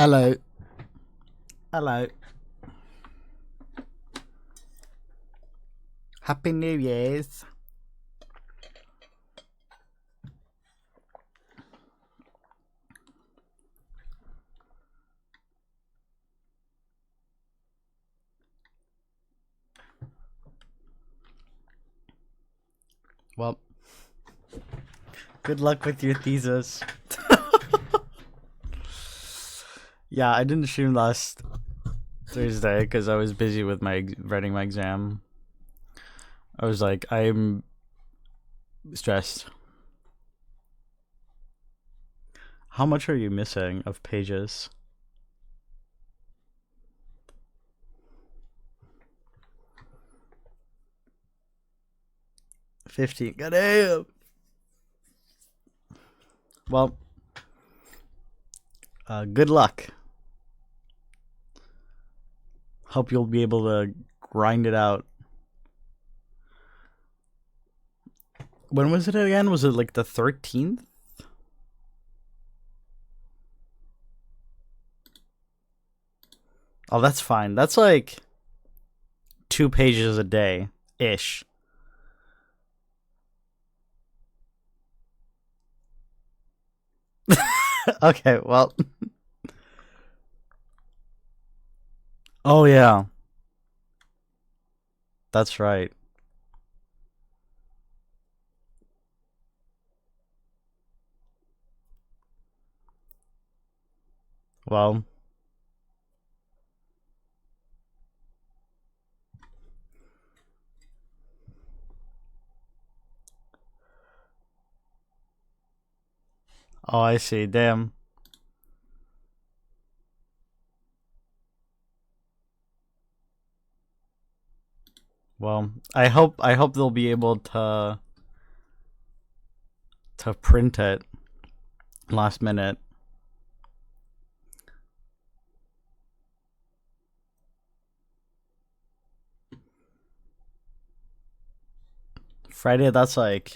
Hello. Hello. Happy New Year's. Well, good luck with your thesis. Yeah, I didn't stream last Thursday because I was busy with writing my exam. I was like, I'm stressed. How much are you missing of pages? $15. Goddamn. Well, good luck. Hope you'll be able to grind it out. When was it again? Was it like the 13th? Oh, that's fine. That's like 2 pages a day-ish. Okay, well. Oh, yeah. That's right. Well. Oh, I see. Damn. Well, I hope they'll be able to print it last minute. Friday, that's like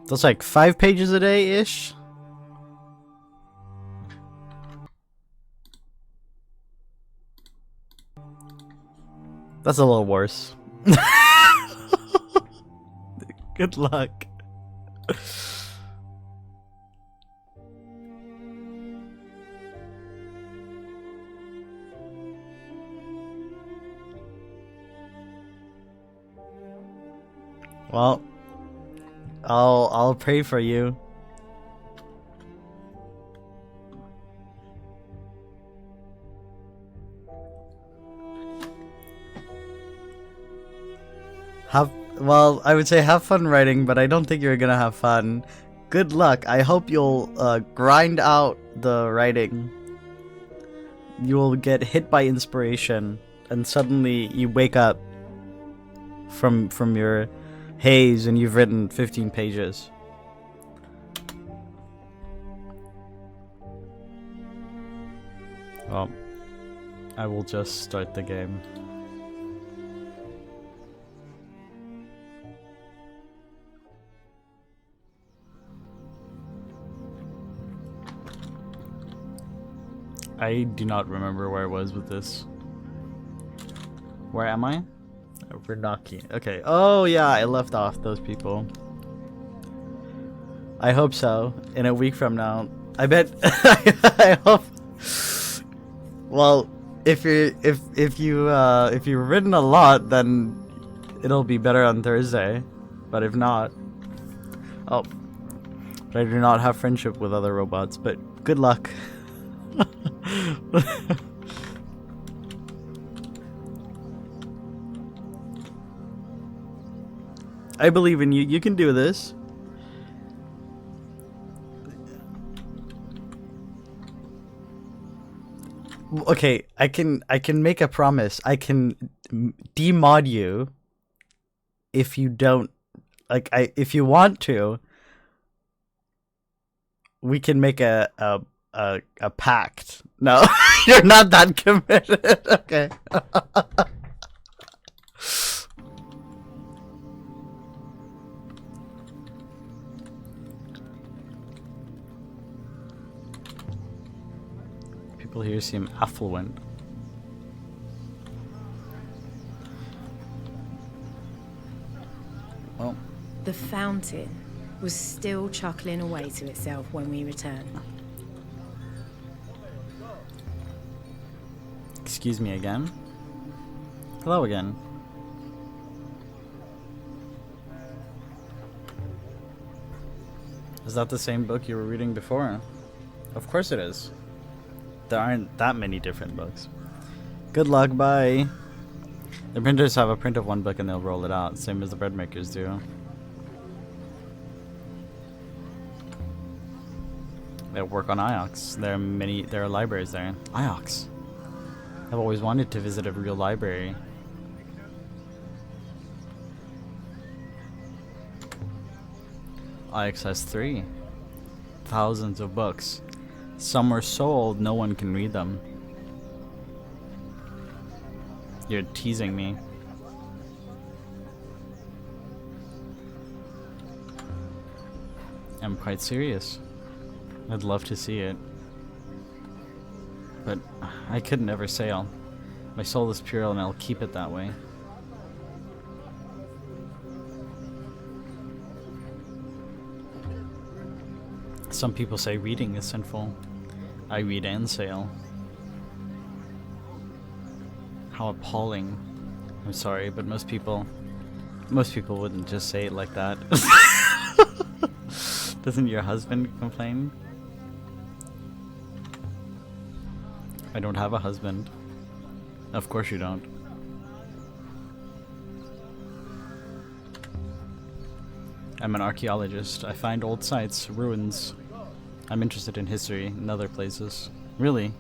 that's like 5 pages a day-ish. That's a little worse. Good luck. Well, I'll pray for you. Well, I would say have fun writing, but I don't think you're gonna have fun. Good luck. I hope you'll grind out the writing. You will get hit by inspiration, and suddenly you wake up from your haze, and you've written 15 pages. Well, I will just start the game. I do not remember where I was with this. Where am I? Renaki. Okay. Oh yeah, I left off those people. I hope so. In a week from now, I bet. I hope. Well, if you've written a lot, then it'll be better on Thursday. But if not, oh, I do not have friendship with other robots. But good luck. I believe in you. You can do this. Okay, I can make a promise. I can demod you if you don't if you want to. We can make a pact. No, you're not that committed. Okay. People here seem affluent. Well, The fountain was still chuckling away to itself when we returned. excuse me again. Hello again. Is that the same book you were reading before? Of course it is. There aren't that many different books. Good luck, bye. The printers have a print of one book and they'll roll it out, same as the bread makers do. They work on IOX. There are libraries there. IOX. I've always wanted to visit a real library. IOX has 3. Thousands of books. Some are so old no one can read them. You're teasing me. I'm quite serious. I'd love to see it. But I could never sail. My soul is pure and I'll keep it that way. Some people say reading is sinful. I read and sail. How appalling. I'm sorry, but most people wouldn't just say it like that. Doesn't your husband complain? I don't have a husband. Of course you don't. I'm an archaeologist. I find old sites, ruins. I'm interested in history and other places. Really?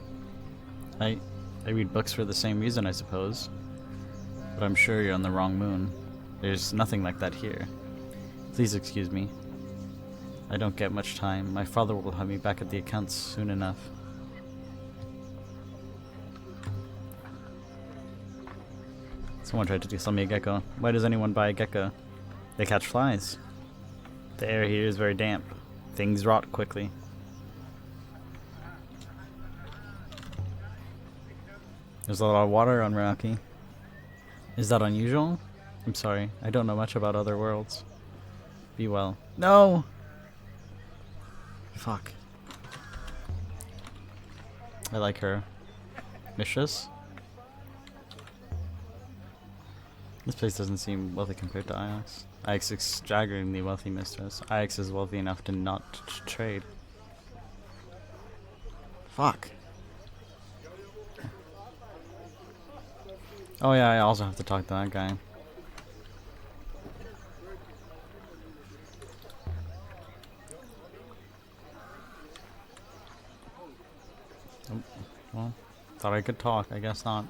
I read books for the same reason, I suppose. But I'm sure you're on the wrong moon. There's nothing like that here. Please excuse me. I don't get much time. My father will have me back at the accounts soon enough. Someone tried to sell me a gecko. Why does anyone buy a gecko? They catch flies. The air here is very damp. Things rot quickly. There's a lot of water on Meraki. Is that unusual? I'm sorry, I don't know much about other worlds. Be well. No! Fuck. I like her. Mistress? This place doesn't seem wealthy compared to Ix. Ix is staggeringly wealthy mistress. Ix is wealthy enough to not trade. Fuck. Oh yeah, I also have to talk to that guy. Oh, well, thought I could talk, I guess not.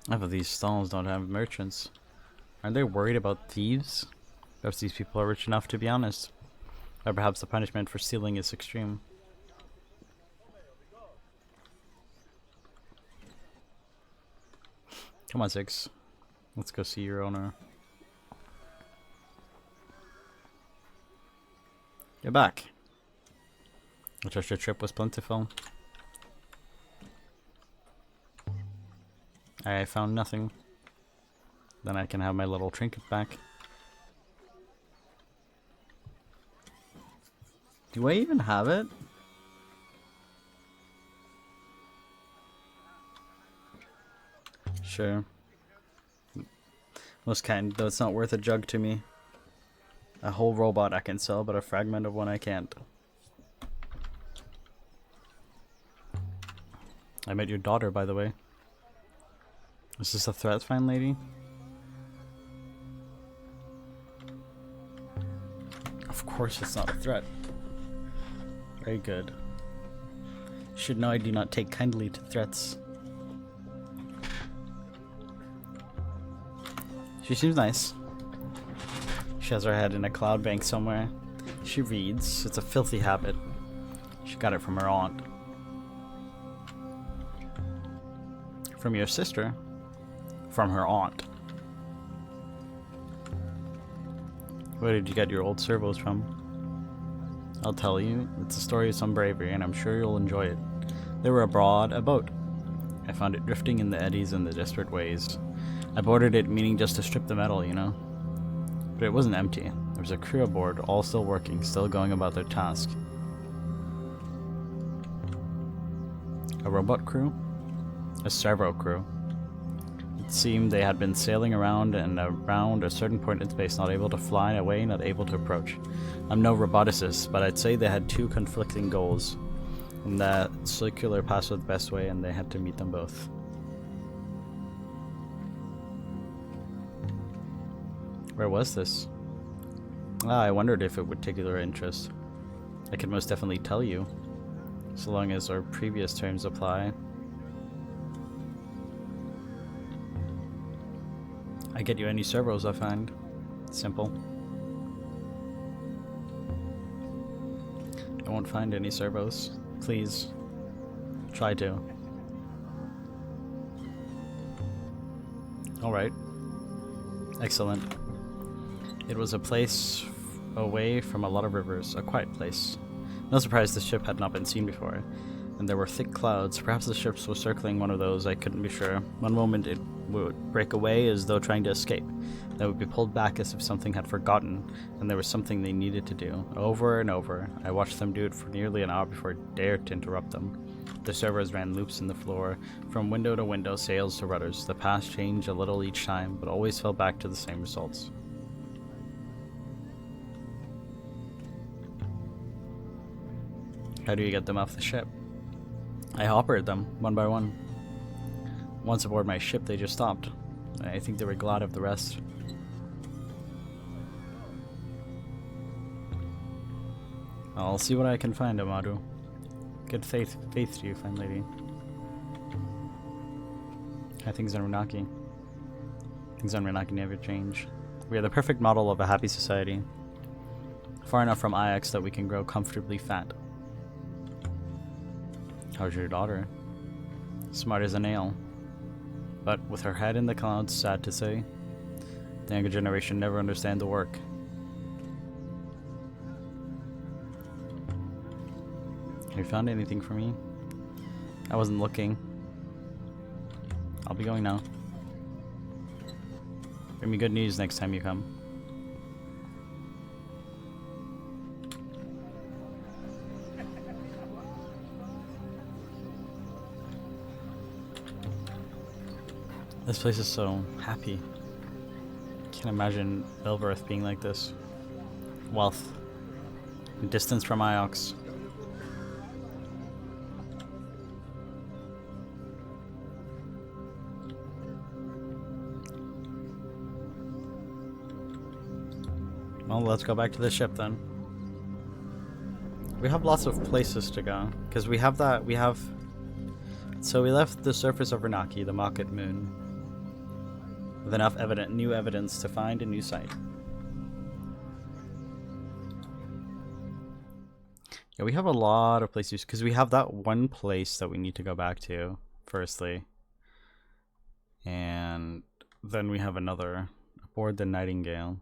Half of these stalls don't have merchants. Aren't they worried about thieves? Perhaps these people are rich enough to be honest. Or perhaps the punishment for stealing is extreme. Come on, Six. Let's go see your owner. You're back. I trust your trip was plentiful. I found nothing. Then I can have my little trinket back. Do I even have it? Sure. Most kind, though it's not worth a jug to me. A whole robot I can sell, but a fragment of one I can't. I met your daughter, by the way. Is this a threat, fine lady? Of course it's not a threat. Very good. You should know I do not take kindly to threats. She seems nice. She has her head in a cloud bank somewhere. She reads. It's a filthy habit. She got it from her aunt. From your sister? From her aunt. Where did you get your old servos from? I'll tell you, it's a story of some bravery, and I'm sure you'll enjoy it. They were aboard a boat. I found it drifting in the eddies and the desperate waves. I boarded it, meaning just to strip the metal, you know? But it wasn't empty. There was a crew aboard, all still working, still going about their task. A robot crew? A servo crew. It seemed they had been sailing around and around a certain point in space, not able to fly away, not able to approach. I'm no roboticist, but I'd say they had two conflicting goals. And that circular path was the best way, and they had to meet them both. Where was this? I wondered if it would take your interest. I could most definitely tell you, so long as our previous terms apply. I get you any servos I find. Simple. I won't find any servos. Please. Try to. Alright. Excellent. It was a place away from a lot of rivers, a quiet place. No surprise the ship had not been seen before, and there were thick clouds. Perhaps the ship was circling one of those, I couldn't be sure. One moment it would break away as though trying to escape, then would be pulled back as if something had forgotten, and there was something they needed to do. Over and over, I watched them do it for nearly an hour before I dared to interrupt them. The servos ran loops in the floor, from window to window, sails to rudders. The path changed a little each time, but always fell back to the same results. How do you get them off the ship? I operated them, one by one. Once aboard my ship, they just stopped. I think they were glad of the rest. I'll see what I can find, Amaru. Good faith to you, fine lady. How things on Renaki? Things on Renaki never change. We are the perfect model of a happy society. Far enough from Ajax that we can grow comfortably fat. How's your daughter? Smart as a nail. But with her head in the clouds, sad to say. The younger generation never understand the work. Have you found anything for me? I wasn't looking. I'll be going now. Bring me good news next time you come. This place is so happy. Can't imagine Belverith being like this. Wealth. And distance from Iox. Well, let's go back to the ship then. We have lots of places to go. Because we have that, So we left the surface of Renaki, the Market Moon, with enough new evidence to find a new site. Yeah, we have a lot of places, because we have that one place that we need to go back to, firstly. And then we have another, aboard the Nightingale.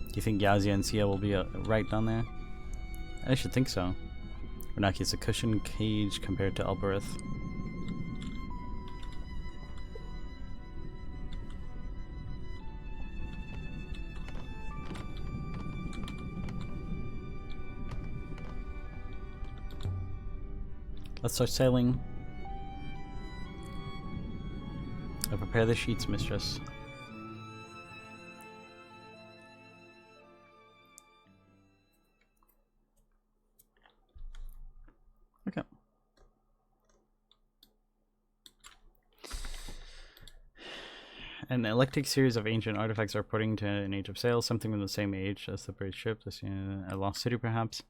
Do you think Yazia and Sia will be right down there? I should think so. Renaki is a cushioned cage compared to Elbereth. Let's start sailing. I'll prepare the sheets, mistress. Okay. An eclectic series of ancient artifacts are putting to an age of sail, something from the same age as the buried ship, a lost city perhaps.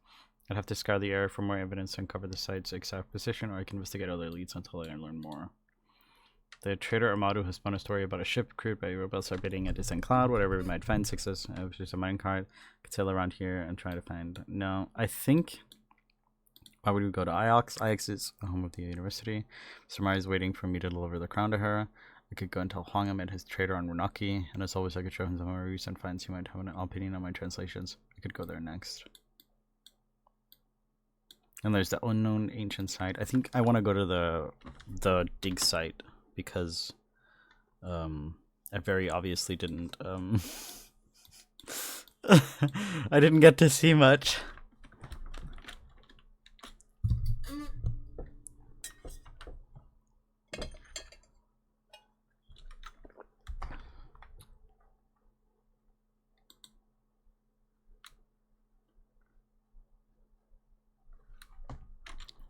I'd have to scour the area for more evidence to uncover the site's exact position, or I can investigate other leads until I learn more. The trader Amaru has spun a story about a ship crewed by robots orbiting a distant cloud. Whatever we might find, success. Which is a minecart. Could sail around here and try to find. No, I think Why would we go to Iox? Iox is home of the university. Samara is waiting for me to deliver the crown to her. I could go and tell Hwang I met his traitor on Runaki, and as always I could show him some of my recent finds. He might have an opinion on my translations. I could go there next. And there's the unknown ancient site. I think I want to go to the dig site because I very obviously didn't I didn't get to see much.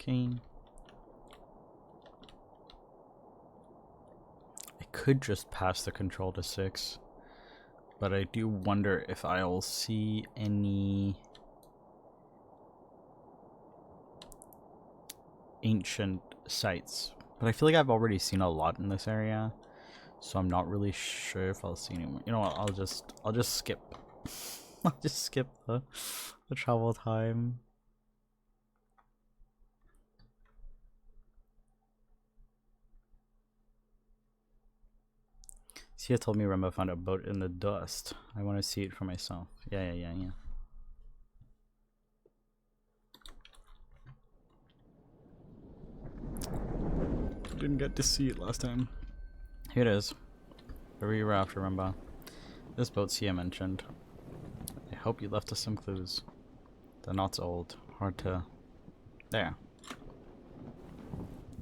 Okay. I could just pass the control to 6, but I do wonder if I'll see any ancient sites. But I feel like I've already seen a lot in this area, so I'm not really sure if I'll see any more. You know what? I'll just skip. I'll just skip the travel time. Sia told me Rembo found a boat in the dust. I want to see it for myself. Yeah. Didn't get to see it last time. Here it is. Where you were after, Rembo. This boat Sia mentioned. I hope you left us some clues. The knot's old. Hard to... There.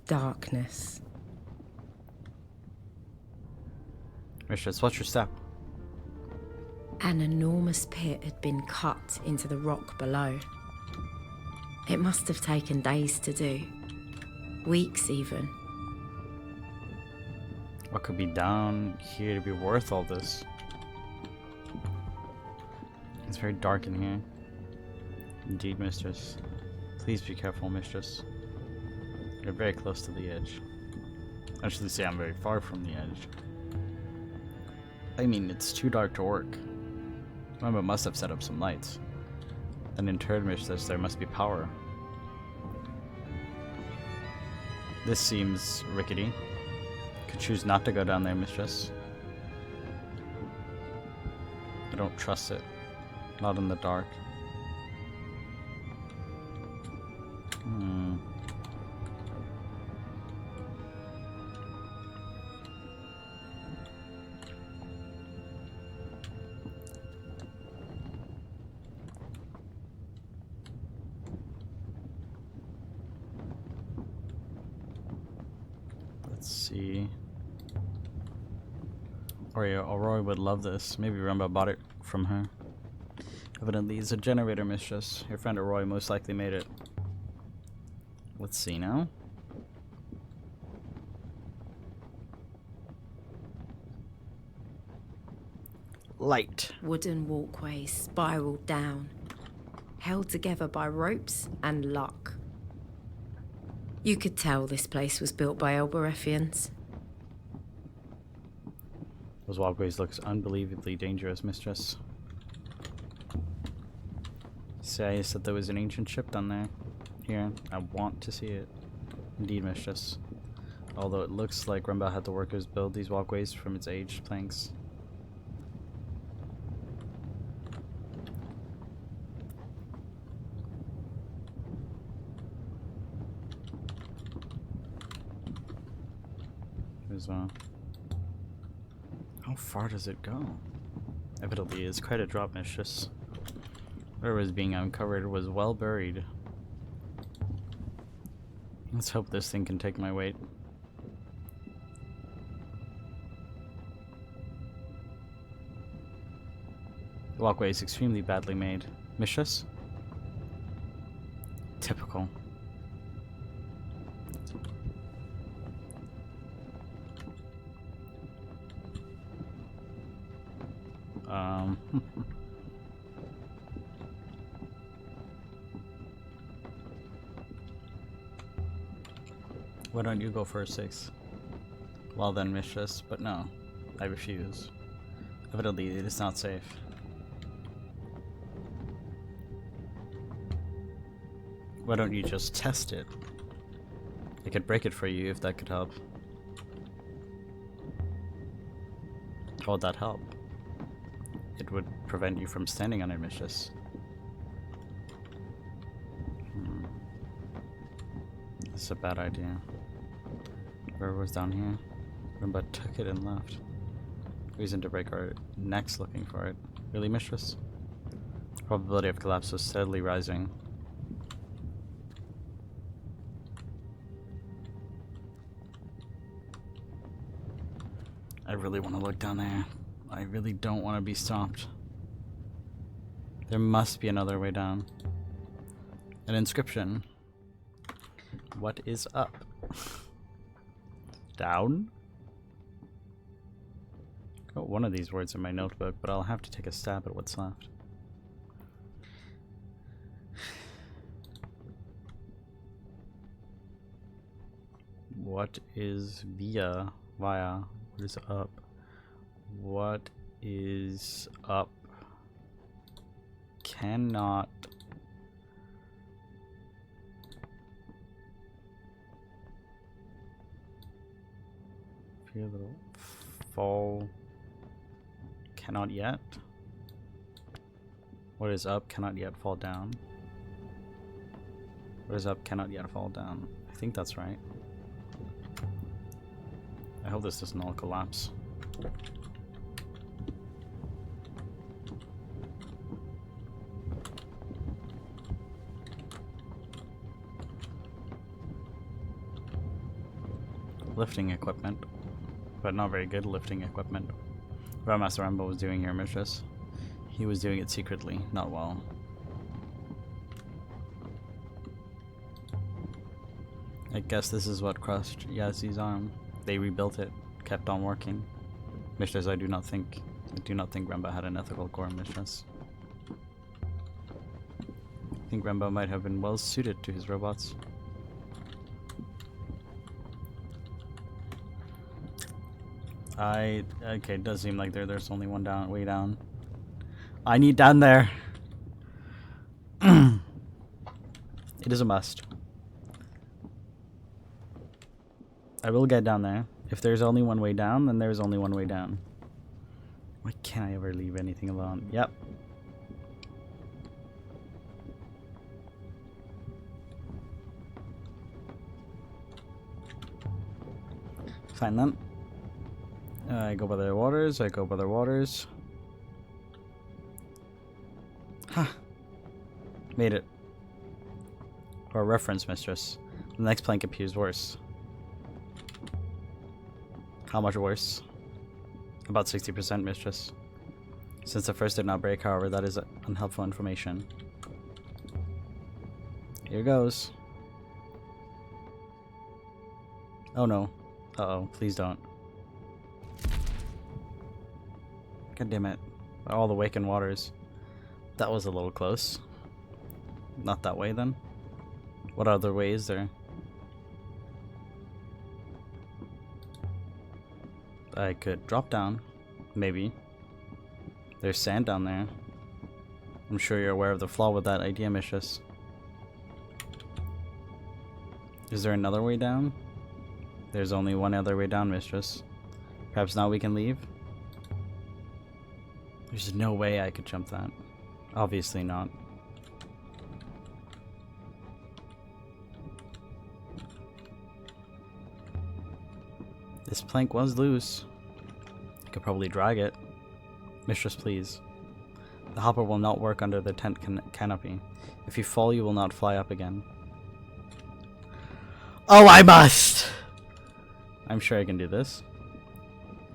Darkness. Mistress, what's your step? An enormous pit had been cut into the rock below. It must have taken days to do. Weeks even. What could be down here to be worth all this? It's very dark in here. Indeed, mistress. Please be careful, mistress. You're very close to the edge. Actually, say I'm very far from the edge. I mean, it's too dark to work. Remember, must have set up some lights. Then in turn, mistress, there must be power. This seems rickety. Could choose not to go down there, mistress. I don't trust it. Not in the dark. Let's see. Aurora would love this. Maybe Rembo bought it from her. Evidently, it's a generator, mistress. Your friend Aurora most likely made it. Let's see now. Light. Wooden walkways spiraled down, held together by ropes and luck. You could tell this place was built by Elberethians. Those walkways look unbelievably dangerous, mistress. Say said there was an ancient ship down there. Here, I want to see it. Indeed, mistress. Although it looks like Rembo had the workers build these walkways from its aged planks. There's how far does it go? Evidently, it's quite a drop, mistress. Whatever was being uncovered was well buried. Let's hope this thing can take my weight. The walkway is extremely badly made. Mistress? Typical. Why don't you go first, 6? Well then, mistress, but no. I refuse. Evidently, it is not safe. Why don't you just test it? I could break it for you if that could help. How would that help? It would prevent you from standing on it, Mistress. This is a bad idea. Whoever was down here, Rimba took it and left. Reason to break our necks looking for it. Really, Mistress? Probability of collapse was steadily rising. I really want to look down there. I really don't want to be stopped. There must be another way down. An inscription. What is up? Down? Got one of these words in my notebook, but I'll have to take a stab at what's left. What is via? What is up? What is up? Cannot feel the fall. Cannot yet. What is up? Cannot yet fall down. What is up? Cannot yet fall down. I think that's right. I hope this doesn't all collapse. Lifting equipment, but not very good lifting equipment. Grandmaster Rimba was doing here, Mistress. He was doing it secretly, not well. I guess this is what crushed Yazi's arm. They rebuilt it, kept on working. Mistress, I do not think Rimba had an ethical core, Mistress. I think Rimba might have been well suited to his robots. Okay, it does seem like there's only one way down. I need down there. It is a must. I will get down there. If there's only one way down, then there's only one way down. Why can't I ever leave anything alone? Yep. Fine then. I go by the waters, Ha! Made it. For reference, Mistress. The next plank appears worse. How much worse? About 60%, Mistress. Since the first did not break, however, that is unhelpful information. Here goes. Oh no. Uh-oh, please don't. God damn it. All the Waken Waters. That was a little close. Not that way then. What other way is there? I could drop down. Maybe. There's sand down there. I'm sure you're aware of the flaw with that idea, Mistress. Is there another way down? There's only one other way down, Mistress. Perhaps now we can leave? There's no way I could jump that. Obviously not. This plank was loose. I could probably drag it. Mistress, please. The hopper will not work under the tent canopy. If you fall, you will not fly up again. Oh, I must! I'm sure I can do this.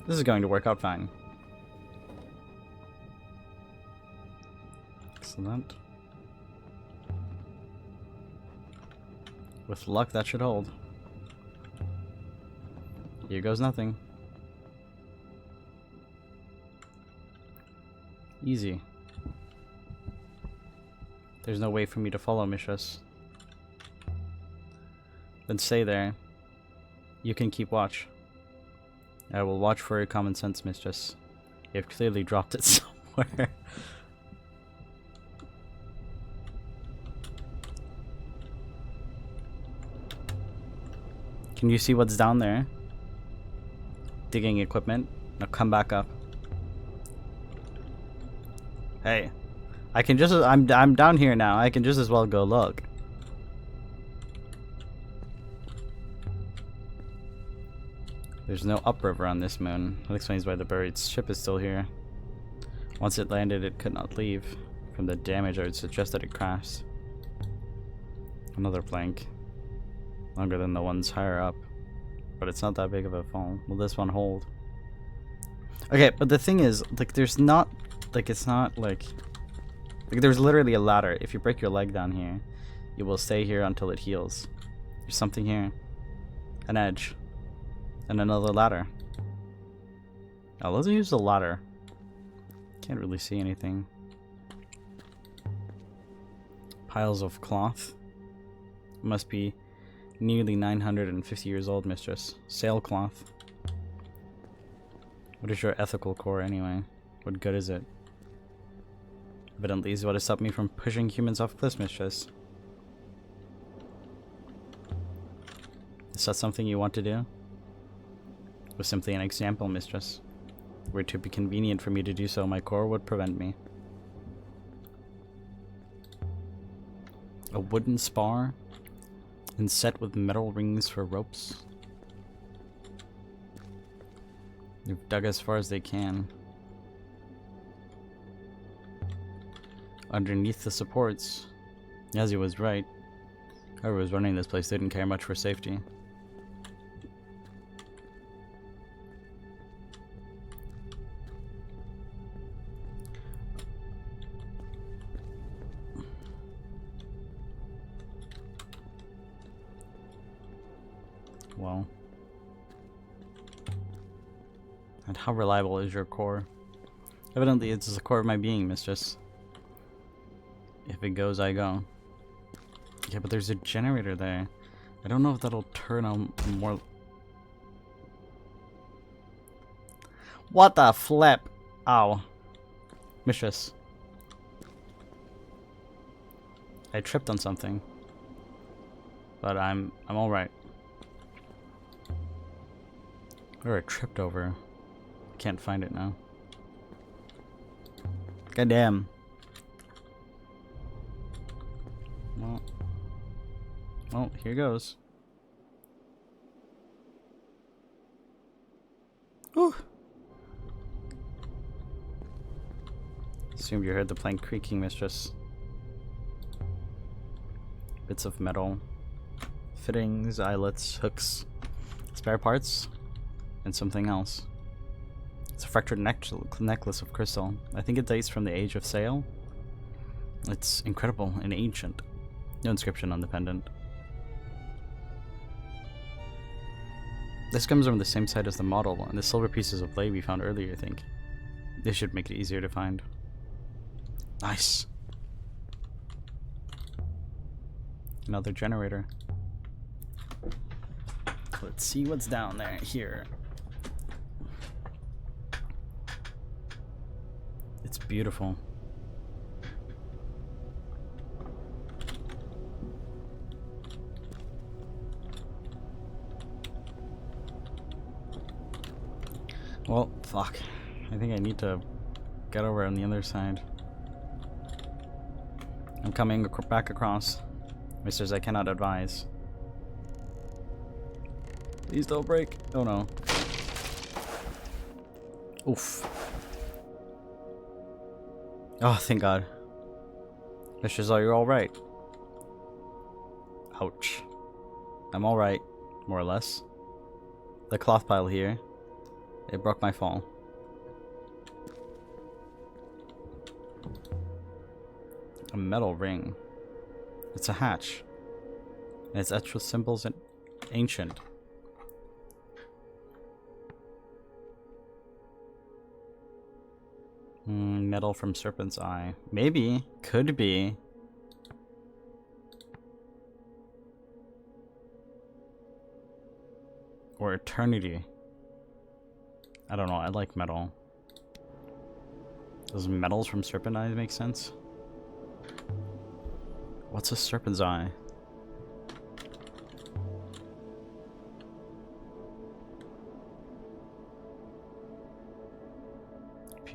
This is going to work out fine. Excellent. With luck, that should hold. Here goes nothing. Easy. There's no way for me to follow, Mistress. Then stay there. You can keep watch. I will watch for your common sense, Mistress. You have clearly dropped it somewhere. Can you see what's down there? Digging equipment. Now come back up. Hey. I can just... I'm down here now. I can just as well go look. There's no upriver on this moon. That explains why the buried ship is still here. Once it landed, it could not leave. From the damage, I would suggest that it crashed. Another plank. Longer than the ones higher up. But it's not that big of a fall. Will this one hold? Okay, but the thing is, like, there's not... Like, it's not, like... Like, there's literally a ladder. If you break your leg down here, you will stay here until it heals. There's something here. An edge. And another ladder. Now, let's use the ladder. Can't really see anything. Piles of cloth. Must be nearly 950 years old, mistress. Sailcloth. What is your ethical core, anyway? What good is it? Evidently is what has stopped me from pushing humans off cliffs, mistress. Is that something you want to do? It was simply an example, mistress. Were it to be convenient for me to do so, my core would prevent me. A wooden spar, and set with metal rings for ropes. They've dug as far as they can. Underneath the supports, Yazzie was right. Whoever was running this place didn't care much for safety. Well. And how reliable is your core? Evidently, it's the core of my being, mistress. If it goes, I go. Yeah, but there's a generator there. I don't know if that'll turn on more... What the flip? Ow. Mistress. I tripped on something. But I'm alright. Or I tripped over. I can't find it now. Goddamn. Well, here goes. Whew. Assumed you heard the plank creaking, mistress. Bits of metal. Fittings, eyelets, hooks, spare parts, and something else. It's a fractured necklace of crystal. I think it dates from the age of sail. It's incredible and ancient. No inscription on the pendant. This comes from the same side as the model, and the silver pieces of blade we found earlier, I think. This should make it easier to find. Nice! Another generator. Let's see what's down there here. It's beautiful. Well, fuck. I think I need to get over on the other side. I'm coming back across. Misters, I cannot advise. Please don't break. Oh no. Oof. Oh, thank God. Misters, are you alright? Ouch. I'm alright, more or less. The cloth pile here. It broke my fall. A metal ring. It's a hatch. And it's etched with symbols and ancient. Metal from Serpent's Eye. Maybe. Could be. Or Eternity. I don't know, I like metal. Does metals from Serpent's Eye make sense? What's a Serpent's Eye?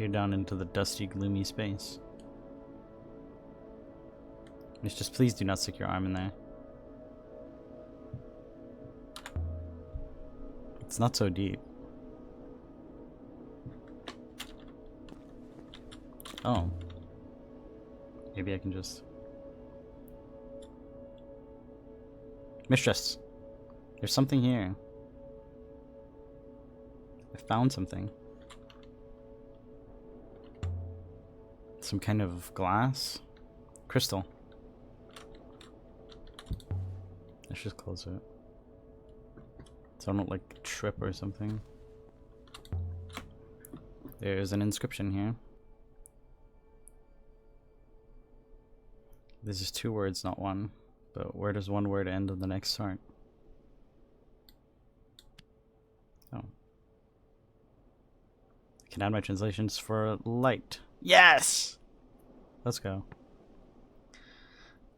Peer down into the dusty, gloomy space. Mistress, please do not stick your arm in there. It's not so deep. Oh. Maybe I can just... Mistress! There's something here. I found something. Some kind of glass? Crystal. Let's just close it. So I don't like trip or something. There's an inscription here. This is 2 words, not 1. But where does 1 word end and the next start? Oh. I can add my translations for light. Yes! Let's go.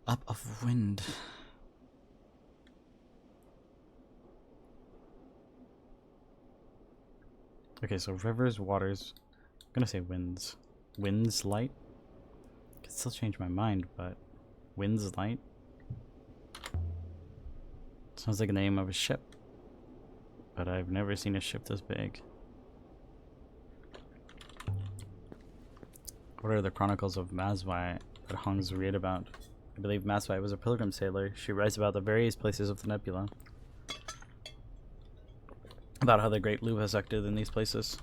Up of wind. Okay, so rivers, waters. I'm gonna say winds. Winds, light? Could still change my mind, but winds, light? Sounds like the name of a ship. But I've never seen a ship this big. What are the chronicles of Maswai that Hongs read about? I believe Maswai was a pilgrim sailor. She writes about the various places of the nebula. About how the Great Loop has acted in these places.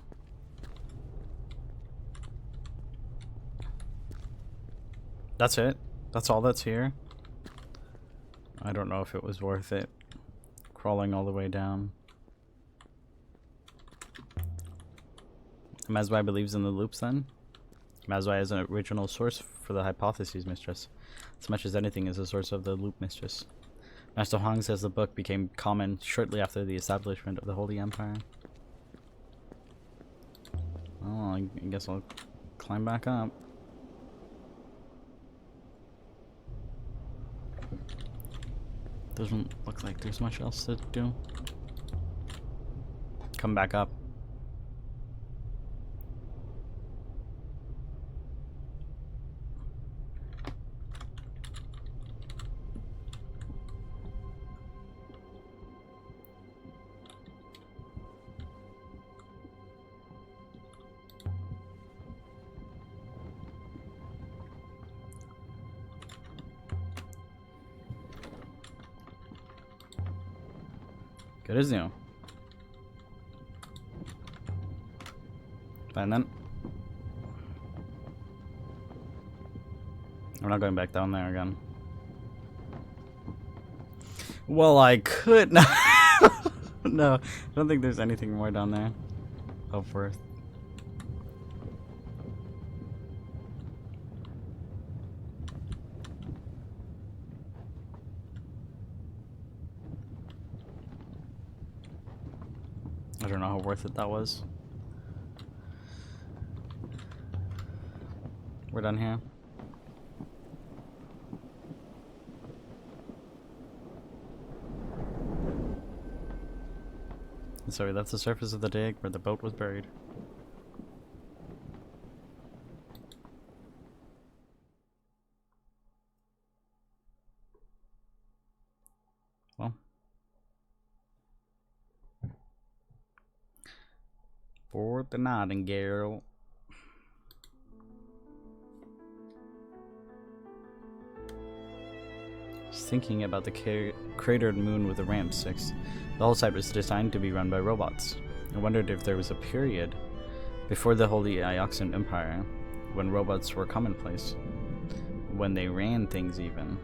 That's it? That's all that's here? I don't know if it was worth it. Crawling all the way down. Maswai believes in the loops then? Maswai is an original source for the hypotheses, Mistress. As much as anything is a source of the loop, Mistress. Master Hong says the book became common shortly after the establishment of the Holy Empire. Oh, I guess I'll climb back up. Doesn't look like there's much else to do. Come back up. Good as new. And then we're not going back down there again. Well, I could not. No, I don't think there's anything more down there of worth. I don't know how worth it that was. We're done here. So we left the surface of the dig where the boat was buried. Well. For the Nightingale. Just thinking about the cratered moon with the ramp 6. The whole site was designed to be run by robots. I wondered if there was a period before the Holy Ioxan Empire when robots were commonplace. When they ran things even.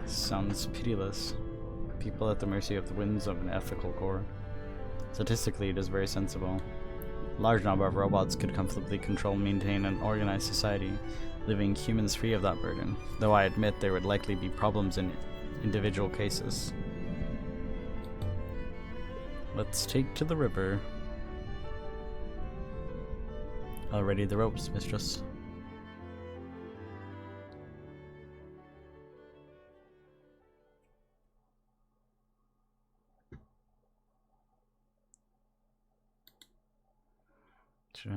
Sounds pitiless. People at the mercy of the whims of an ethical core. Statistically, it is very sensible. A large number of robots could comfortably control, maintain, and organize society, leaving humans free of that burden, though I admit there would likely be problems in individual cases. Let's take to the river. I'll ready the ropes, Mistress. It's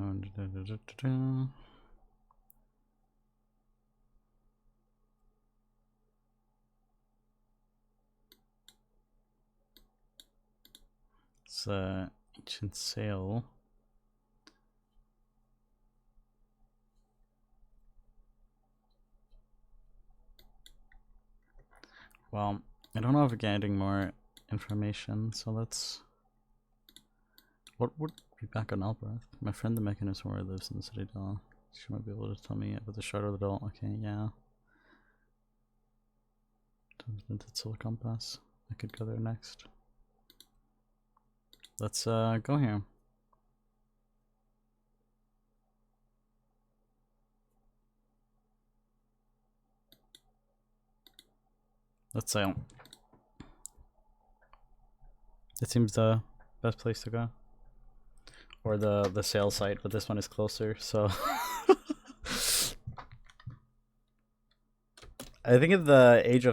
ancient sail. Well, I don't know if we're getting more information, so let's... What would be back on Albrecht? My friend the mechanist where lives in the Citadel. She might be able to tell me about the shard of the doll. Okay, yeah. Tinted compass. I could go there next. Let's go here. Let's sail. It seems the best place to go. Or the sail site, but this one is closer, so I think if the age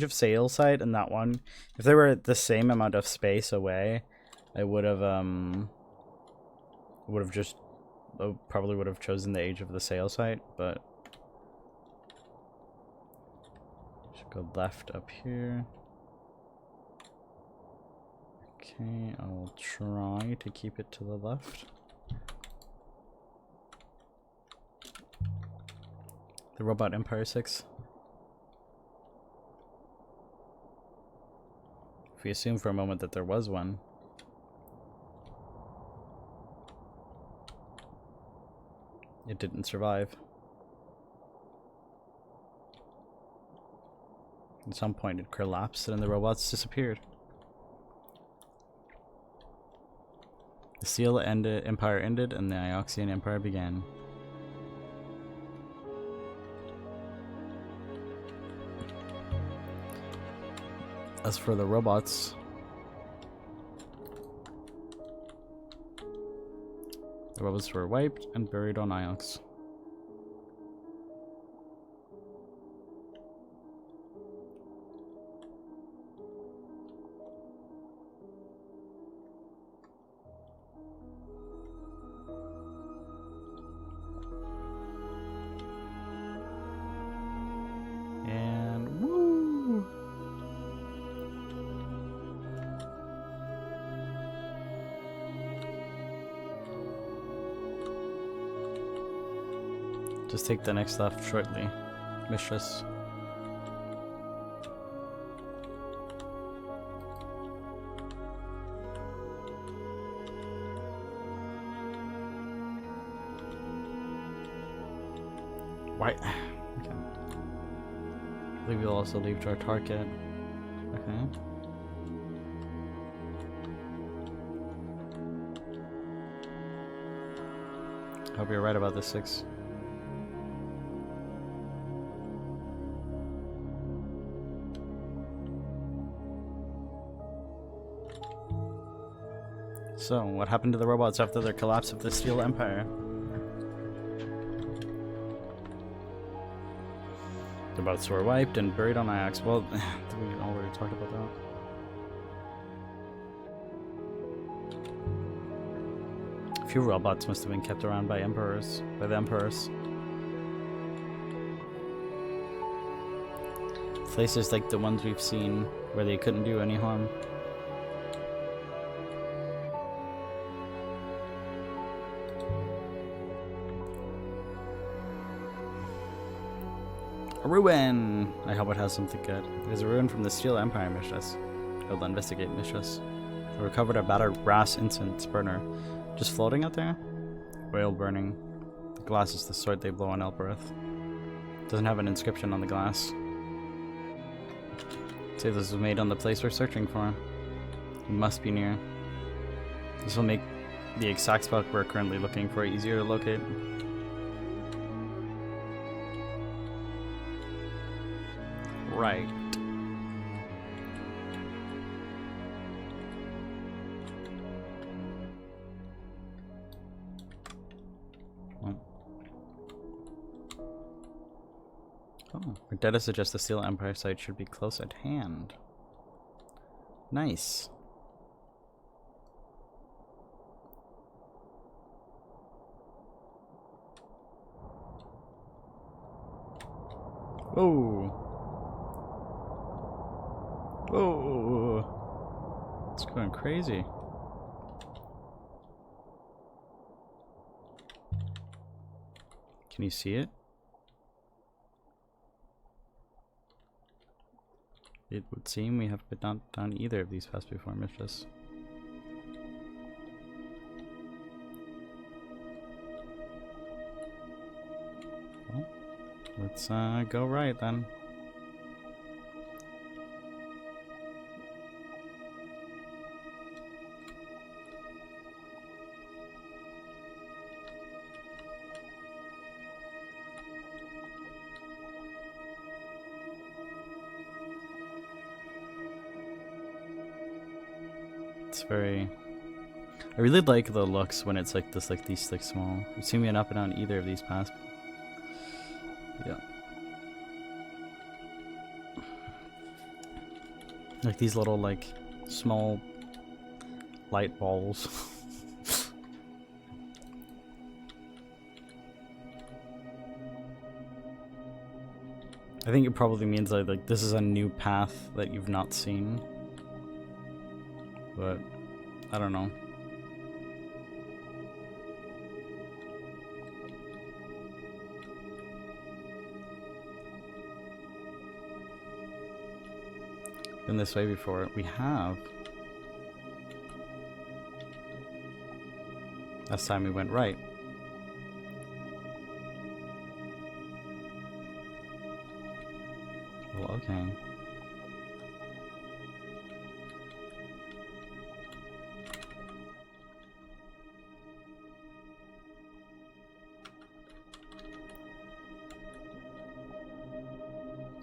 of sail site and that one, if they were the same amount of space away, I would have probably would have chosen the age of the sail site, but should go left up here. Okay, I'll try to keep it to the left. The Robot Empire 6. If we assume for a moment that there was one. It didn't survive. At some point it collapsed and the robots disappeared. The Steel Empire ended and the Ioxian Empire began. As for the robots, the robots were wiped and buried on Iox. And woo! Just take the next left shortly, Mistress. Why? Okay. I think we'll also leave to our target. Okay. Hope you're right about this 6. So, what happened to the robots after the collapse of the Steel Empire? The boats were wiped and buried on Iox. Well, we already talked about that. A few robots must have been kept around by the emperors. Places like the ones we've seen where they couldn't do any harm. A ruin! I hope it has something good. It is a ruin from the Steel Empire, Mistress. I'll investigate, Mistress. I recovered a battered brass incense burner. Just floating out there? Oil burning. The glass is the sword they blow on Elbereth. Doesn't have an inscription on the glass. Say this was made on the place we're searching for. It must be near. This will make the exact spot we're currently looking for easier to locate. Right. Oh, our data suggests the Steel Empire site should be close at hand. Nice. Oh. Oh. It's going crazy. Can you see it? It would seem we have not done either of these paths before, Mistress. Well, let's go right then. It's very... I really like the looks when it's like this, like these like small. We've seen me up and down either of these paths. Yeah. Like these little like small light balls. I think it probably means like this is a new path that you've not seen. But I don't know. Been this way before. We have. Last time we went right. Well, okay.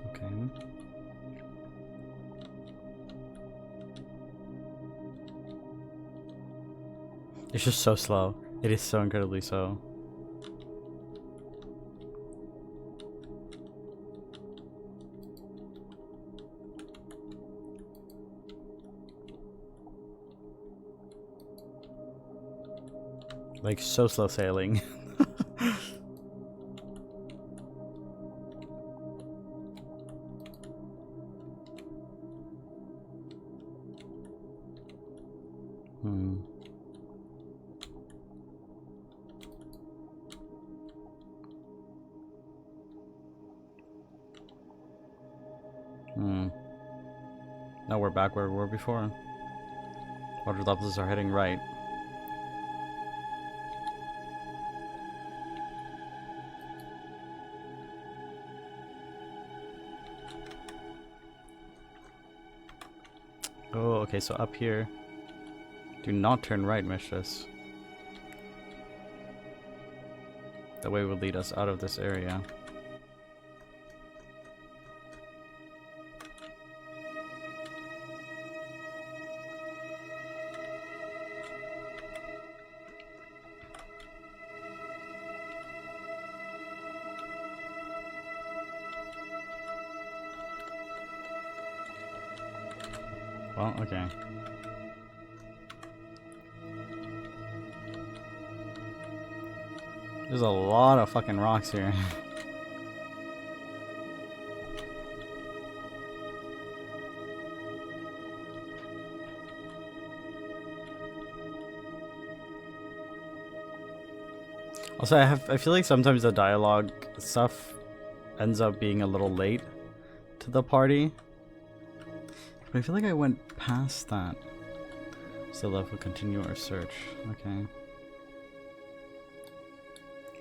Okay. It's just so slow. It is so incredibly slow. Like, so slow sailing. Hmm. Hmm. Now we're back where we were before. Water levels are heading right. Oh, okay, so up here. Do not turn right, Mistress. That way will lead us out of this area. Well, okay. There's a lot of fucking rocks here. Also, I feel like sometimes the dialogue stuff ends up being a little late to the party. But I feel like I went past that. Still left, we'll continue our search. Okay.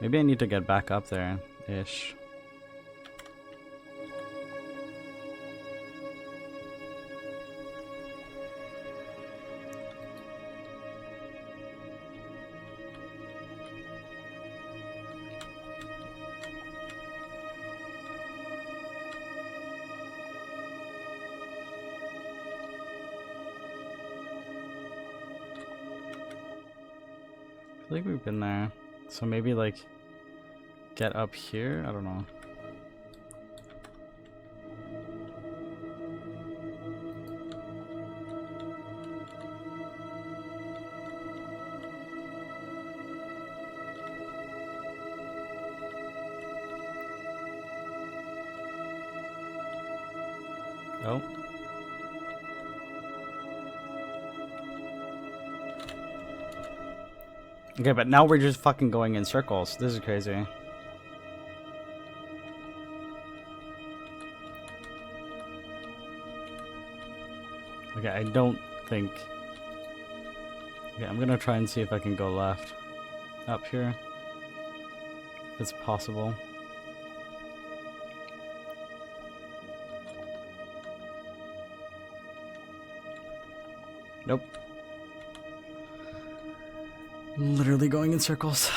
Maybe I need to get back up there-ish. I feel like we've been there. So maybe like get up here? I don't know. Oh. Okay, but now we're just fucking going in circles. This is crazy. Okay, I don't think... Okay, I'm gonna try and see if I can go left. Up here. If it's possible. Nope. Literally going in circles.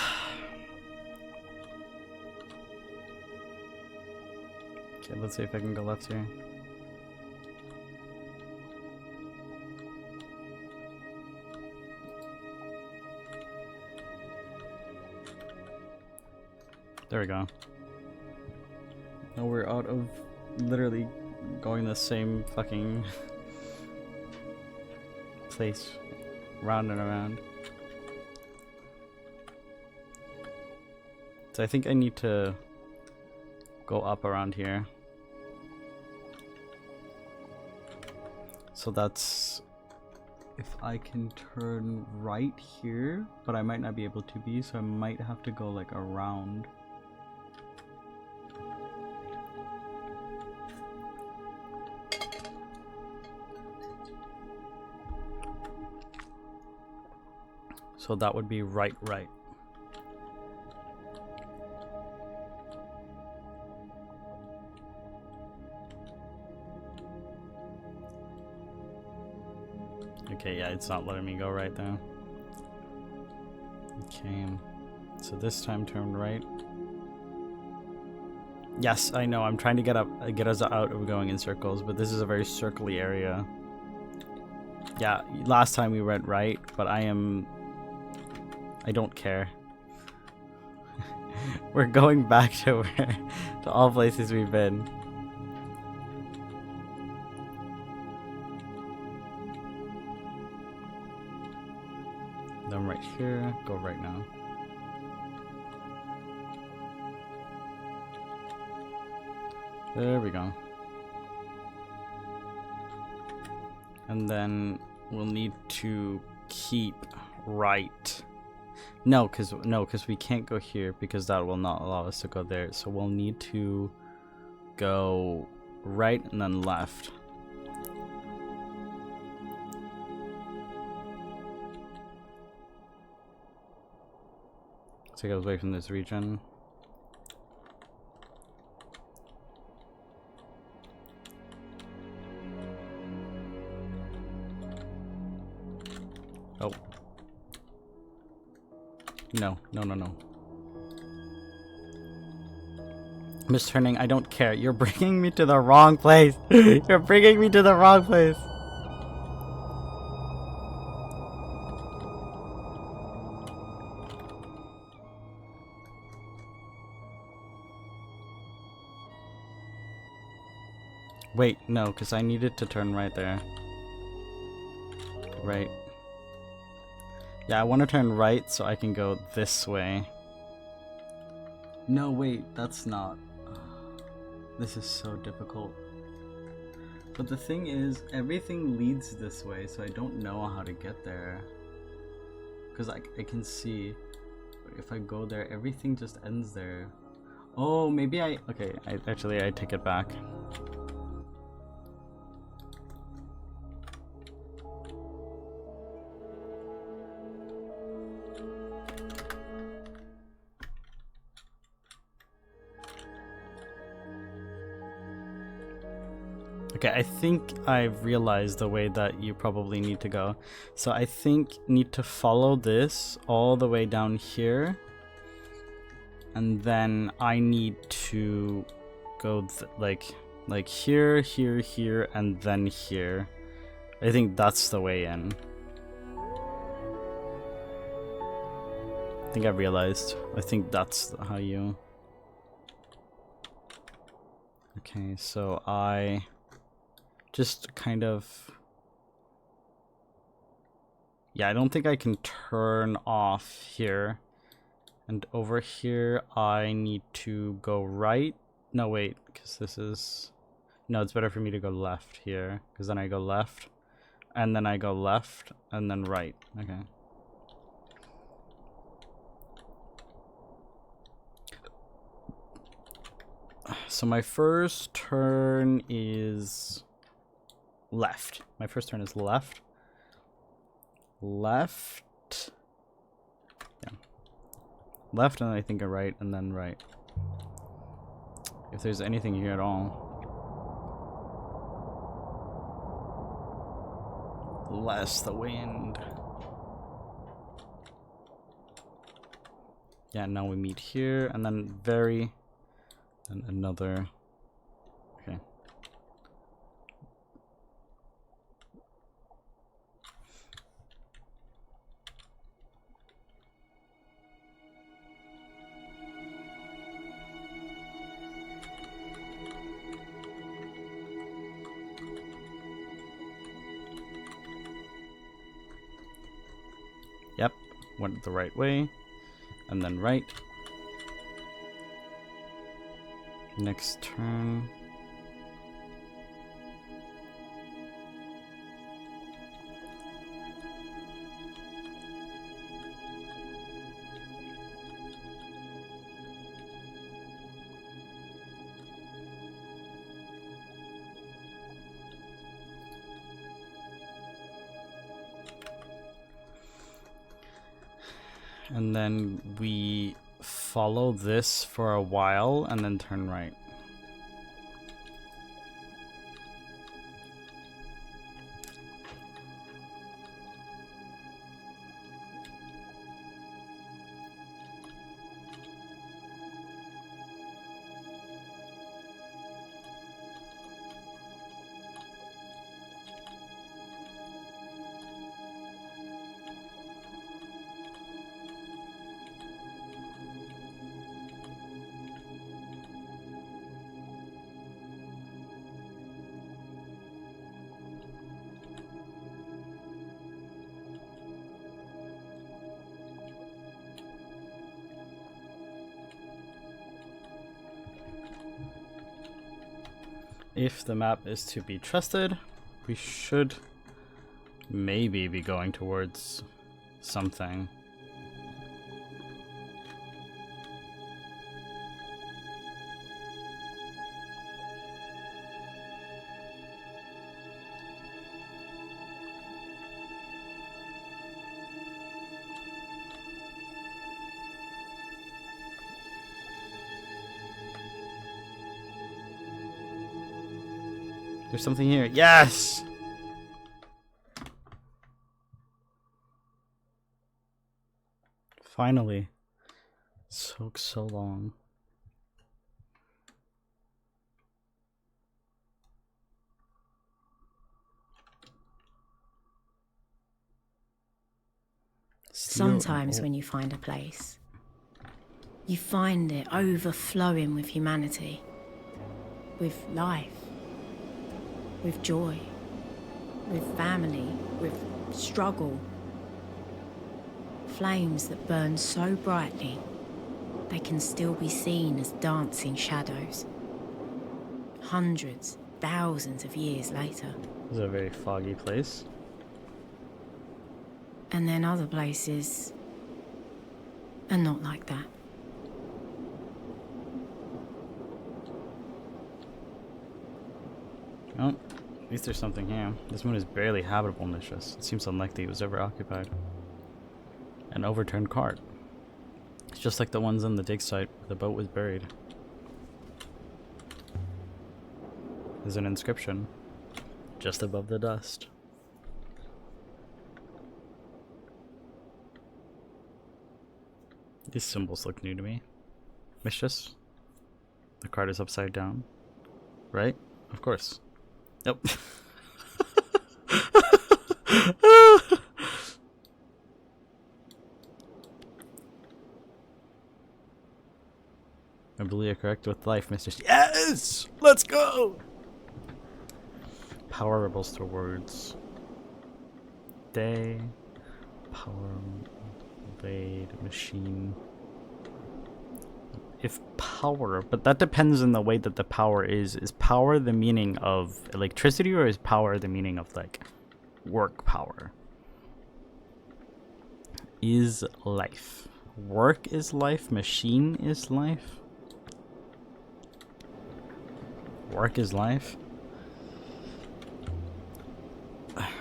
Okay, let's see if I can go left here. There we go. Now we're out of literally going the same fucking place round and around. So I think I need to go up around here. So that's if I can turn right here, but I might not be able to be, so I might have to go like around. So that would be right. Okay, yeah, it's not letting me go right now. Okay, so this time turn right. Yes, I know, I'm trying to get us out of going in circles, but this is a very circly area. Yeah, last time we went right, but I don't care. We're going back to to all places we've been. Then right here, go right now. There we go. And then we'll need to keep right. No, because we can't go here because that will not allow us to go there. So we'll need to go right and then left. Take us away from this region. Oh. No. Miss Turning, I don't care. You're bringing me to the wrong place. You're bringing me to the wrong place. Wait, no, because I needed to turn right there. Right. Yeah, I want to turn right so I can go this way. No, wait, that's not. This is so difficult. But the thing is, everything leads this way, so I don't know how to get there. Because I can see, if I go there, everything just ends there. Oh, maybe okay, I take it back. Okay, I think I've realized the way that you probably need to go. So I think need to follow this all the way down here. And then I need to go like here, here, here, and then here. I think that's the way in. I think I realized. I think that's how you... Okay, so I... just kind of... Yeah, I don't think I can turn off here. And over here, I need to go right. No, wait, because this is... No, it's better for me to go left here, because then I go left, and then I go left, and then right. Okay. So my first turn is left. My first turn is left. Left. Yeah. Left, and then I think a right, and then right. If there's anything here at all. Less the wind. Yeah, now we meet here, and then very, and another. Okay. Yep, went the right way, and then right. Next turn. And then we follow this for a while and then turn right. If the map is to be trusted, we should maybe be going towards something. There's something here. Yes! Finally. It took so long. Sometimes when you find a place, you find it overflowing with humanity, with life, with joy, with family, with struggle. Flames that burn so brightly, they can still be seen as dancing shadows. Hundreds, thousands of years later. This is a very foggy place. And then other places are not like that. Oh, at least there's something here. This moon is barely habitable, Nishus. It seems unlikely it was ever occupied. An overturned cart. It's just like the ones on the dig site where the boat was buried. There's an inscription just above the dust. These symbols look new to me. Mistress? The card is upside down. Right? Of course. Nope. I believe you're correct with life, Mistress. Yes! Let's go! Power rebels through words. Day. Power. Blade. Machine. if power, but that depends on the way that the power is. Is power the meaning of electricity, or is power the meaning of like work power? Is life. Work is life, machine is life. Work is life.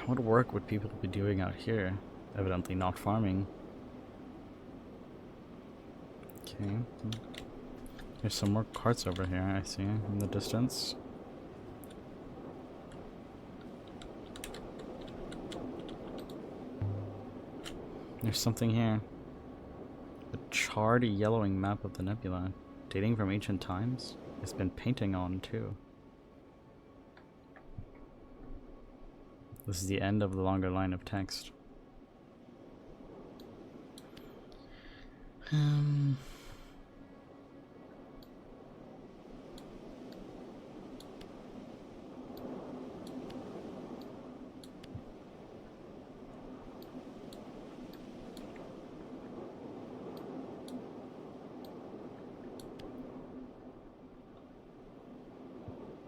What work would people be doing out here? Evidently not farming. Okay. There's some more carts over here, I see, in the distance. There's something here. A charred yellowing map of the nebula, dating from ancient times. It's been painting on, too. This is the end of the longer line of text.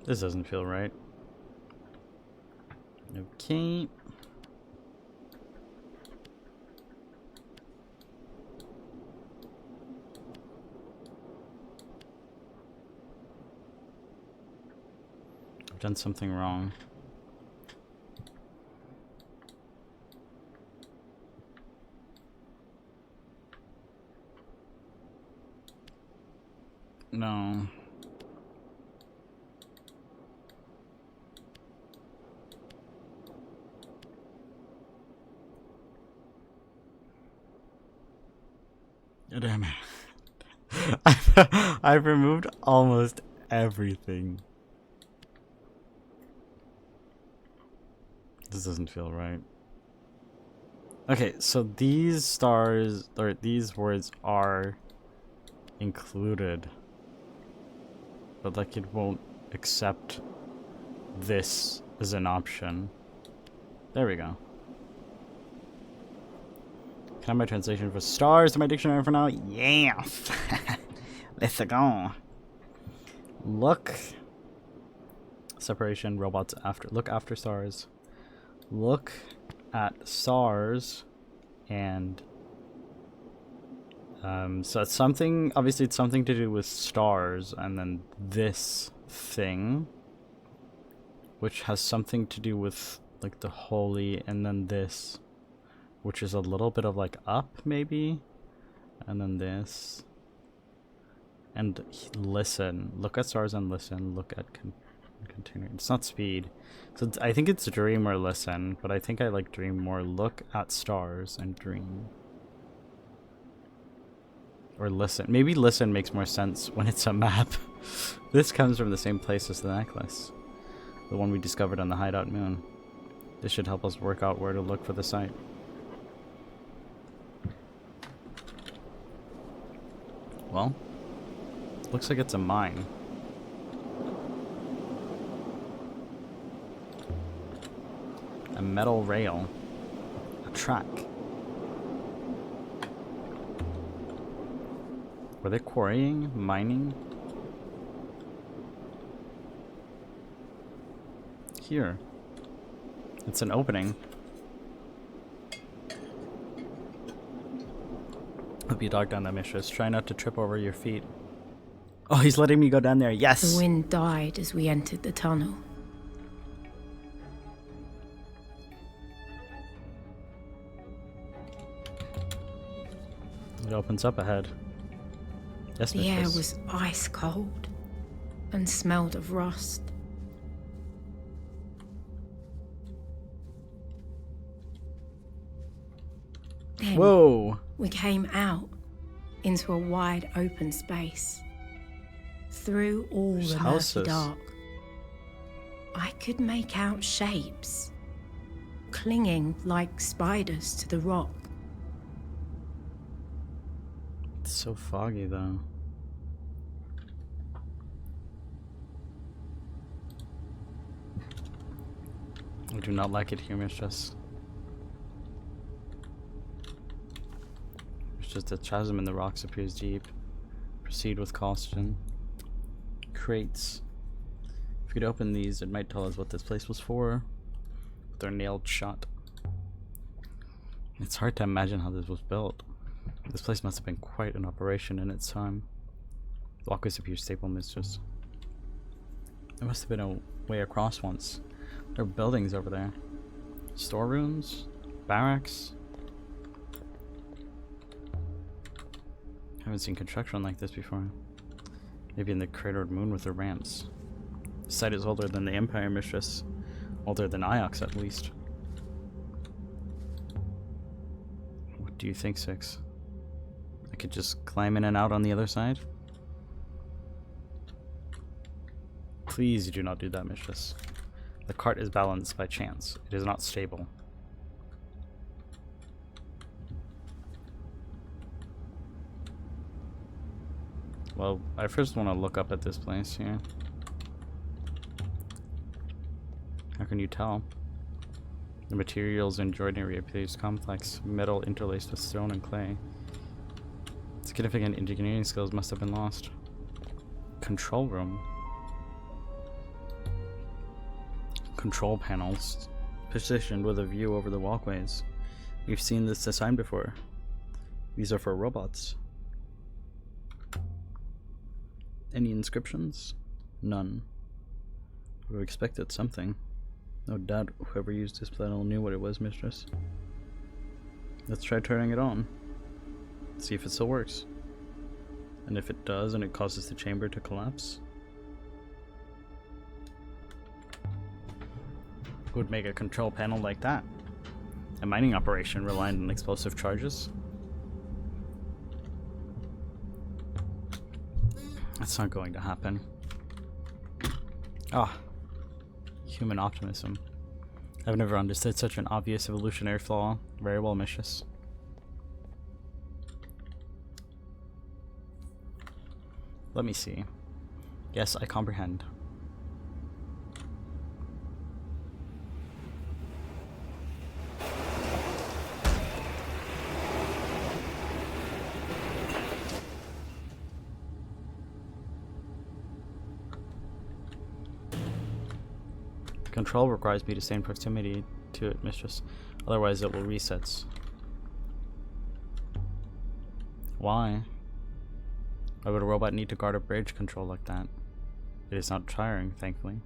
This doesn't feel right. Okay. I've done something wrong. No. Damn it. I've removed almost everything. This doesn't feel right. Okay, so these stars, or these words are included. But like it won't accept this as an option. There we go. Can I have my translation for stars in my dictionary for now? Yes! Let's go. Look. Separation, robots after. Look after stars. Look at stars. And so it's something, obviously it's something to do with stars, and then this thing, which has something to do with like the holy, and then this, which is a little bit of like up maybe, and then this, and listen, look at stars and listen, look at container, it's not speed, so I think it's dream or listen, but I think I like dream more. Look at stars and dream. Or listen. Maybe listen makes more sense when it's a map. This comes from the same place as the necklace. The one we discovered on the hideout moon. This should help us work out where to look for the site. Well, looks like it's a mine. A metal rail. A track. Were they quarrying? Mining? Here. It's an opening. Hope you dog down that, mistress. Try not to trip over your feet. Oh, he's letting me go down there. Yes! The wind died as we entered the tunnel. It opens up ahead. Yes, the air mistress. was ice cold and smelled of rust. Then Whoa! we came out into a wide open space. Through all There's the houses. murky dark, I could make out shapes, clinging like spiders to the rock. It's so foggy, though. I do not like it here, mistress. It's just a chasm in the rocks appears deep. Proceed with caution. Crates. If we could open these, it might tell us what this place was for. They're nailed shut. It's hard to imagine how this was built. This place must have been quite an operation in its time. Walkways appear stable, mistress. There must have been a way across once. There are buildings over there. Storerooms? Barracks? I haven't seen construction like this before. Maybe in the cratered moon with the ramps. The site is older than the Empire, mistress. Older than Iox, at least. What do you think, Six? I could just climb in and out on the other side? Please do not do that, mistress. The cart is balanced by chance. It is not stable. Well, I first want to look up at this place here. How can you tell? The materials in joinery appears complex, metal interlaced with stone and clay. Significant engineering skills must have been lost. Control room. Control panels, positioned with a view over the walkways. We've seen this design before. These are for robots. Any inscriptions? None. We would have expected something. No doubt whoever used this panel knew what it was, mistress. Let's try turning it on. See if it still works. And if it does and it causes the chamber to collapse, who would make a control panel like that? A mining operation reliant on explosive charges? That's not going to happen. Ah, human optimism. I've never understood such an obvious evolutionary flaw. Very well, mistress. Let me see. Yes, I comprehend. Control requires me to stay in proximity to it, mistress. Otherwise it will reset. Why? Why would a robot need to guard a bridge control like that? It is not tiring, thankfully.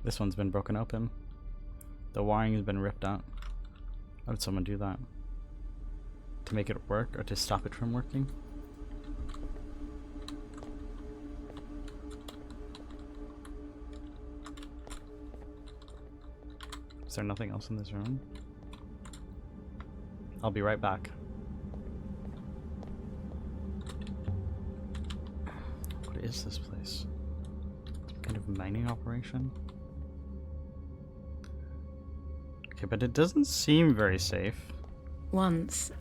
This one's been broken open. The wiring has been ripped out. Why would someone do that? To make it work or to stop it from working? Is there nothing else in this room? I'll be right back. What is this place? Some kind of mining operation? Okay, but it doesn't seem very safe. Once,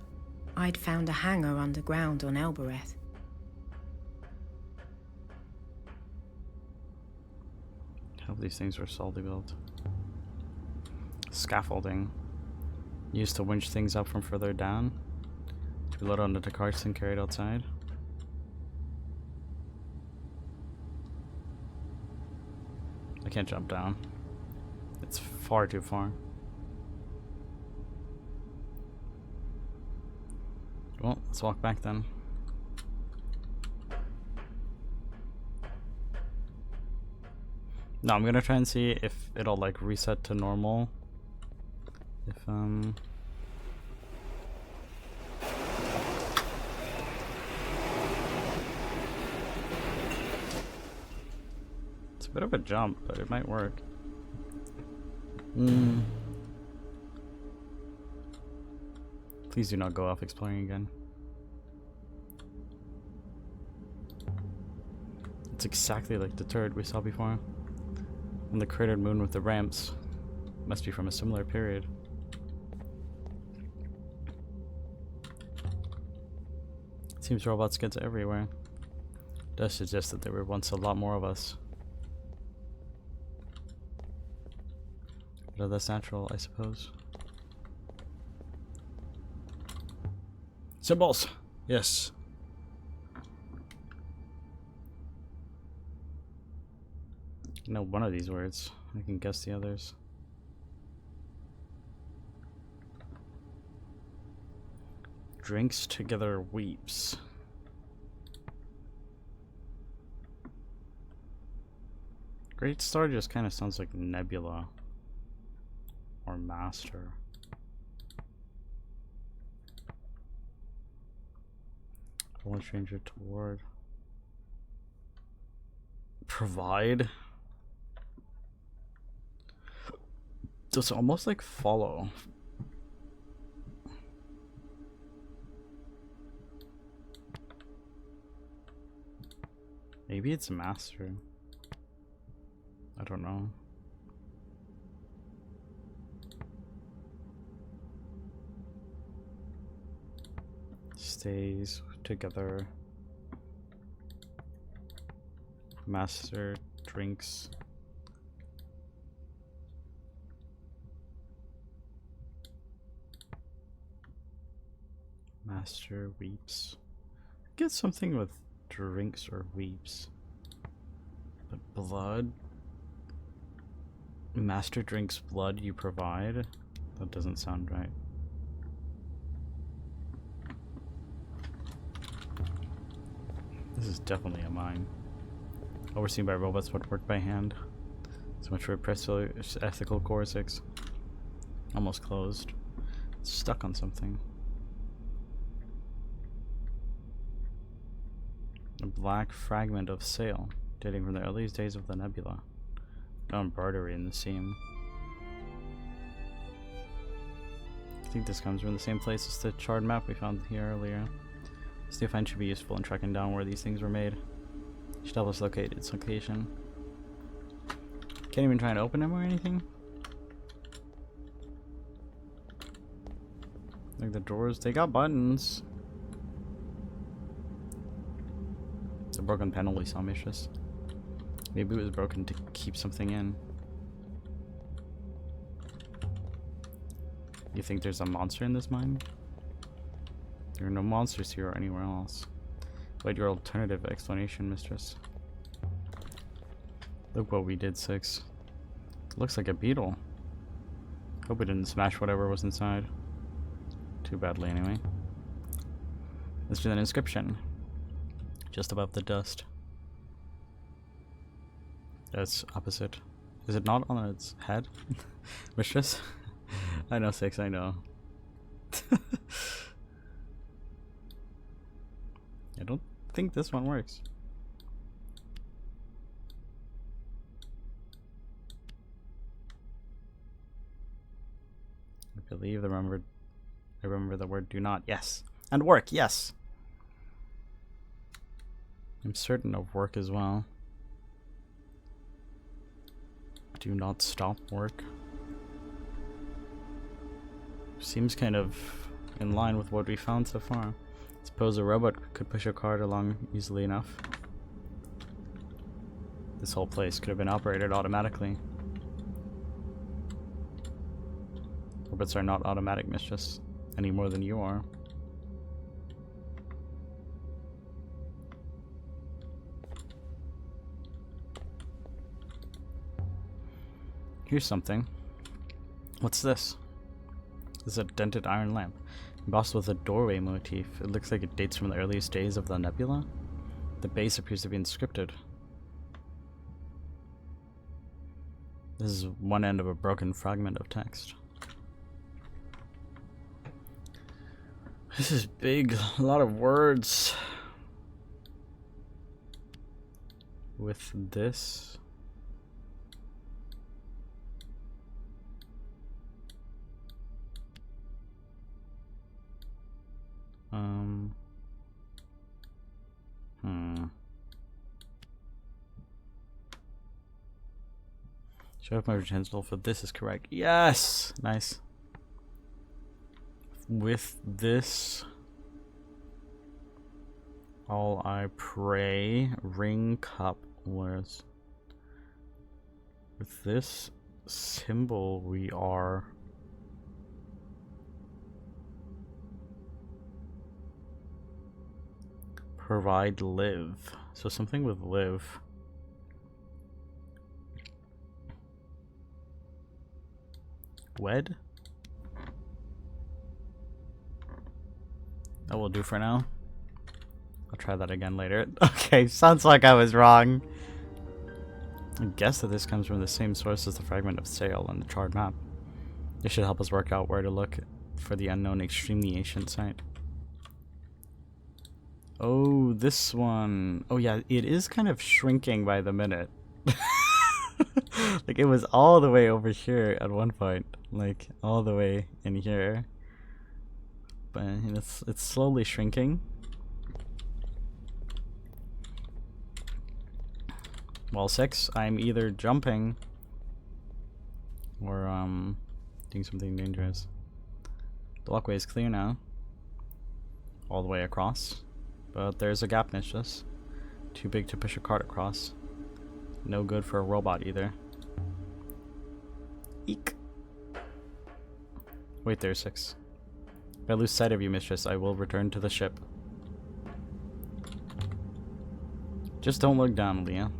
I'd found a hangar underground on Elbereth. I hope these things were solidly built. Scaffolding. Used to winch things up from further down. To be loaded onto the carts and carried outside. I can't jump down. It's far too far. Well, let's walk back then. No, I'm gonna try and see if it'll like reset to normal. If it's a bit of a jump, but it might work. Please do not go off exploring again. It's exactly like the turret we saw before. And the cratered moon with the ramps must be from a similar period. Seems robots get everywhere. Does suggest that there were once a lot more of us. But that's natural, I suppose. Symbols! Yes. I know one of these words. I can guess the others. Drinks together weeps. Great Star just kind of sounds like Nebula or Master. One stranger toward. Provide. So it's almost like follow. Maybe it's Master. I don't know. Stays together. Master drinks. Master weeps. Get something with drinks or weeps. But blood? Master drinks blood you provide? That doesn't sound right. This is definitely a mine. Overseen by robots but worked by hand. So much for ethical core 6. Almost closed. It's stuck on something. A black fragment of sail, dating from the earliest days of the nebula. No embroidery in the seam. I think this comes from the same place as the charred map we found here earlier. This new find should be useful in tracking down where these things were made. Should help us locate its location. Can't even try and open them or anything? Like the drawers, they got buttons. It's a broken panel we saw, Mistress. Maybe it was broken to keep something in. You think there's a monster in this mine? There are no monsters here or anywhere else. Wait, your alternative explanation, Mistress. Look what we did, 6. Looks like a beetle. Hope we didn't smash whatever was inside. Too badly, anyway. Let's do an inscription. Just above the dust. That's opposite. Is it not on its head? Mistress? I know, 6, I know. I don't think this one works. I believe I remember the word do not. Yes. And work, yes. I'm certain of work as well. Do not stop work. Seems kind of in line with what we found so far. Suppose a robot could push a cart along easily enough. This whole place could have been operated automatically. Robots are not automatic, Mistress, any more than you are. Here's something. What's this? This is a dented iron lamp, embossed with a doorway motif. It looks like it dates from the earliest days of the nebula. The base appears to be inscripted. This is one end of a broken fragment of text. This is big, a lot of words. With this. Show if my utensil for this is correct. Yes! Nice. With this, all I pray, ring cup, where's... With this symbol we are... Provide live. So something with live. Wed? That will do for now. I'll try that again later. Okay, sounds like I was wrong. I guess that this comes from the same source as the fragment of sail on the charred map. This should help us work out where to look for the unknown extremely ancient site. Oh, this one. Oh yeah, it is kind of shrinking by the minute. Like it was all the way over here at one point. Like all the way in here. But it's slowly shrinking. Well, 6, I'm either jumping or doing something dangerous. The walkway is clear now. All the way across. But there's a gap, Mistress. Too big to push a cart across. No good for a robot either. Eek. Wait there, 6. If I lose sight of you, Mistress, I will return to the ship. Just don't look down, Leah.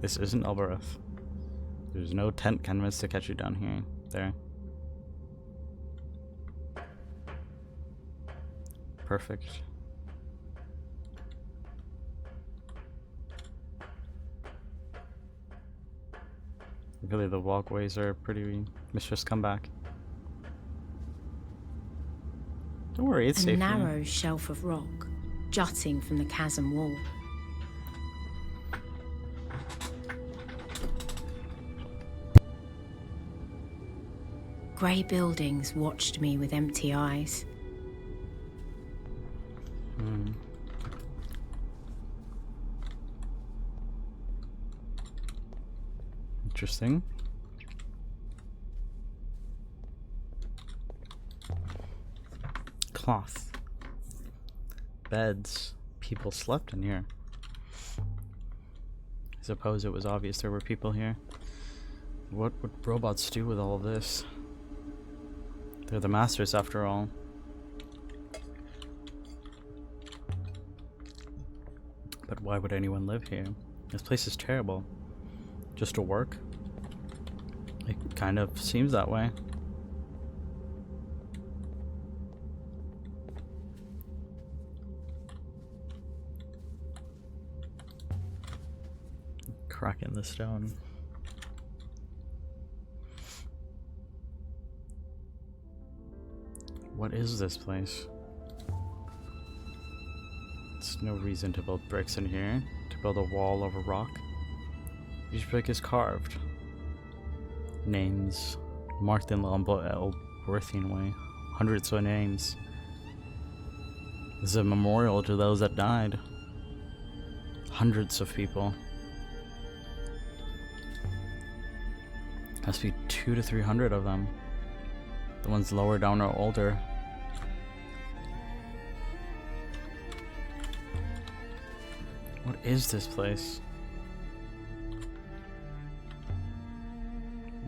This isn't Elbereth. There's no tent canvas to catch you down here. There. Perfect. Really, the walkways are pretty... Mistress, come back. Don't worry, it's safe. A narrow shelf of rock jutting from the chasm wall. Grey buildings watched me with empty eyes. Interesting. Cloth. Beds. People slept in here. I suppose it was obvious there were people here. What would robots do with all of this? They're the masters after all. But why would anyone live here? This place is terrible. Just to work? It kind of seems that way. Crack in the stone. What is this place? There's no reason to build bricks in here. To build a wall over rock. Each brick is carved. Names marked in Elberthian way. Hundreds of names. This is a memorial to those that died. Hundreds of people. Must be 200 to 300 of them. The ones lower down are older. What is this place?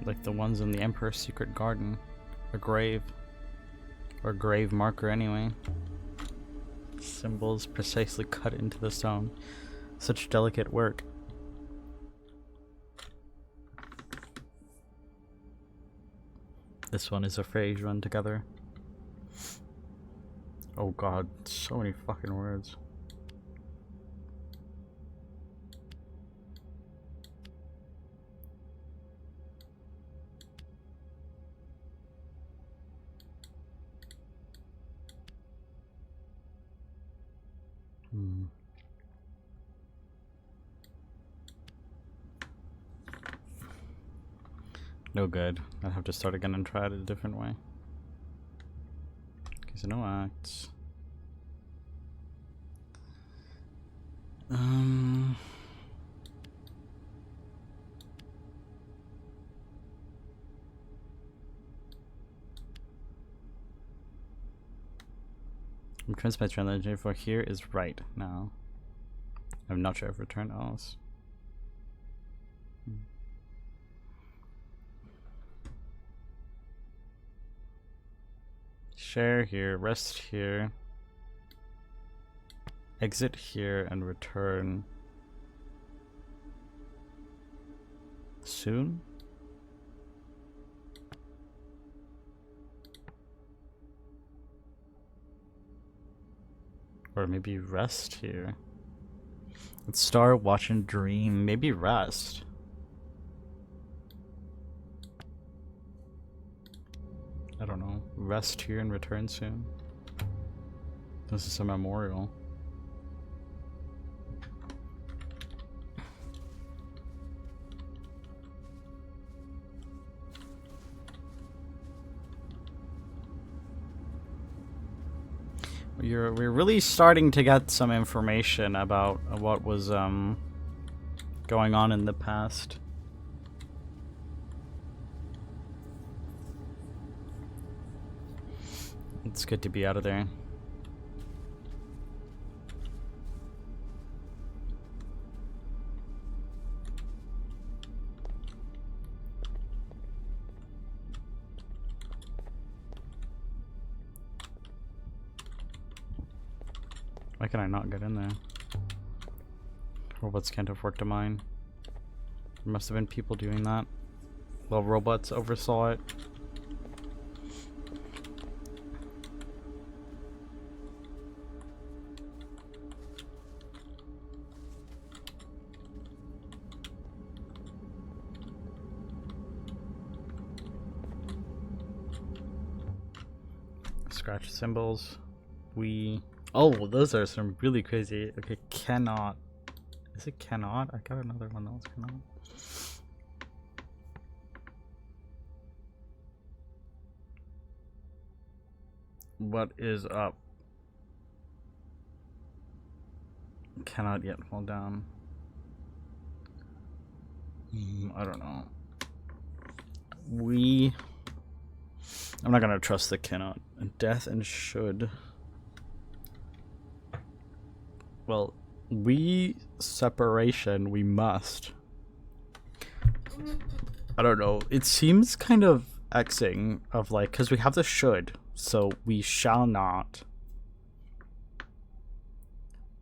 Like the ones in the Emperor's Secret Garden. A grave. Or a grave marker anyway. Symbols precisely cut into the stone. Such delicate work. This one is a phrase run together. Oh god, so many fucking words. No good. I'll have to start again and try it a different way. Because no acts. Transmit translation for here is right now. I'm not sure if return else. Share here, rest here. exit here and return soon. Or maybe rest here. Let's start, watch, and dream. Maybe rest. I don't know. Rest here and return soon. This is a memorial. We're really starting to get some information about what was going on in the past. It's good to be out of there. Why can I not get in there? Robots can't have worked to mine. There must have been people doing that. Well, robots oversaw it. Scratch symbols. Oh, those are some really crazy. Okay, cannot. Is it cannot? I got another one that was cannot. What is up? Cannot yet fall down. I don't know. I'm not gonna trust the cannot. Death and should. Well, separation, we must. I don't know. It seems kind of Xing of like, because we have the should, so we shall not.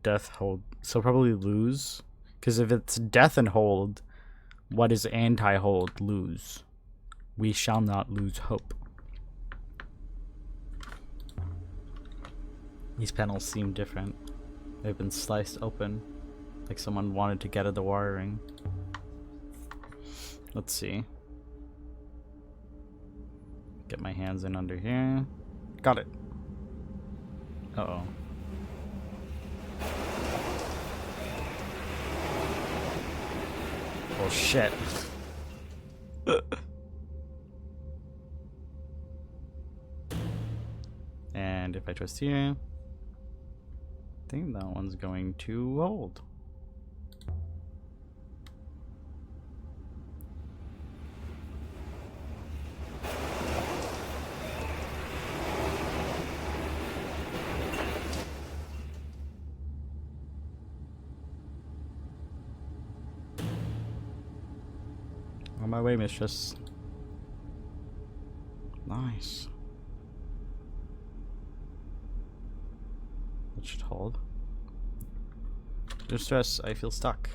Death hold. So probably lose. Because if it's death and hold, what is anti-hold? Lose. We shall not lose hope. These panels seem different. They've been sliced open, like someone wanted to get at the wiring. Let's see. Get my hands in under here. Got it. Uh-oh. Oh shit. And if I twist here, I think that one's going to hold. On my way, mistress. Nice. It should hold. There's stress, I feel stuck.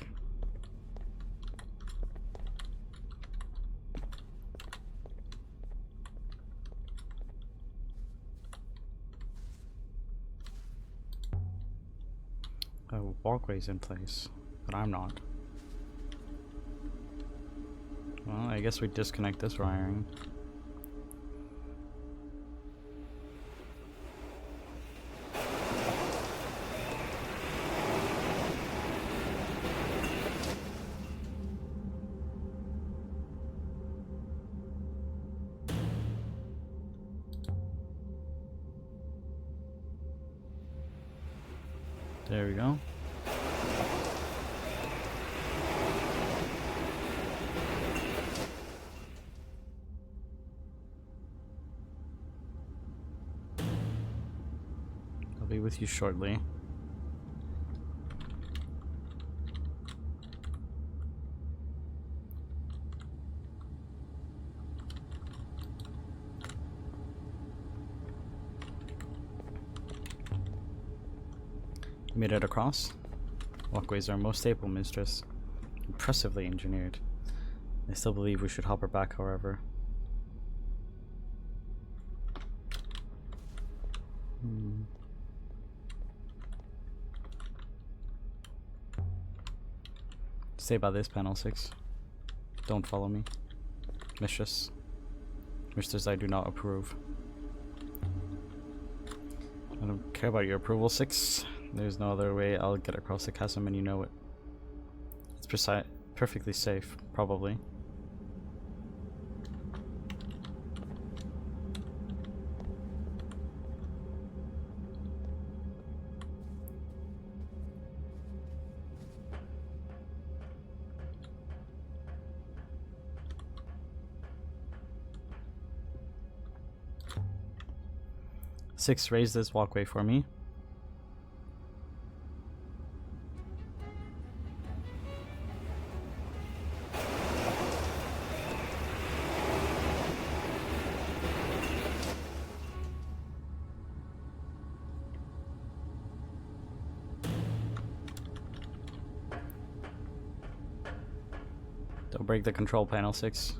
Oh, walkway's in place, but I'm not. Well, I guess we disconnect this wiring. There we go. I'll be with you shortly. You made it across? Walkways are most stable, mistress. Impressively engineered. I still believe we should help her back, however. Stay by this, panel 6. Don't follow me. Mistress. Mistress, I do not approve. I don't care about your approval, 6. There's no other way I'll get across the chasm and you know it. It's perfectly safe, probably. Six, raise this walkway for me. Don't break the control panel, 6.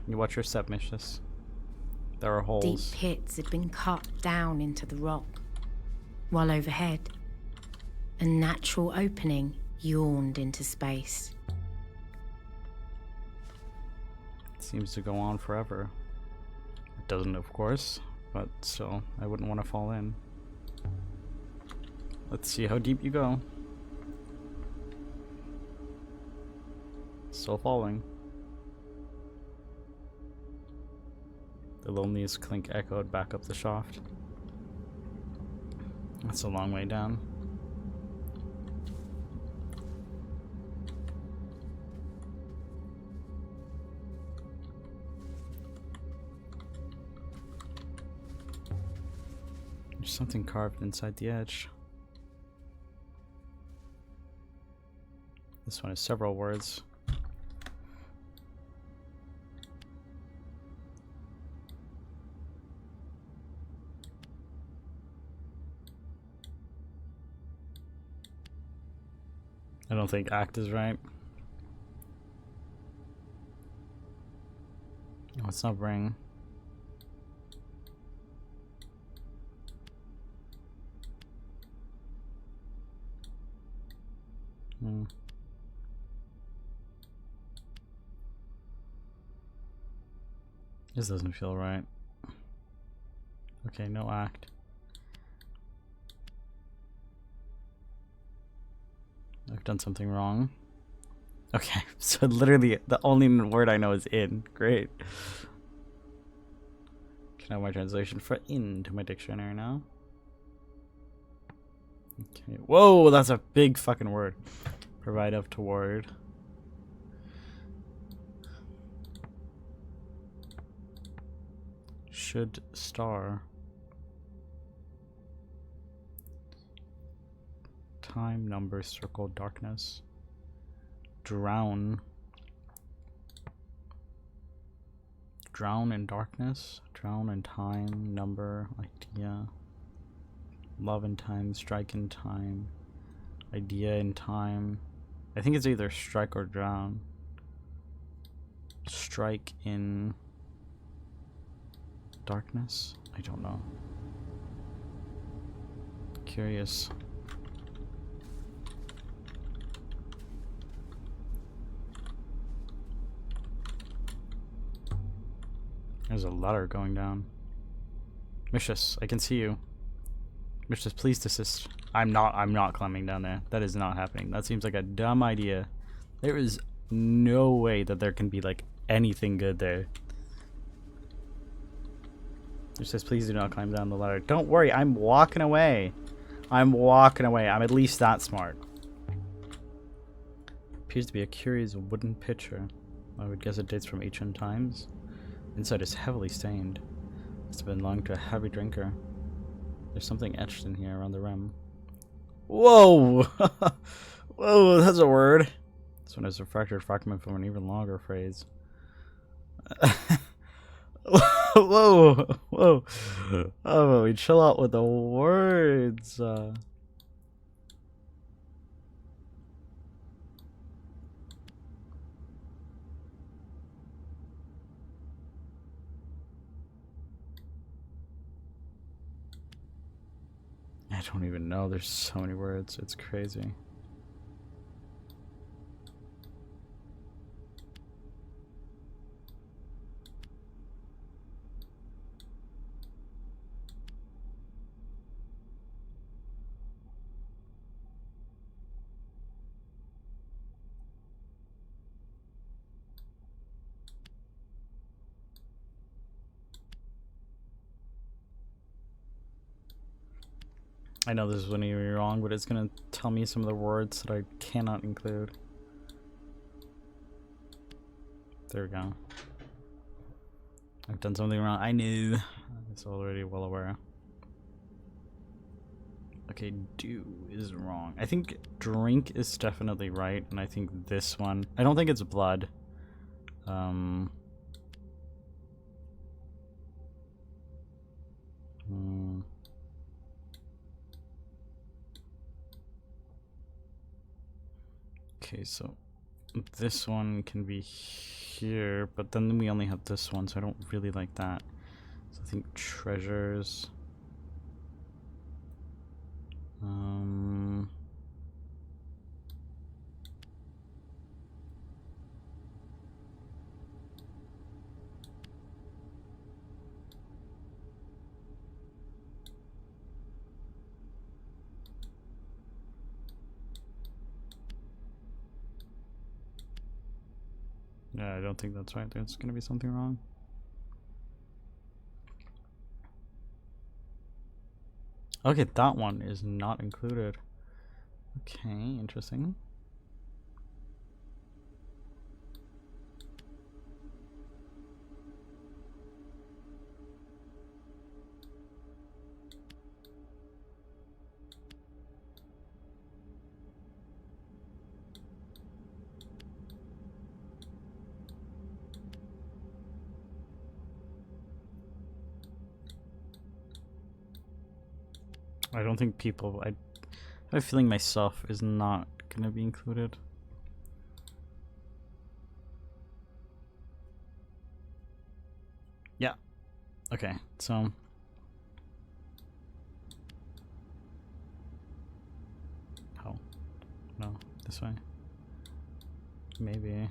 You watch your step, mistress. There are holes. Deep pits had been cut down into the rock, while overhead, a natural opening yawned into space. It seems to go on forever. It doesn't, of course, but still, I wouldn't want to fall in. Let's see how deep you go. Still falling. The loneliest clink echoed back up the shaft. That's a long way down. There's something carved inside the edge. This one has several words. I don't think act is right. Oh, it's not bring. This doesn't feel right. Okay, no act. I've done something wrong. Okay, so literally the only word I know is in. Great. Can I have my translation for into my dictionary now? Okay. Whoa, that's a big fucking word. Provide up toward. Should star. Time, number, circle, darkness. Drown. Drown in darkness. Drown in time, number, idea. Love in time, strike in time. Idea in time. I think it's either strike or drown. Strike in darkness? I don't know. Curious. There's a ladder going down. Mistress, I can see you. Mistress, please desist. I'm not climbing down there. That is not happening. That seems like a dumb idea. There is no way that there can be like anything good there. Mistress, please do not climb down the ladder. Don't worry, I'm walking away. I'm walking away. I'm at least that smart. Appears to be a curious wooden pitcher. I would guess it dates from ancient times. Inside is heavily stained. Must have belonged to a heavy drinker. There's something etched in here around the rim. Whoa! Whoa, that's a word. This one is a fractured fragment from an even longer phrase. Whoa! Whoa! Oh, we chill out with the words. don't even know. There's so many words. It's crazy. I know this is going to be wrong, but it's going to tell me some of the words that I cannot include. There we go. I've done something wrong. I knew. It's already well aware. Okay, do is wrong. I think drink is definitely right, and I think this one... I don't think it's blood. Okay, so this one can be here, but then we only have this one, so I don't really like that. So I think treasures. Yeah, I don't think that's right. There's gonna be something wrong. Okay, that one is not included. Okay, interesting. I don't think people... I have a feeling myself is not gonna be included. Yeah. Okay, so... Oh. No, this way. Maybe.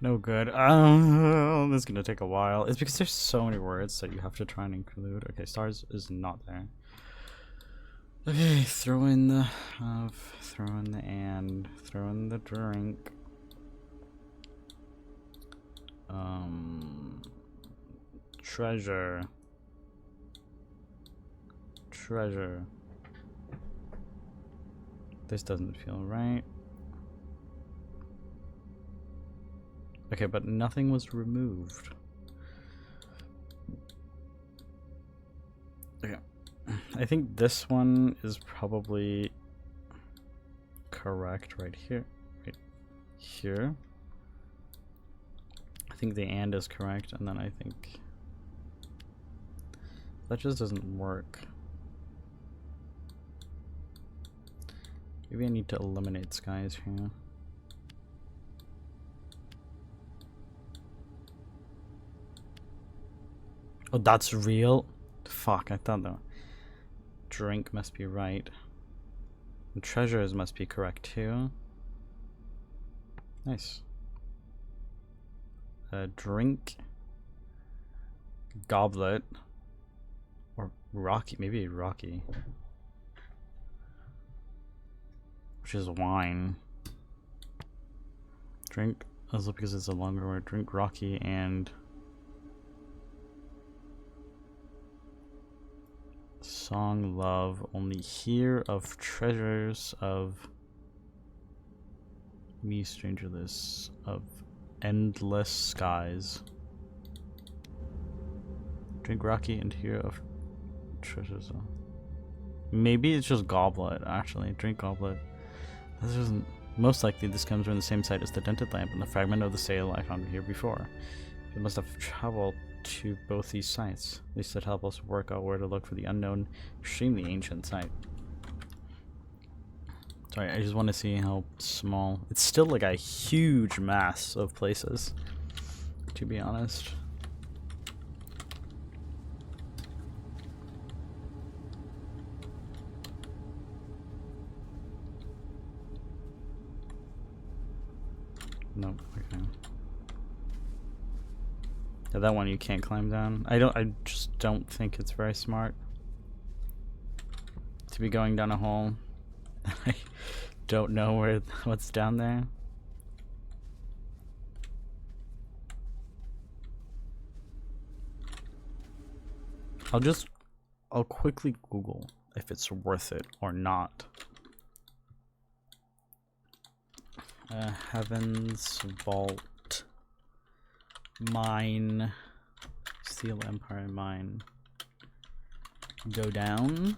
No good. This is gonna take a while. It's because there's so many words that you have to try and include. Okay, stars is not there. Okay, throw in the throw in the and, throw in the drink. Treasure. Treasure. This doesn't feel right. Okay, but nothing was removed. Okay. I think this one is probably correct right here. Right here. I think the and is correct, and then I think that just doesn't work. Maybe I need to eliminate skies here. Oh, that's real? Fuck, I thought the drink must be right. And treasures must be correct too. Nice. Drink. Goblet. Or Rocky, maybe Rocky. Which is wine. Drink, also because it's a longer word. Drink Rocky and... Song love, only hear of treasures of me strangerless, of endless skies. Drink Rocky and hear of treasures of... Maybe it's just goblet, actually. Drink goblet. This isn't... Most likely this comes from the same site as the dented lamp and the fragment of the sail I found here before. It must have traveled to both these sites. At least it helps us work out where to look for the unknown, extremely ancient site. Sorry, I just want to see how small. It's still like a huge mass of places, to be honest. Nope, okay. Yeah, that one you can't climb down. I just don't think it's very smart to be going down a hole. I don't know what's down there. I'll quickly Google if it's worth it or not. Heaven's Vault mine, Steel Empire mine. Go down.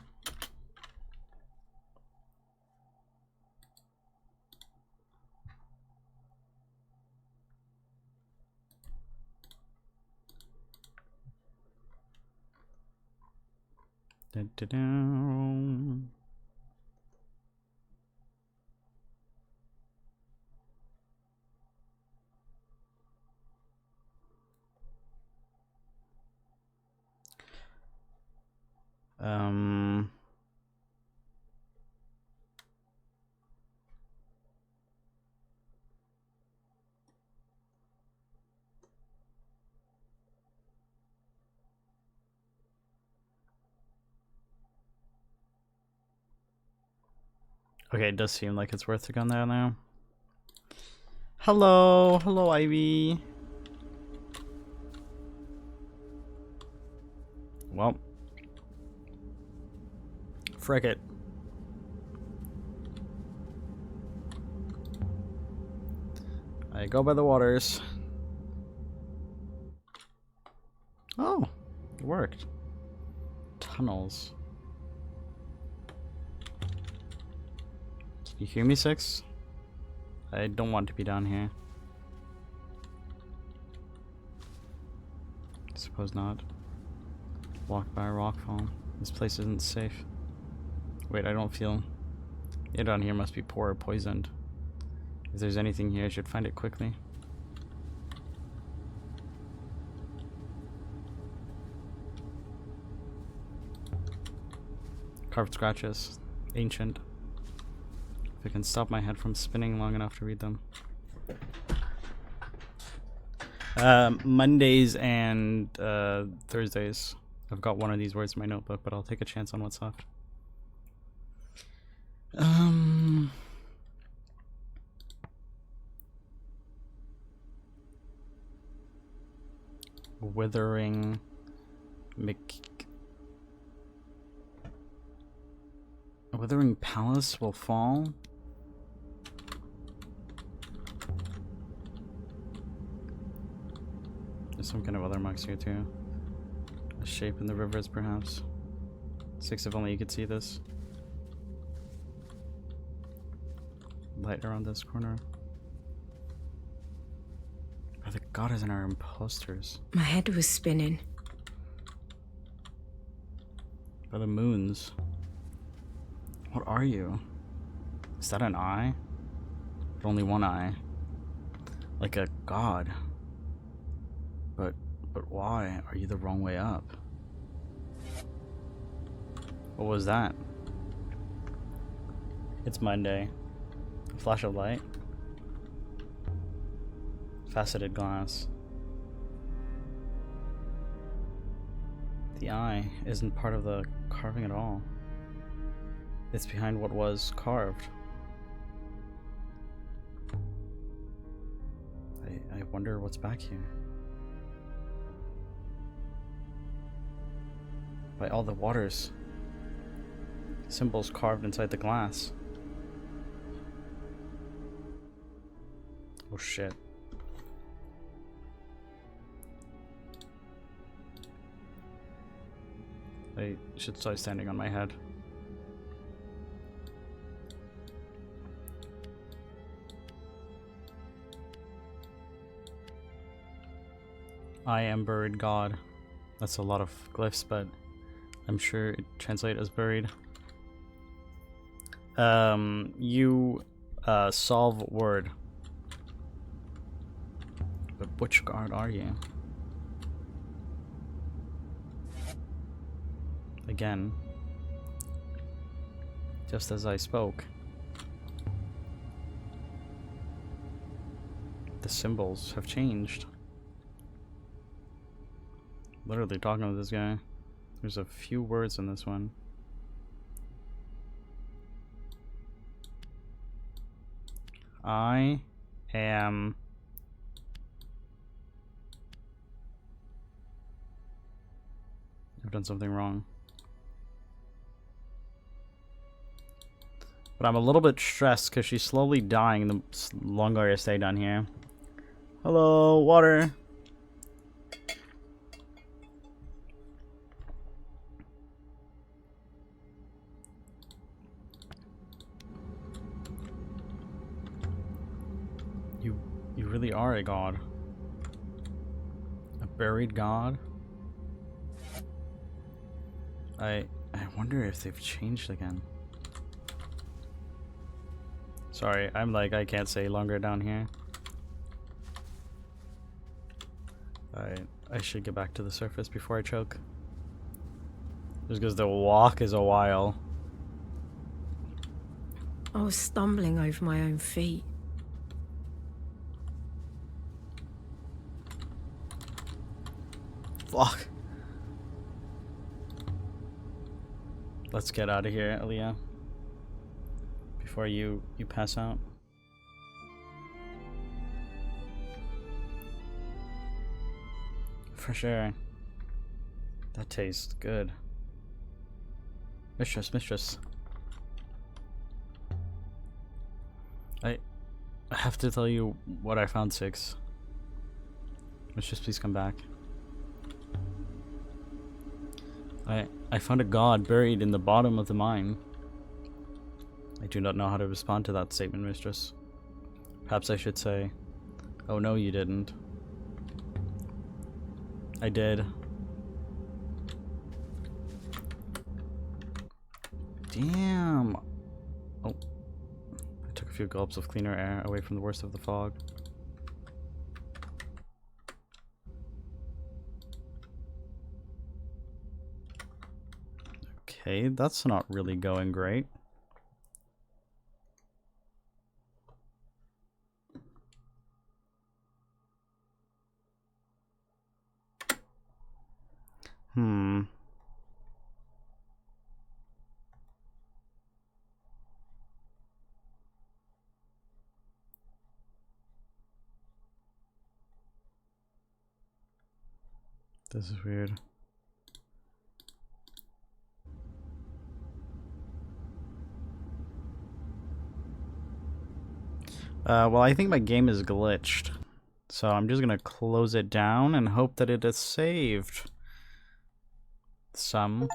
Dun, dun, dun. Okay, it does seem like it's worth to go there now. Hello, hello, Ivy. Well, frick it. I go by the waters. Oh, it worked. Tunnels. Can you hear me, Six? I don't want to be down here. Suppose not. Walk by a rockfall. This place isn't safe. Wait, I don't feel... The air down here must be poor or poisoned. If there's anything here, I should find it quickly. Carved scratches. Ancient. If I can stop my head from spinning long enough to read them. Mondays and Thursdays. I've got one of these words in my notebook, but I'll take a chance on what's left. Withering A withering palace will fall? There's some kind of other marks here too. A shape in the rivers, perhaps. Six, if only you could see this. Light around this corner. Oh, the goddess and our imposters. My head was spinning. By the moons. What are you? Is that an eye? But only one eye. Like a god. But why? Are you the wrong way up? What was that? It's Monday. A flash of light. Faceted glass. The eye isn't part of the carving at all. It's behind what was carved. I wonder what's back here. By all the waters. Symbols carved inside the glass. Oh shit. I should start standing on my head. I am buried God. That's a lot of glyphs, but I'm sure it translates as buried. You solve word. But which guard are you? Again. Just as I spoke. The symbols have changed. Literally talking to this guy. There's a few words in this one. I am I've done something wrong. But I'm a little bit stressed because she's slowly dying the longer I stay down here. Hello, water. You really are a god. A buried god? I wonder if they've changed again. Sorry, I'm like, I can't stay longer down here. I should get back to the surface before I choke. Just because the walk is a while. I was stumbling over my own feet. Fuck. Let's get out of here, Aaliyah. Before you pass out. Fresh air. That tastes good. Mistress. I have to tell you what I found, Six. Mistress, please come back. I found a god buried in the bottom of the mine. I do not know how to respond to that statement, Mistress. Perhaps I should say, oh no, you didn't. I did. Damn. Oh. I took a few gulps of cleaner air away from the worst of the fog. Okay, that's not really going great. This is weird. Well, I think my game is glitched. So I'm just gonna close it down and hope that it is saved. Some.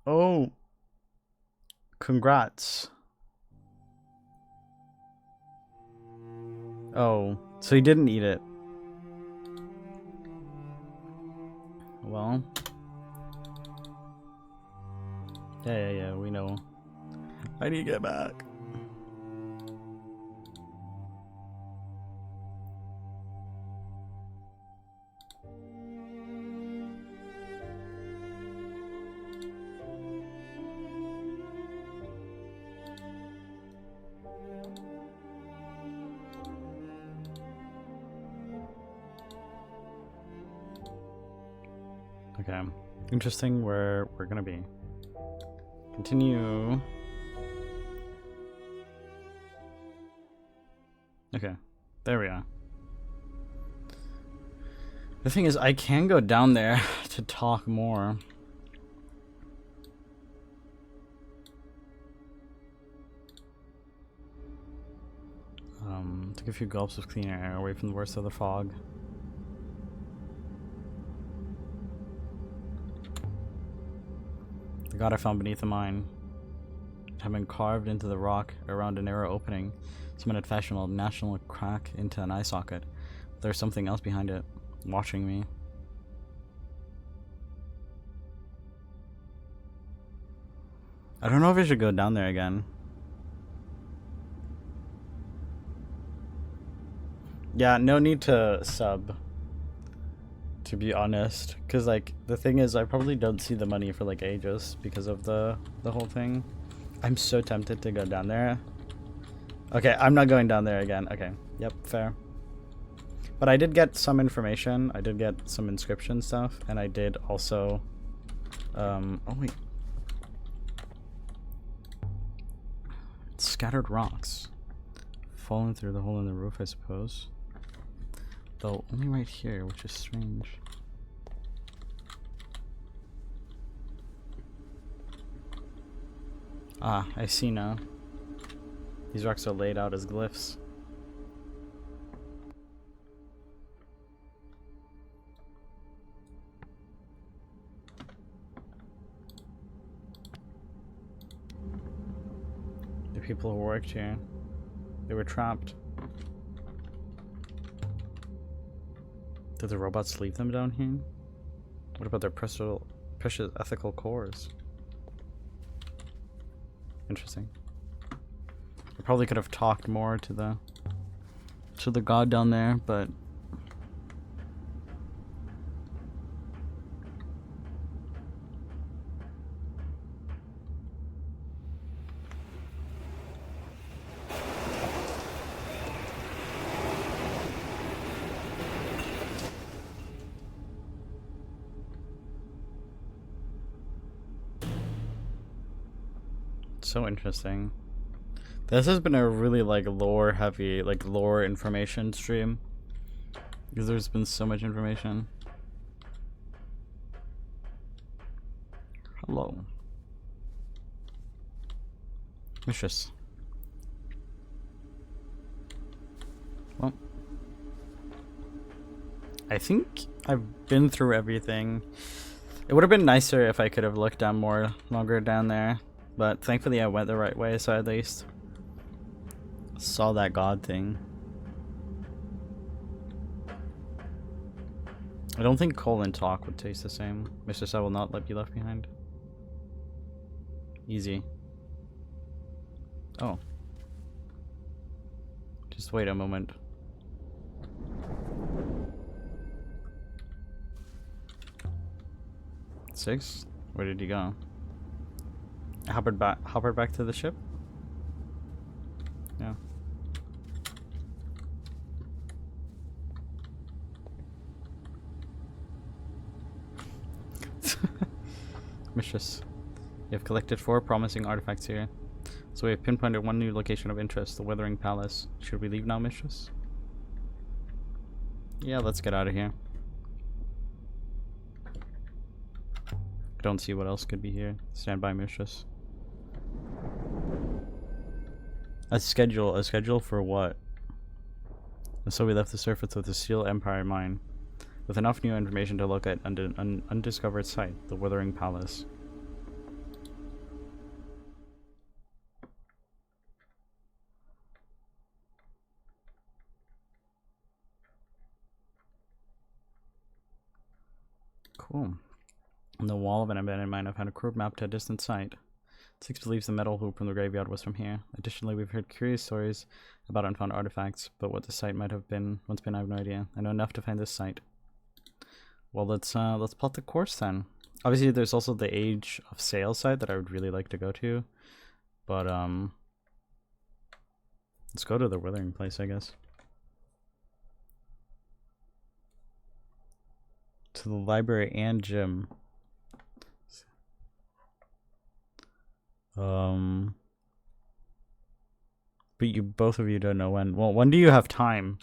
Oh. Congrats. Oh, so he didn't eat it. Well. Yeah, we know. I need to get back. Okay, interesting where we're gonna be. Continue. Okay, there we are. The thing is, I can go down there to talk more. Took a few gulps of cleaner air away from the worst of the fog. The god I found beneath the mine had been carved into the rock around a narrow opening. Someone had fashioned a national crack into an eye socket. There's something else behind it, watching me. I don't know if I should go down there again. Yeah, no need to sub, to be honest, because like the thing is I probably don't see the money for like ages because of the whole thing. I'm so tempted to go down there. Okay, I'm not going down there again. Okay, yep, fair. But I did get some information. I did get some inscription stuff, and I did also oh wait, scattered rocks falling through the hole in the roof, I suppose. Though only right here, which is strange. Ah, I see now. These rocks are laid out as glyphs. The people who worked here, they were trapped. Did the robots leave them down here? What about their precious ethical cores? Interesting. I probably could have talked more to the god down there, but so interesting. This has been a really like lore heavy, like lore information stream, because there's been so much information. Hello, Mistress. Well, I think I've been through everything. It would have been nicer if I could have looked down more longer down there. But thankfully I went the right way, so I at least saw that god thing. I don't think coal and talk would taste the same. Mistress, I will not let you left behind. Easy. Oh. Just wait a moment. Six? Where did he go? Hoppered back to the ship? Yeah. Mistress, you have collected 4 promising artifacts here. So we have pinpointed one new location of interest, the Withering Palace. Should we leave now, Mistress? Yeah, let's get out of here. I don't see what else could be here. Stand by, Mistress. A schedule for what? And so we left the surface of the Steel Empire mine, with enough new information to look at an undiscovered site, the Withering Palace. Cool. On the wall of an abandoned mine, I've had a crude map to a distant site. Six believes the metal hoop from the graveyard was from here. Additionally, we've heard curious stories about unfound artifacts, but what the site might have been once been, I have no idea. I know enough to find this site. Well, let's plot the course then. Obviously, there's also the Age of Sail site that I would really like to go to, but let's go to the Withering place, I guess. To the library and gym. But you both of you don't know when. Well, when do you have time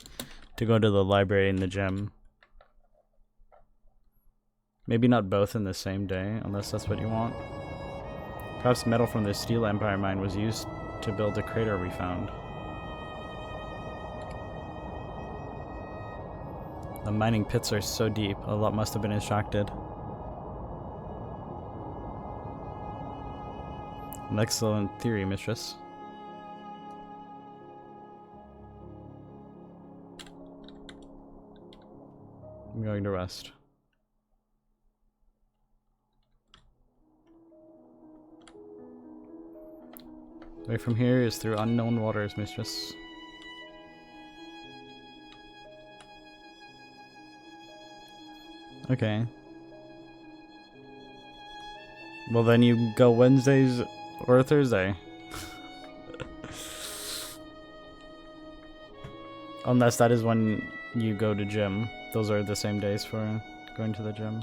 to go to the library and the gym? Maybe not both in the same day, unless that's what you want. Perhaps metal from the Steel Empire mine was used to build the crater we found. The mining pits are so deep, a lot must have been extracted. An excellent theory, mistress. I'm going to rest. The way from here is through unknown waters, mistress. Okay. Well, then you go Wednesdays or Thursday. Unless that is when you go to gym. Those are the same days for going to the gym.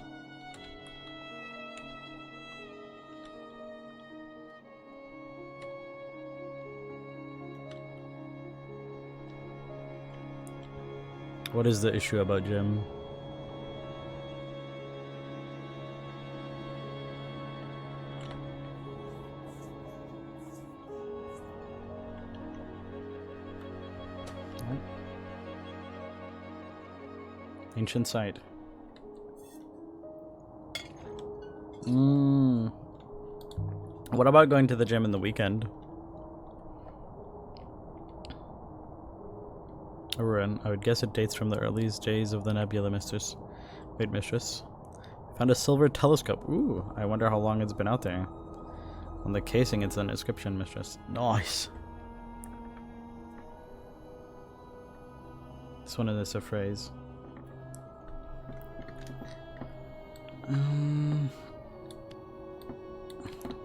What is the issue about gym? Ancient site. What about going to the gym in the weekend? A ruin. I would guess it dates from the earliest days of the nebula, mistress. Wait, mistress. Found a silver telescope. Ooh, I wonder how long it's been out there. On the casing, it's an inscription, mistress. Nice. This one is a phrase.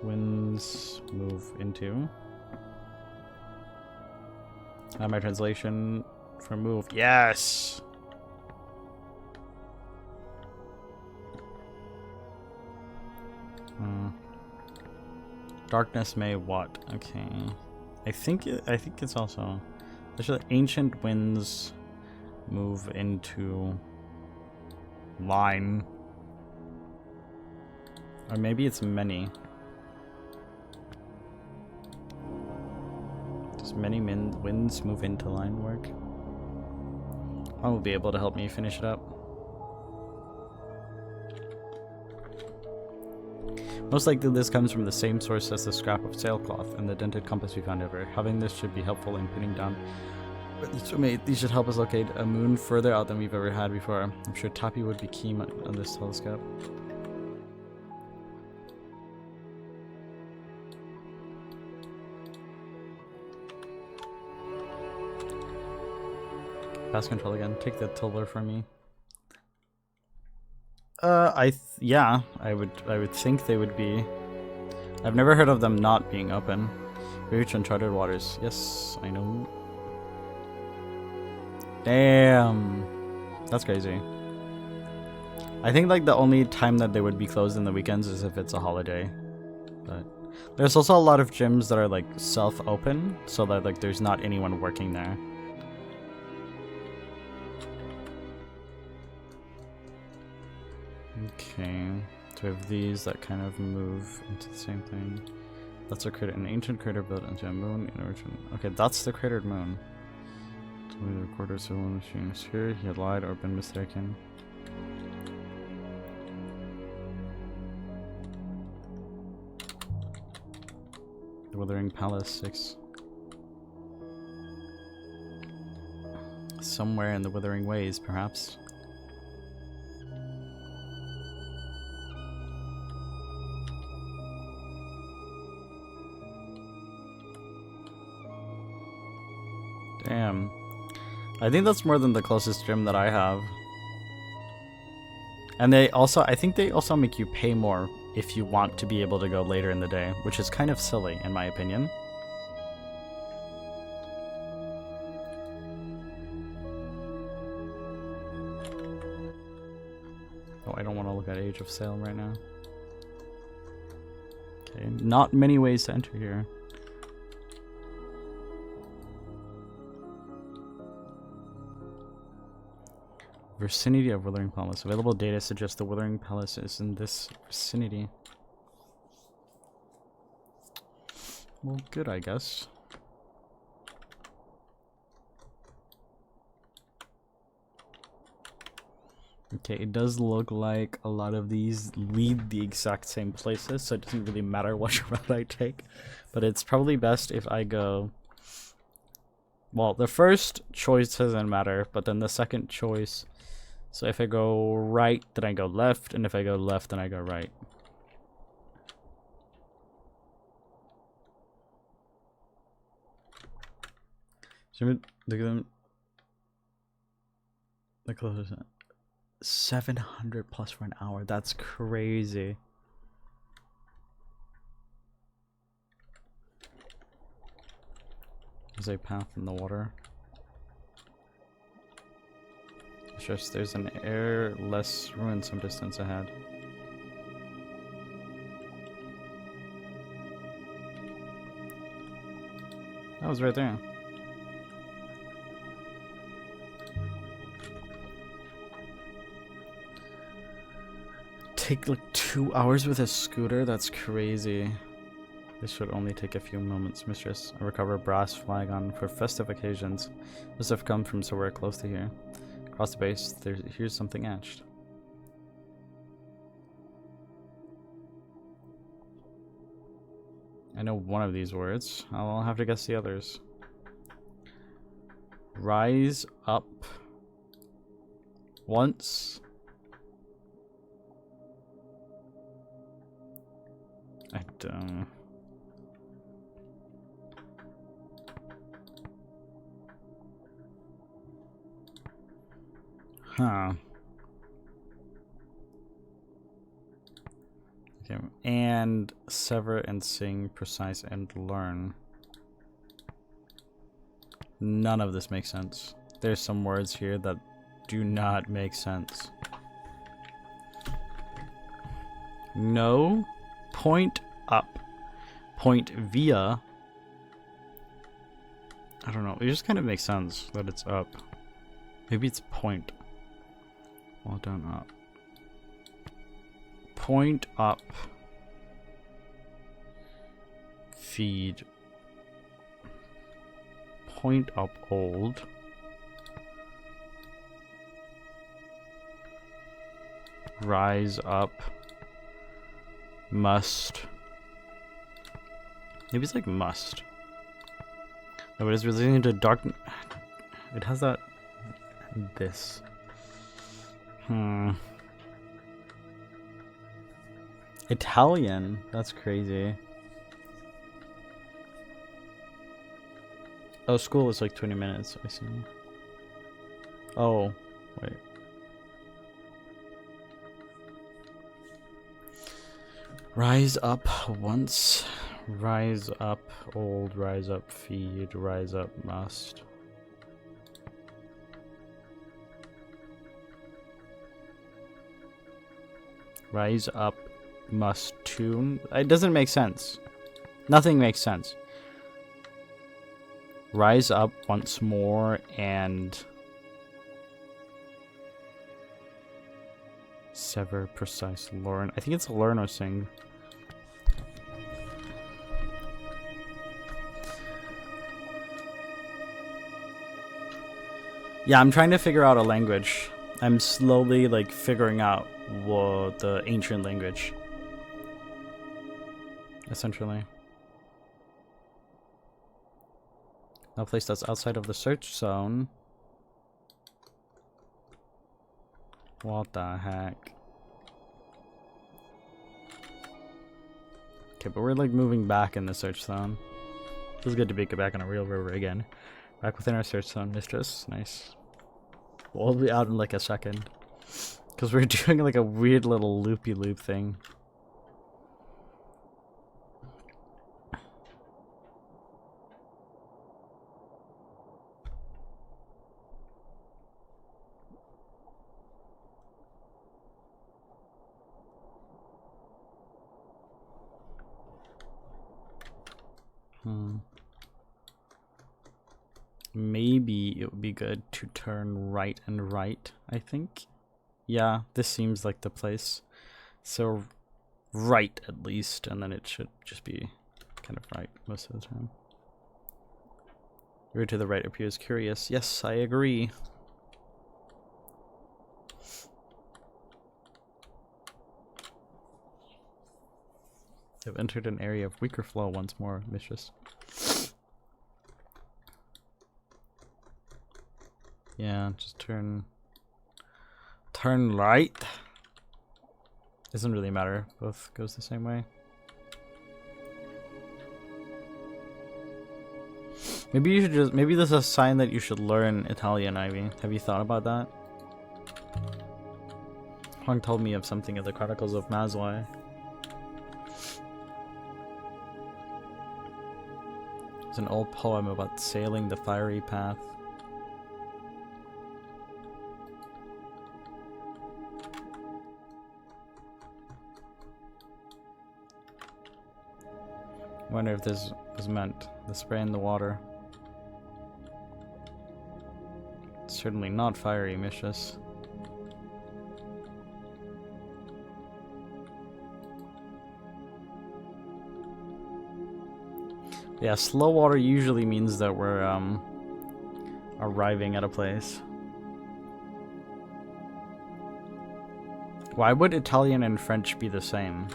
Winds move into. My translation for move. Yes! Darkness may what? Okay. I think it's also. There's the ancient winds move into line. Or maybe it's many. Does many winds move into line work? I will be able to help me finish it up. Most likely this comes from the same source as the scrap of sailcloth and the dented compass we found over. Having this should be helpful in pinning down. These should help us locate a moon further out than we've ever had before. I'm sure Tappy would be keen on this telescope. Pass control again. Take the Tilber from me. Yeah, I would think they would be. I've never heard of them not being open. We reach uncharted waters. Yes, I know. Damn, that's crazy. I think like the only time that they would be closed in the weekends is if it's a holiday. But there's also a lot of gyms that are like self-open, so that like there's not anyone working there. Okay, so we have these that kind of move into the same thing. That's a crater, an ancient crater built into a moon in origin. Okay, that's the cratered moon. So the recorder civil machines here. He had lied or been mistaken. The Withering Palace 6. Somewhere in the Withering Ways, perhaps. Damn. I think that's more than the closest gym that I have. And they also, I think they also make you pay more if you want to be able to go later in the day, which is kind of silly in my opinion. Oh, I don't want to look at Age of Sail right now. Okay, not many ways to enter here. Vicinity of Withering Palace. Available data suggests the Withering Palace is in this vicinity. Well, good, I guess. Okay, it does look like a lot of these lead the exact same places, so it doesn't really matter which route I take. But it's probably best if I go... Well, the first choice doesn't matter, but then the second choice... So if I go right, then I go left, and if I go left, then I go right. Look at them. The closest. 700 plus for an hour. That's crazy. There's a path in the water. It's just there's an airless ruin some distance ahead. That was right there. Take like 2 hours with a scooter? That's crazy. This should only take a few moments, mistress. I recover a brass flagon for festive occasions. Must have come from somewhere close to here. Across the base, here's something etched. I know one of these words. I'll have to guess the others. Rise up once. I don't... Huh. Okay, and sever and sing, precise and learn. None of this makes sense. There's some words here that do not make sense. No. Point up. Point via. I don't know. It just kind of makes sense that it's up. Maybe it's point. Well done up. Point up. Feed. Point up old. Rise up. Must. Maybe it's like must. No, it is relating to dark. It has that. This. Italian. That's crazy. Oh, school is like 20 minutes. I see. Oh, wait. Rise up once, rise up old, rise up feed, rise up must. Rise up must tune. It doesn't make sense. Nothing makes sense. Rise up once more and sever precise learn. I think it's learn or sing. Yeah, I'm trying to figure out a language. I'm slowly like figuring out the ancient language. Essentially. No place that's outside of the search zone. What the heck? Okay, but we're like moving back in the search zone. Feels good to be back on a real river again. Back within our search zone, mistress. Nice. We'll be out in like a second. Because we're doing like a weird little loopy-loop thing. Maybe it would be good to turn right and right, I think. Yeah, this seems like the place. So right at least, and then it should just be kind of right most of the time. Route to the right appears curious. Yes, I agree. have entered an area of weaker flow once more, mistress. Yeah, just turn right. Doesn't really matter. Both goes the same way. Maybe you should just, maybe this is a sign that you should learn Italian, Ivy. Have you thought about that? Hong told me of something of the Chronicles of Mazwai. It's an old poem about sailing the fiery path. I wonder if this was meant, the spray in the water. It's certainly not fiery, mistress. Yeah, slow water usually means that we're arriving at a place. Why would Italian and French be the same?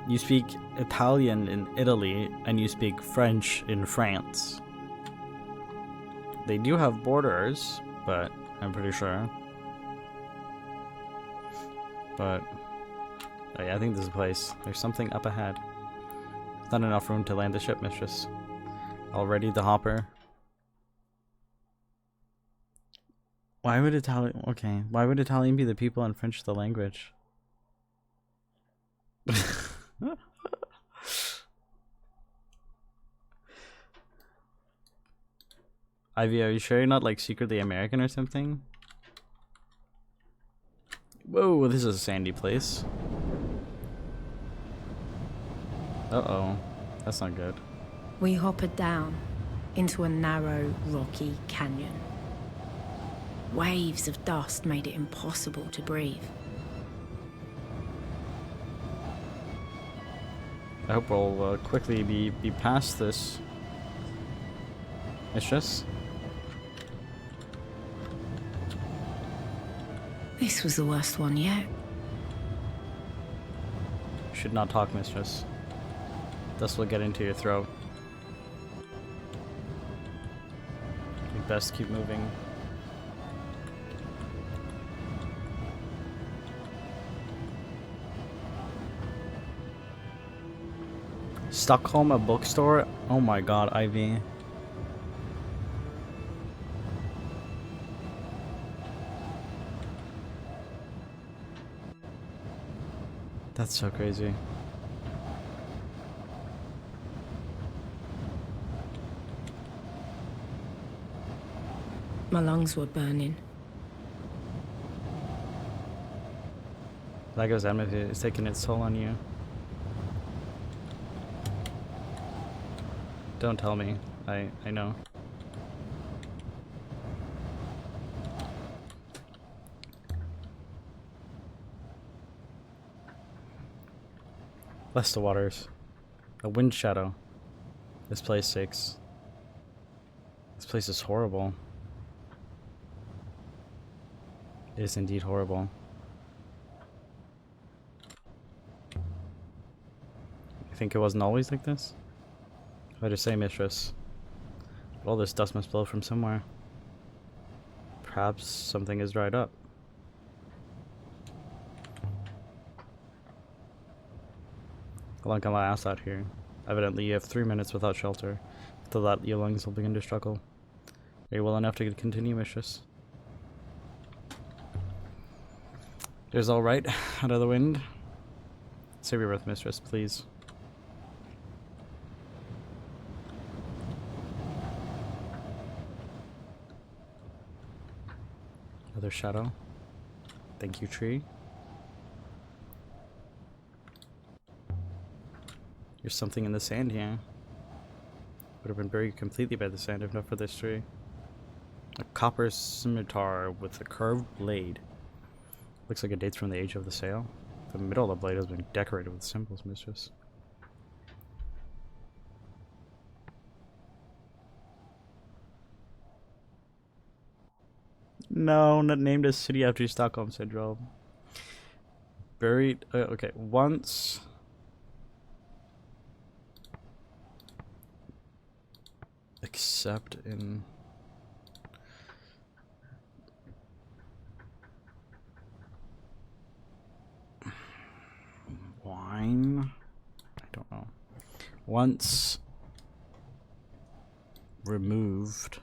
You speak Italian in Italy, and you speak French in France. They do have borders, but I'm pretty sure. But oh yeah, I think this is a place. There's something up ahead. There's not enough room to land the ship, mistress. Already the hopper. Why would Italian? Okay, why would Italian be the people and French the language? Ivy, are you sure you're not like secretly American or something? Whoa, this is a sandy place. Uh-oh. That's not good. We hoppered down into a narrow, rocky canyon. Waves of dust made it impossible to breathe. I hope we'll quickly be past this. Mistress? This was the worst one yet. You should not talk, mistress. This will get into your throat. You best keep moving. Stockholm, a bookstore? Oh my god, Ivy. That's so crazy. My lungs were burning. Lago's enmity is taking its toll on you. Don't tell me. I know. Bless the waters. A wind shadow. This place stinks. This place is horrible. It is indeed horrible. You think it wasn't always like this? Better say, mistress. But all this dust must blow from somewhere. Perhaps something is dried up. How long can I last out here? Evidently you have 3 minutes without shelter. After that your lungs will begin to struggle. Are you well enough to continue, mistress? There's all right out of the wind. Save your breath, mistress, please. Another shadow. Thank you, tree. There's something in the sand here. Would have been buried completely by the sand if not for this tree. A copper scimitar with a curved blade. Looks like it dates from the age of the sail. The middle of the blade has been decorated with symbols, mistress. No, not named a city after Stockholm Syndrome. Buried. Okay, once. Except in. Wine? I don't know. Once removed.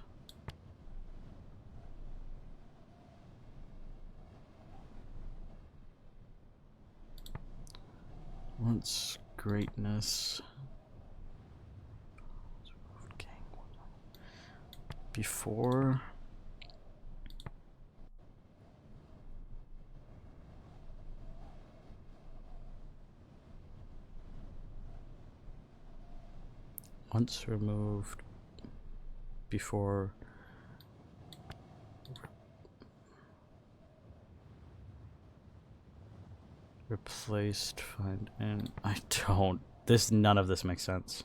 Once greatness. Before. Once removed. Before. Replaced, find, and I don't. None of this makes sense.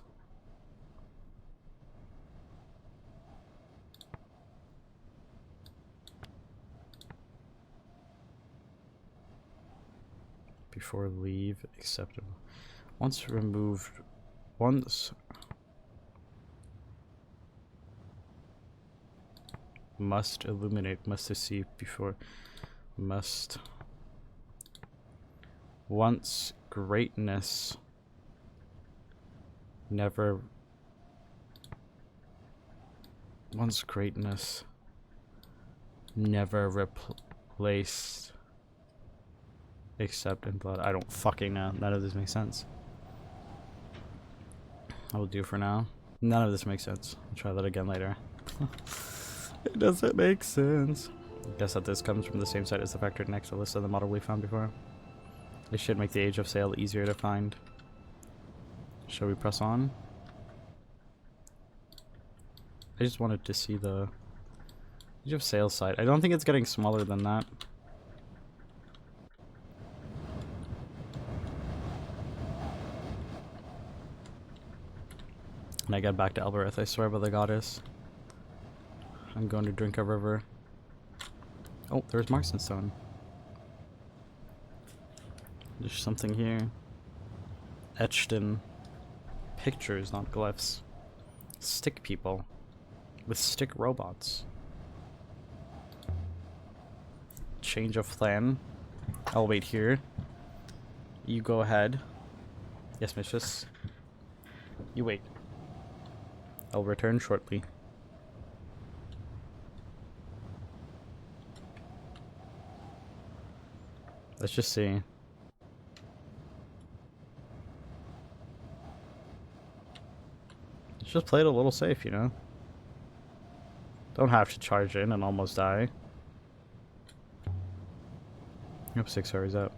Before leave, acceptable. Once removed, once. Must illuminate, must deceive before, must. Once greatness, never. Once greatness, never replaced, except in blood. I don't fucking know. None of this makes sense. I will do for now. None of this makes sense. I'll try that again later. It doesn't make sense. I guess that this comes from the same site as the factory next to the list of the model we found before. This should make the age of sail easier to find. Shall we press on? I just wanted to see the age of sail site. I don't think it's getting smaller than that. When I get back to Elbereth, I swear by the goddess, I'm going to drink a river. Oh, there's Marston Stone. There's something here. Etched in pictures, not glyphs. Stick people. With stick robots. Change of plan. I'll wait here. You go ahead. Yes, mistress. You wait. I'll return shortly. Let's just see. Let's just play it a little safe, you know? Don't have to charge in and almost die. Yep, 6 hours out.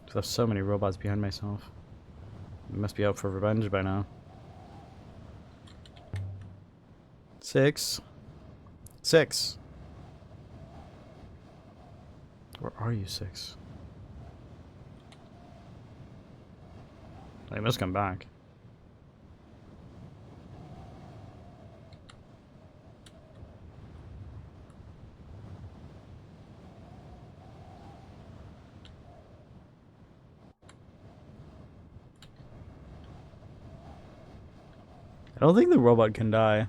I have so many robots behind myself. I must be out for revenge by now. 6. 6. Where are you, 6? They must come back. I don't think the robot can die.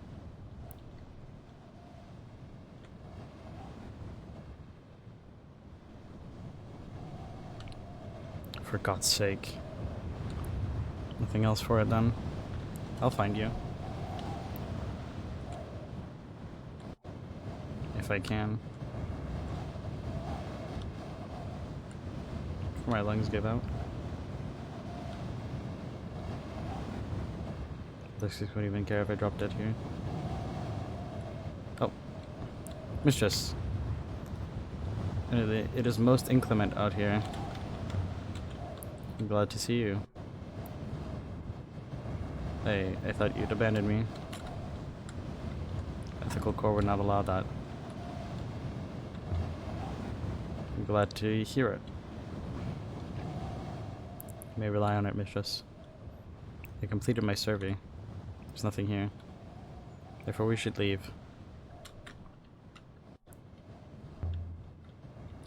For God's sake. Nothing else for it then. I'll find you. If I can. Before my lungs give out. Looks like wouldn't even care if I drop dead here. Oh. Mistress. It is most inclement out here. I'm glad to see you. Hey, I thought you'd abandon me. Ethical Core would not allow that. I'm glad to hear it. You may rely on it, mistress. I completed my survey. There's nothing here. Therefore we should leave.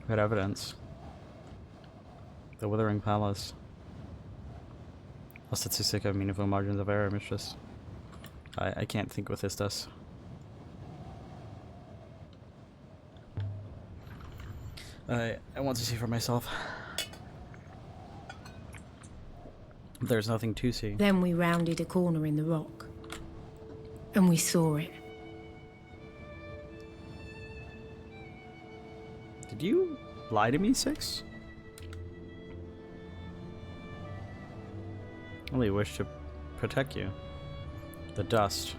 Good evidence. The Withering Palace. A statistic of meaningful margins of error, mistress. I can't think what this does. I want to see for myself. There's nothing to see. Then we rounded a corner in the rock. And we saw it. Did you lie to me, Six? I only wish to protect you. The dust.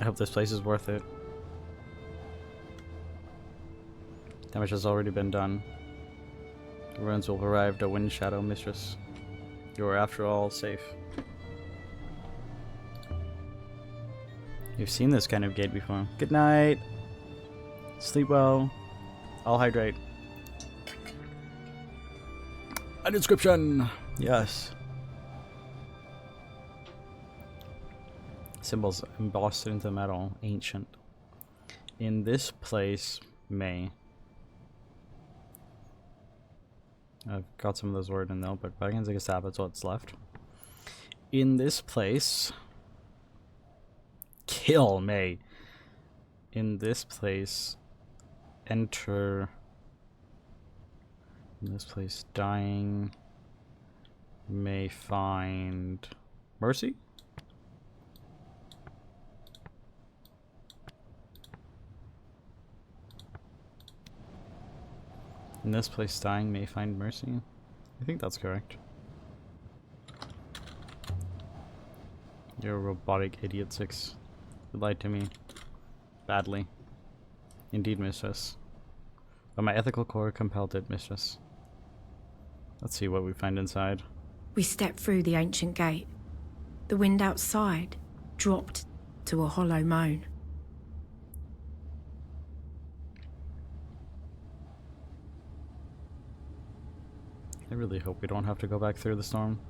I hope this place is worth it. Damage has already been done. The ruins will arrive at Wind Shadow, mistress. You are, after all, safe. You've seen this kind of gate before. Good night. Sleep well. I'll hydrate. An inscription! Yes. Symbols embossed into metal. Ancient. In this place, may. I've got some of those words in the notebook, but I can take a stab at what's left. In this place... Kill May. In this place, enter. In this place, dying may find mercy. In this place, dying may find mercy. I think that's correct. You're a robotic idiot, Six. You lied to me. Badly. Indeed, mistress. But my ethical core compelled it, mistress. Let's see what we find inside. We stepped through the ancient gate. The wind outside dropped to a hollow moan. I really hope we don't have to go back through the storm.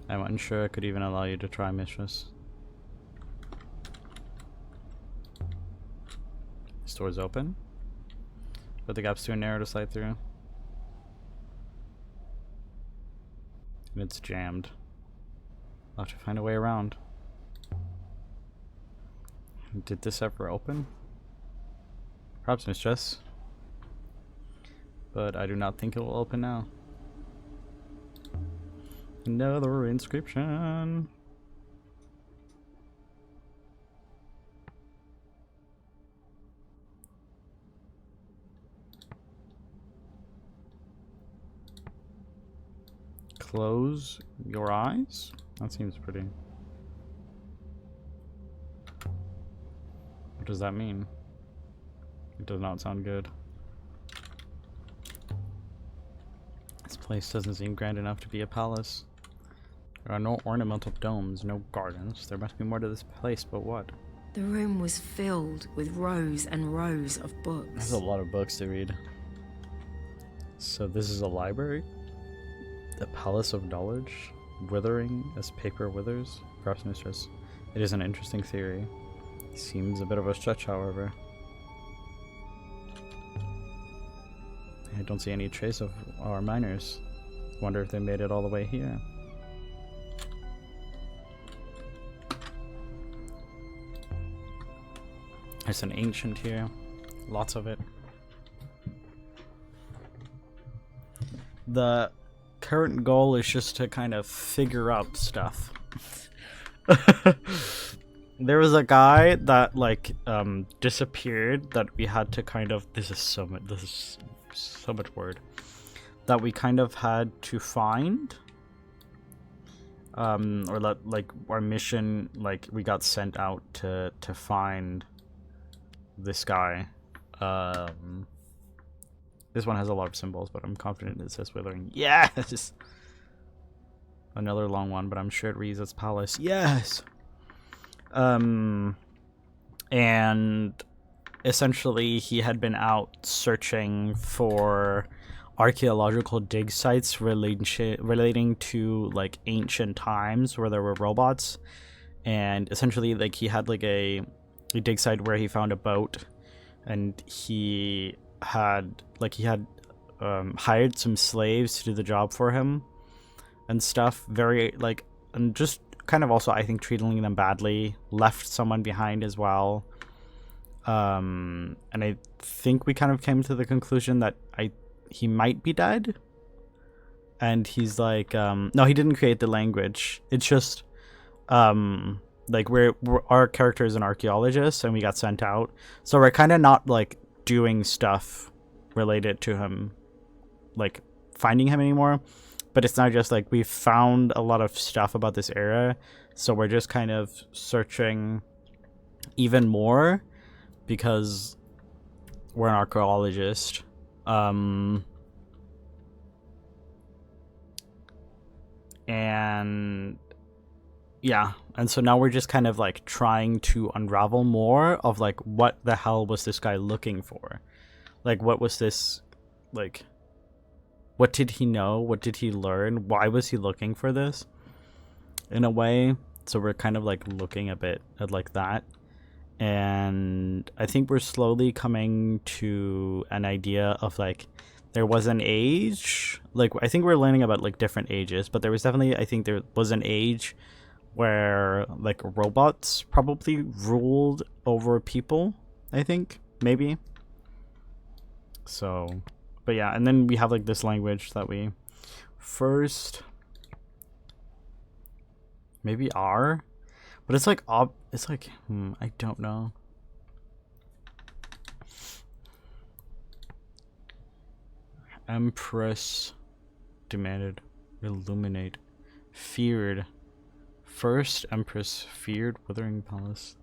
I'm unsure I could even allow you to try, mistress. This door's open, but the gap's too narrow to slide through. And it's jammed. I'll have to find a way around. Did this ever open? Perhaps, mistress. But I do not think it will open now. Another inscription. Close your eyes? That seems pretty. What does that mean? It does not sound good. This place doesn't seem grand enough to be a palace. There are no ornamental domes, no gardens. There must be more to this place, but what? The room was filled with rows and rows of books. There's a lot of books to read. So this is a library? The Palace of Knowledge? Withering as paper withers? Perhaps, mistress. It is an interesting theory. Seems a bit of a stretch, however. I don't see any trace of our miners. Wonder if they made it all the way here. There's an ancient here. Lots of it. The current goal is just to kind of figure out stuff. There was a guy that like disappeared that we had to kind of this is so much word that we kind of had to find, or like our mission, like we got sent out to find this guy. This one has a lot of symbols, but I'm confident it says Withering. Yes! Another long one, but I'm sure it reads as Palace. Yes! And essentially he had been out searching for archaeological dig sites relating to like ancient times where there were robots, and essentially like he had like a dig site where he found a boat, and he had hired some slaves to do the job for him and stuff. Very like, and just kind of also I think treating them badly, left someone behind as well. And I think we kind of came to the conclusion that he might be dead. And he's like, no, he didn't create the language. It's just, like our character is an archaeologist, and we got sent out, so we're kind of not like doing stuff related to him, like finding him anymore. But it's not just like we found a lot of stuff about this era, so we're just kind of searching even more because we're an archaeologist. And yeah, and so now we're just kind of like trying to unravel more of like what the hell was this guy looking for, like what was this, like what did he know, what did he learn, why was he looking for this, in a way. So we're kind of like looking a bit at like that, and I think we're slowly coming to an idea of like there was an age, like I think we're learning about like different ages, but there was definitely, I think there was an age where like robots probably ruled over people, I think, maybe. So, but yeah, and then we have like this language that we first maybe R, but it's like I don't know. Empress demanded, illuminate, feared. First Empress feared Withering Palace.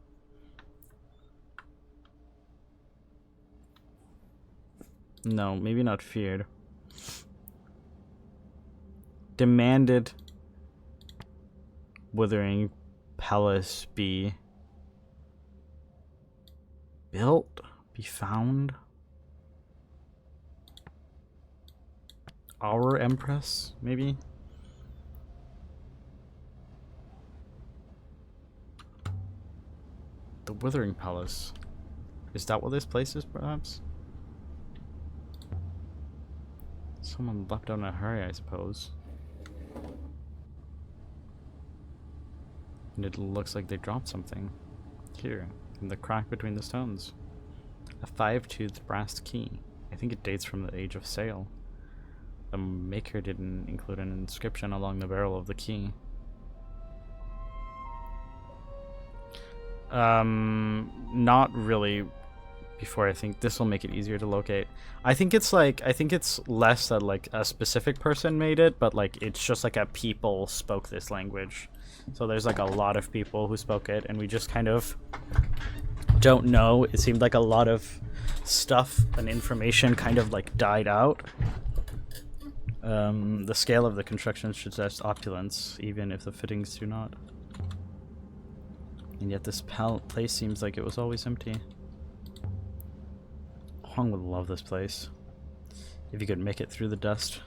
No, maybe not feared. Demanded Withering Palace be built, be found. Our Empress, maybe? The Withering Palace. Is that what this place is, perhaps? Someone left out in a hurry, I suppose. And it looks like they dropped something. Here, in the crack between the stones. A 5-toothed brass key. I think it dates from the Age of Sail. The maker didn't include an inscription along the barrel of the key. Not really. Before, I think this will make it easier to locate. I think it's less that like a specific person made it, but like it's just like a people spoke this language. So there's like a lot of people who spoke it, and we just kind of don't know. It seemed like a lot of stuff and information kind of like died out. The scale of the construction suggests opulence, even if the fittings do not. And yet this place seems like it was always empty. Huang would love this place. If he could make it through the dust.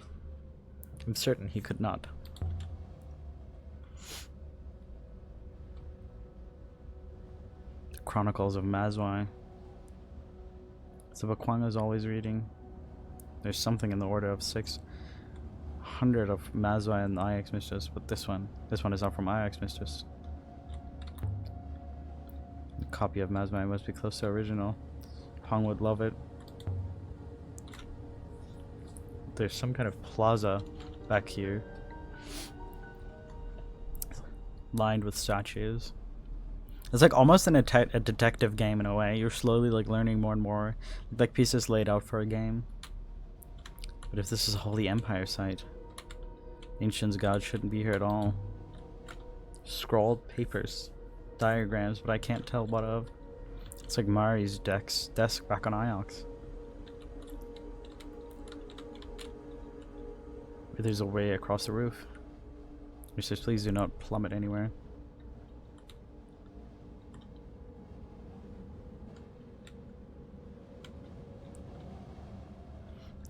I'm certain he could not. Chronicles of Mazwai. So what Kwang is always reading. There's something in the order of 600 of Mazwai and Ix Mistress, but this one is not from Ix Mistress. A copy of Mazwai must be close to original. Hong would love it. There's some kind of plaza back here, lined with statues. It's like almost a detective game in a way. You're slowly like learning more and more, like pieces laid out for a game. But if this is a Holy Empire site, Ancient's God shouldn't be here at all. Scrawled papers, diagrams, but I can't tell what of. It's like Mari's desk back on Iox. There's a way across the roof. It says, please do not plummet anywhere.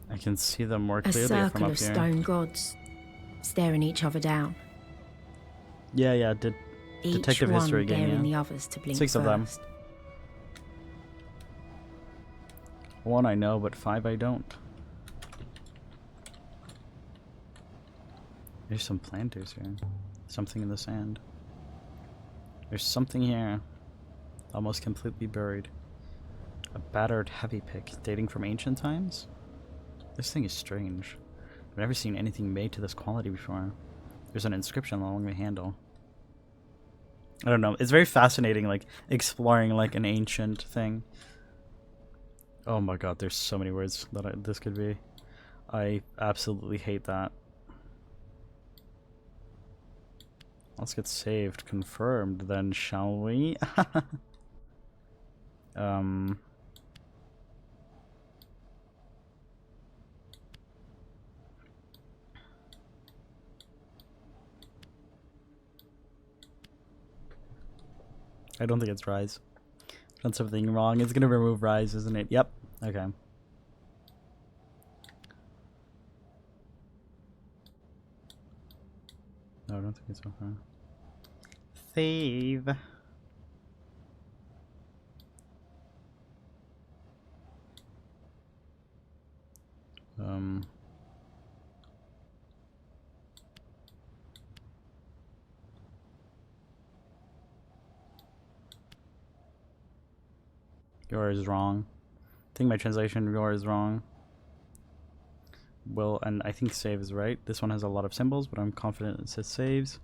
I can see them more clearly from up here. A circle of stone gods, staring each other down. Yeah, each detective one history game, daring yeah. the others to blink 6 of them. first. 1 I know, but 5 I don't. There's some planters here. Something in the sand. There's something here. Almost completely buried. A battered heavy pick dating from ancient times? This thing is strange. I've never seen anything made to this quality before. There's an inscription along the handle. I don't know. It's very fascinating, like, exploring, like, an ancient thing. Oh my god, there's so many words that this could be. I absolutely hate that. Let's get saved. Confirmed, then, shall we? I don't think it's Rise. Done something wrong. It's gonna remove Rise, isn't it? Yep. Okay. No, I don't think it's okay. Save. Yours is wrong. I think my translation of yours is wrong. Well, and I think save is right. This one has a lot of symbols, but I'm confident it says saves.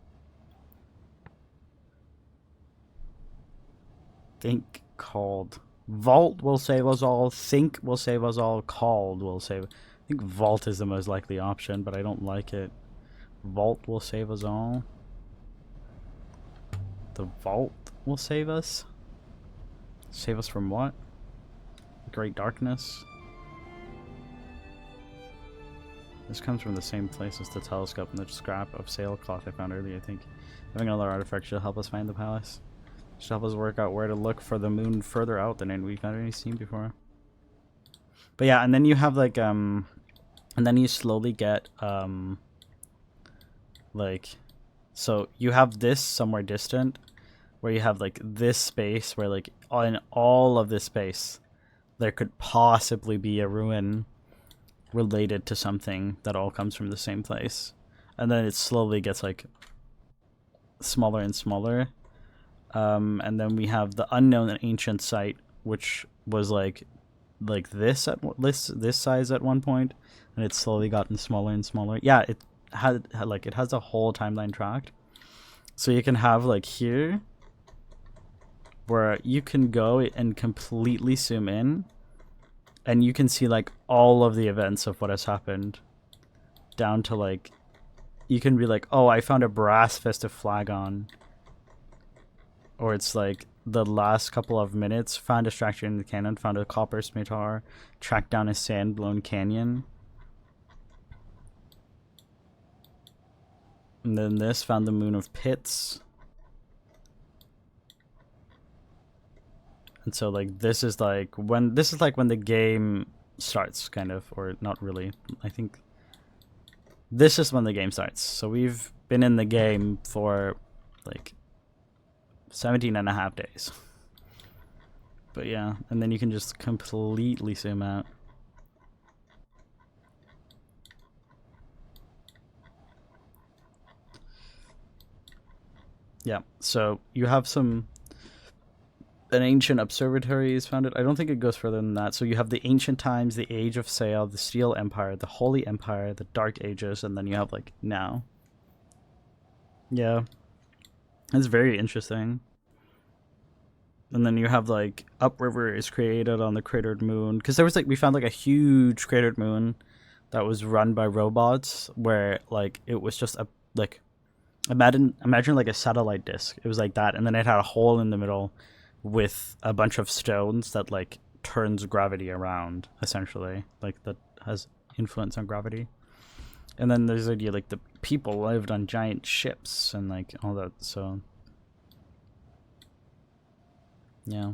Think called. Vault will save us all. Think will save us all. Called will save. I think vault is the most likely option, but I don't like it. Vault will save us all. The vault will save us? Save us from what? Great darkness? This comes from the same place as the telescope and the scrap of sailcloth I found earlier, I think. Having another artifact should help us find the palace. Should help us work out where to look for the moon further out than we've ever seen before. But yeah, and then you have like, and then you slowly get, like, so you have this somewhere distant, where you have like this space, where like in all of this space, there could possibly be a ruin related to something that all comes from the same place. And then it slowly gets like smaller and smaller. And then we have the unknown and ancient site, which was like this at this size at one point, and it's slowly gotten smaller and smaller. Yeah, it had like it has a whole timeline tracked, so you can have like here where you can go and completely zoom in, and you can see like all of the events of what has happened, down to like you can be like, oh, I found a brass festive flag on. Or it's like the last couple of minutes, found a structure in the canyon, found a copper scimitar, tracked down a sand-blown canyon. And then this, found the moon of pits. And so like this is like when the game starts, kind of, or not really. I think this is when the game starts. So we've been in the game for like 17 and a half days. But yeah, and then you can just completely zoom out. Yeah, so you have an ancient observatory is founded. I don't think it goes further than that. So you have the ancient times, the age of sail, the steel empire, the holy empire, the dark ages, and then you have like now. Yeah. It's very interesting. And then you have like upriver is created on the cratered moon, because there was like we found like a huge cratered moon that was run by robots, where like it was just a like imagine like a satellite disk. It was like that, and then it had a hole in the middle with a bunch of stones that like turns gravity around, essentially, like that has influence on gravity. And then there's the idea like the people lived on giant ships and like all that. So yeah.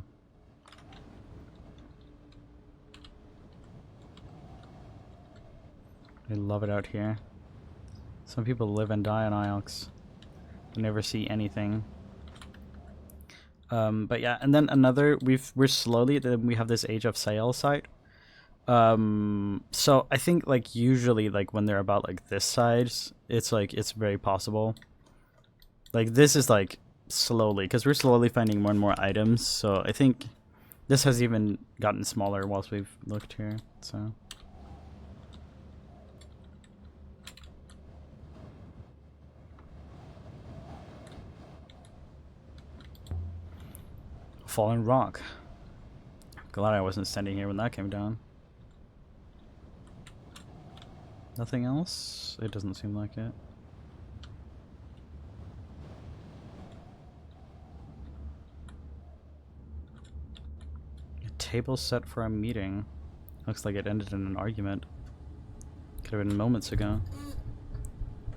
I love it out here. Some people live and die on Iox. They never see anything. But yeah, and then another we're slowly then we have this Age of Sail site. So I think like usually like when they're about like this size, it's like it's very possible. Like this is like slowly because we're slowly finding more and more items. So I think this has even gotten smaller whilst we've looked here. So. Fallen rock. Glad I wasn't standing here when that came down. Nothing else? It doesn't seem like it. A table set for a meeting. Looks like it ended in an argument. Could have been moments ago.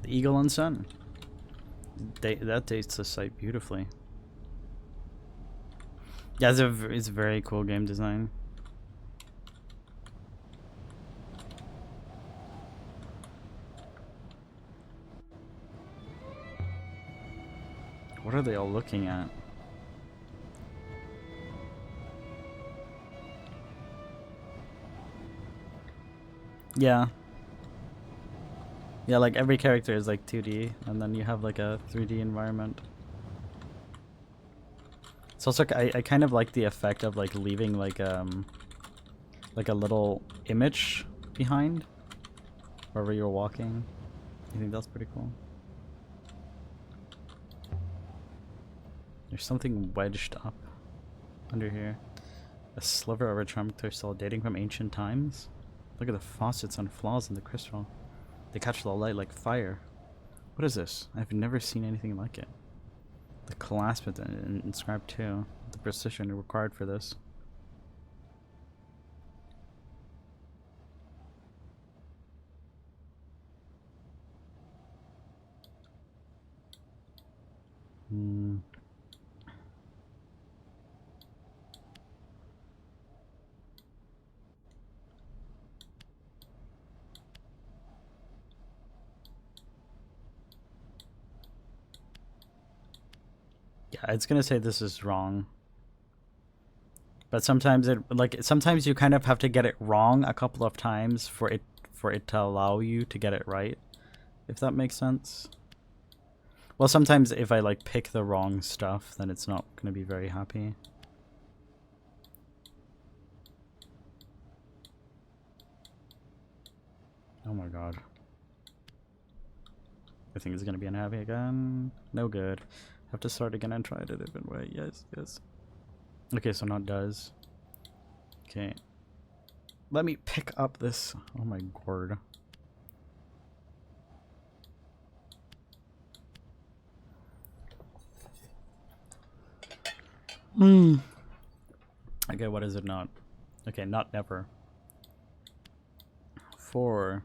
The Eagle and Sun. That dates the site beautifully. Yeah, it's a very cool game design. What are they all looking at? Yeah. Yeah, like every character is like 2D, and then you have like a 3D environment. It's also I kind of like the effect of like leaving like a little image behind wherever you're walking. I think that's pretty cool. There's something wedged up under here. A sliver of a charmed crystal dating from ancient times. Look at the faucets and flaws in the crystal. They catch the light like fire. What is this? I've never seen anything like it. The clasp is inscribed too. The precision required for this. Yeah, it's gonna say this is wrong. But sometimes sometimes you kind of have to get it wrong a couple of times for it to allow you to get it right. If that makes sense. Well, sometimes if I like pick the wrong stuff, then it's not gonna be very happy. Oh my god. I think it's gonna be unhappy again. No good. Have to start again and try it a different way. Yes, yes. Okay, so not does. Okay. Let me pick up this. Oh my god. Okay, what is it not? Okay, not never. 4.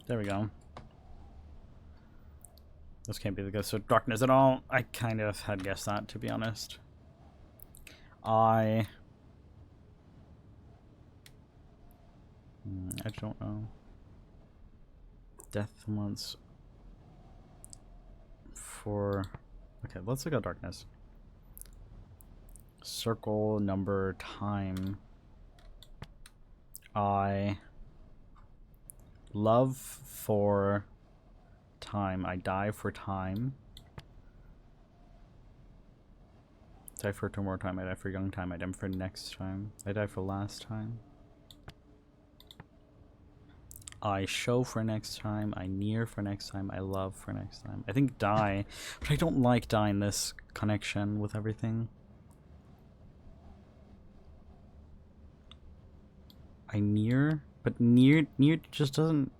There we go. This can't be the ghost of darkness at all. I kind of had guessed that, to be honest. I don't know. Death once. 4. Okay, let's look at darkness. Circle, number, time. I love for time. I die for time. Die for tomorrow time. I die for young time. I die for next time. I die for last time. I show for next time. I near for next time. I love for next time. I think die, but I don't like die in this connection with everything. I near, but near just doesn't.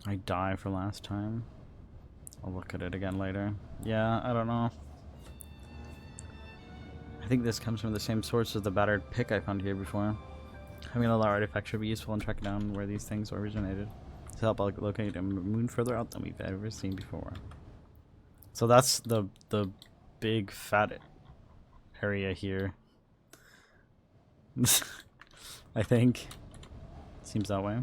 I die for last time. I'll look at it again later. Yeah, I don't know. I think this comes from the same source as the battered pick I found here before. Having a low artifact should be useful in tracking down where these things originated. To help locate a moon further out than we've ever seen before. So that's the big fat area here. I think. Seems that way.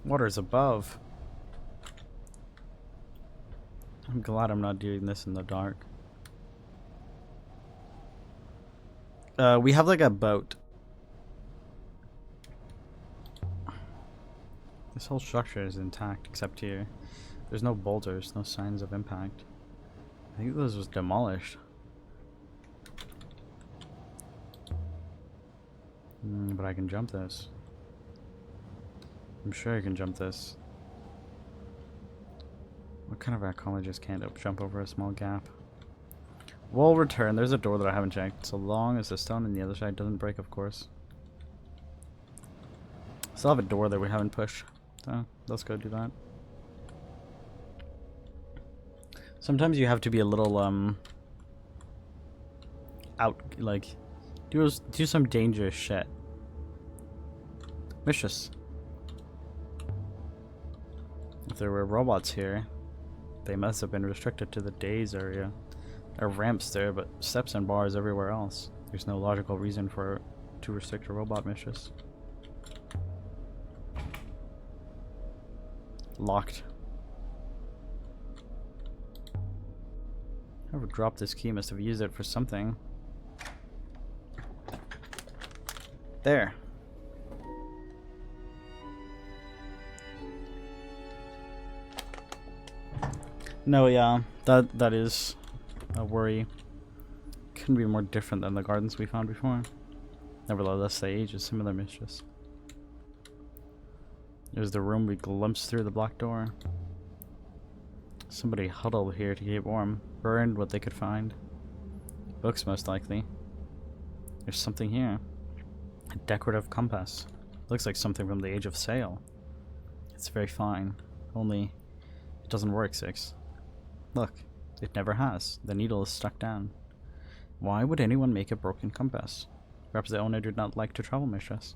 Water's above. I'm glad I'm not doing this in the dark. We have like a boat. This whole structure is intact except here. There's no boulders, no signs of impact. I think this was demolished. But I can jump this. I'm sure I can jump this. What kind of archaeologist can't jump over a small gap? We'll return. There's a door that I haven't checked. So long as the stone on the other side doesn't break, of course. Still have a door that we haven't pushed. So let's go do that. Sometimes you have to be a little out, like do some dangerous shit. Vicious. If there were robots here, they must have been restricted to the days area. There are ramps there, but steps and bars everywhere else. There's no logical reason to restrict a robot mistress. Locked. Whoever dropped this key must have used it for something. There. No, yeah, that is a worry. Couldn't be more different than the gardens we found before. Nevertheless, they age a similar mistress. There's the room we glimpsed through the black door. Somebody huddled here to keep warm. Burned what they could find. Books, most likely. There's something here. A decorative compass. Looks like something from the Age of Sail. It's very fine. Only it doesn't work, Six. Look, it never has. The needle is stuck down. Why would anyone make a broken compass? Perhaps the owner did not like to travel, mistress.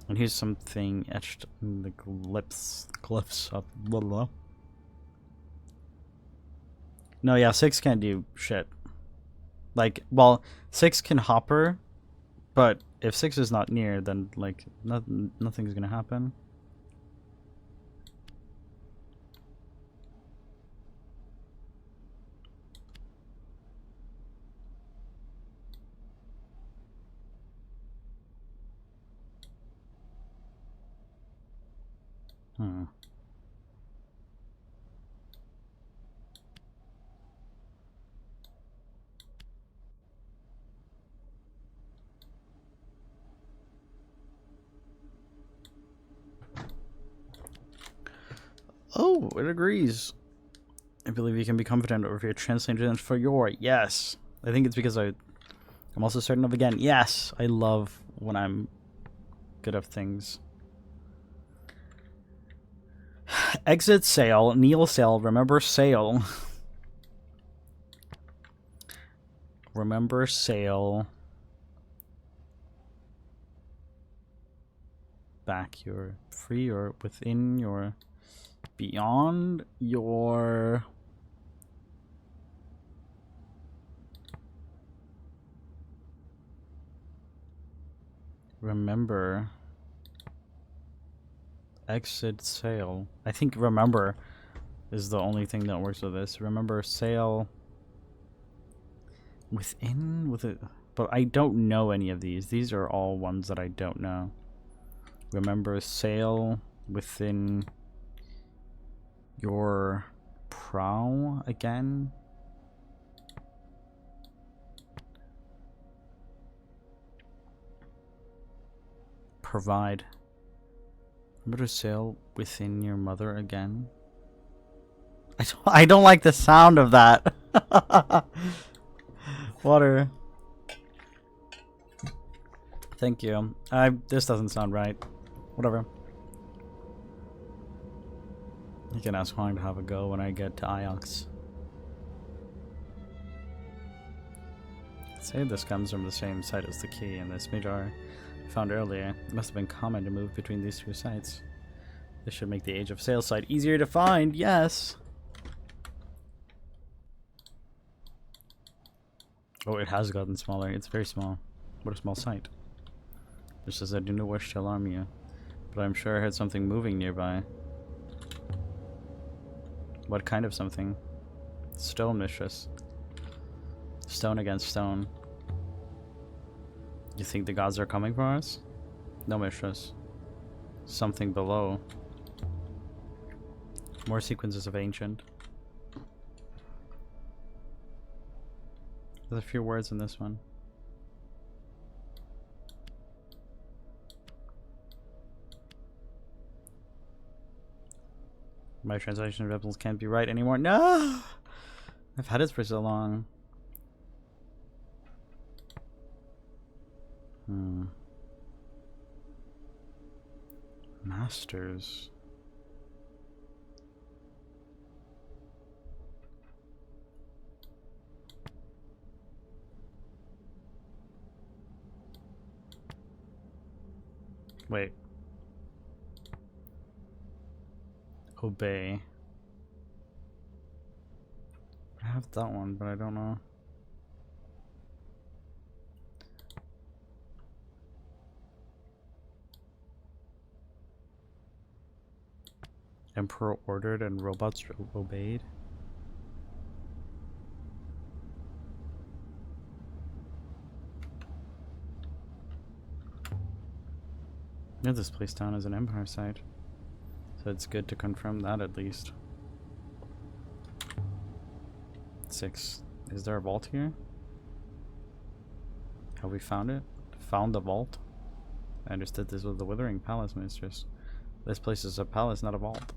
And here's something etched in the glyphs of blah blah. No, yeah, Six can't do shit. Like, well, Six can hopper, but if Six is not near, then like nothing's gonna happen. Oh, it agrees. I believe you can be confident over your translation for your yes. I think it's because I'm also certain of again. Yes, I love when I'm good at things. Exit sail, kneel sail, remember sail. Remember sail. Back your free or within your beyond your remember exit sail. I think remember is the only thing that works with this. Remember sail within with it, but I don't know any of these. These are all ones that I don't know. Remember sail within your prow again. Provide. Remember to sail within your mother again. I don't like the sound of that. Water. Thank you. This doesn't sound right. Whatever. You can ask Huang to have a go when I get to Iox. Say this comes from the same site as the key and this Midjar I found earlier. It must have been common to move between these two sites. This should make the Age of Sail site easier to find. Yes. Oh, it has gotten smaller. It's very small. What a small site. It says, I do not wish to alarm you, but I'm sure I heard something moving nearby. What kind of something? Stone, mistress. Stone against stone. You think the gods are coming for us? No, mistress. Something below. More sequences of ancient. There's a few words in this one. My translation of Rebels can't be right anymore. No! I've had it for so long. Masters. Wait. Obey. I have that one, but I don't know. Emperor ordered and robots obeyed. Yeah, this place down as an Empire site. So it's good to confirm that at least. 6. Is there a vault here? Have we found it? Found the vault? I understood this was the Withering Palace, mistress. This place is a palace, not a vault.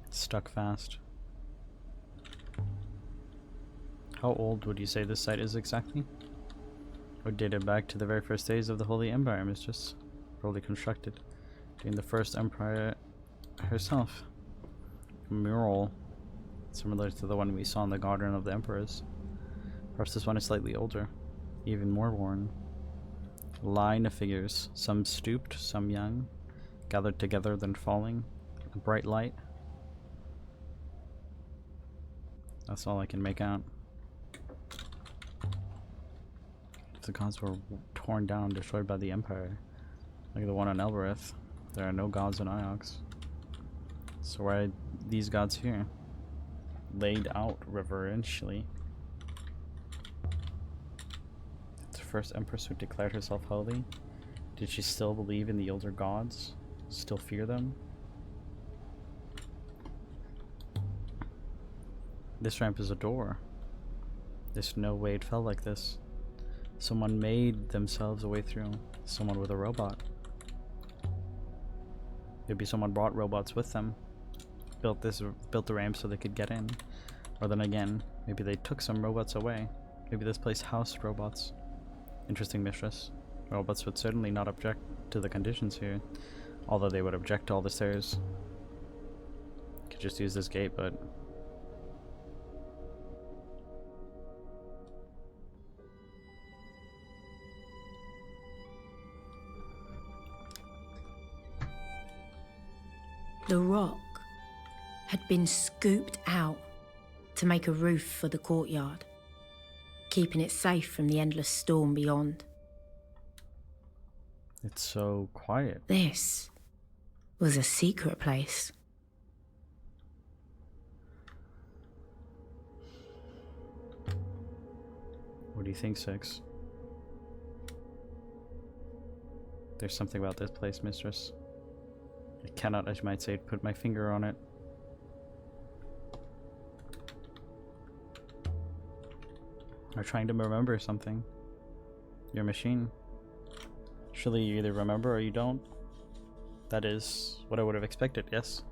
Stuck fast. How old would you say this site is exactly? Or dated back to the very first days of the Holy Empire, mistress? Probably constructed during the first empire herself. A mural similar to the one we saw in the Garden of the Emperors. Perhaps this one is slightly older, even more worn. Line of figures, some stooped, some young, gathered together then falling. A bright light. That's all I can make out. If the gods were torn down, destroyed by the Empire, like the one on Elbereth, there are no gods in Iox. So why are these gods here? Laid out reverentially. The first empress who declared herself holy? Did she still believe in the older gods? Still fear them? This ramp is a door. There's no way it felt like this. Someone made themselves a way through. Someone with a robot. Maybe someone brought robots with them. Built the ramp so they could get in. Or then again, maybe they took some robots away. Maybe this place housed robots. Interesting, mistress. Robots would certainly not object to the conditions here, although they would object to all the stairs. Could just use this gate, but The rock had been scooped out to make a roof for the courtyard, keeping it safe from the endless storm beyond. it's so quiet. This was a secret place. What do you think, Six? There's something about this place, mistress. I cannot, as you might say, put my finger on it. Are trying to remember something. Your machine. Surely you either remember or you don't. That is what I would have expected, yes?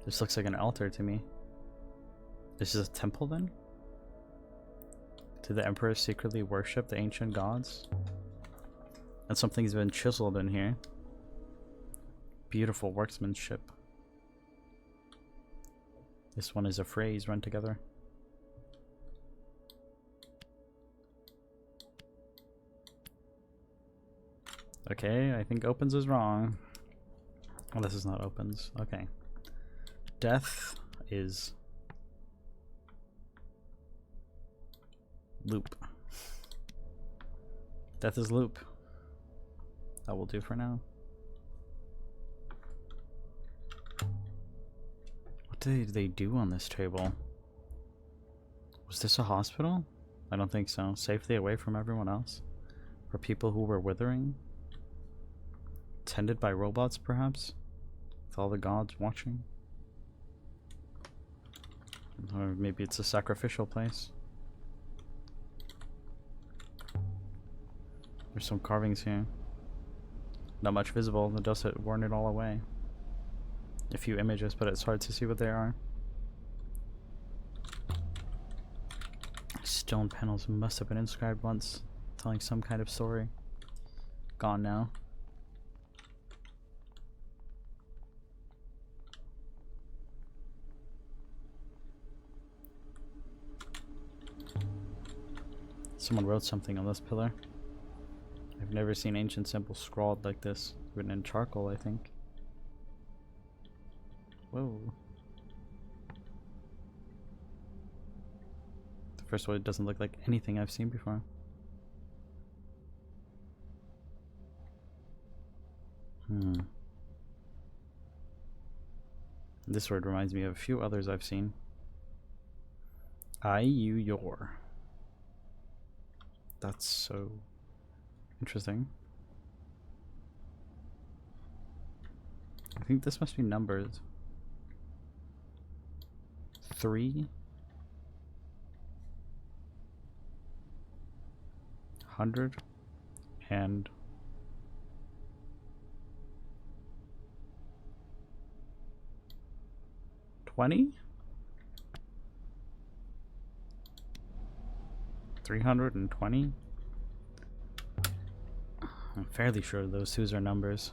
This looks like an altar to me. This is a temple then? Did the Emperor secretly worship the ancient gods? And something's been chiseled in here. Beautiful workmanship. This one is a phrase run together. Okay, I think opens is wrong. Well, this is not opens. Okay. Death is loop. Death is loop. That will do for now. What did they do on this table? Was this a hospital? I don't think so. Safely away from everyone else? For people who were withering? Tended by robots, perhaps? With all the gods watching? Or maybe it's a sacrificial place. There's some carvings here. Not much visible. The dust had worn it all away. A few images, but it's hard to see what they are. Stone panels must have been inscribed once, telling some kind of story. Gone now. Someone wrote something on this pillar. I've never seen ancient symbols scrawled like this. Written in charcoal, I think. Whoa. First of all, it doesn't look like anything I've seen before. This word reminds me of a few others I've seen. I, you, your. That's so interesting. I think this must be numbered. 3 100 and 20 320. I'm fairly sure those twos are numbers.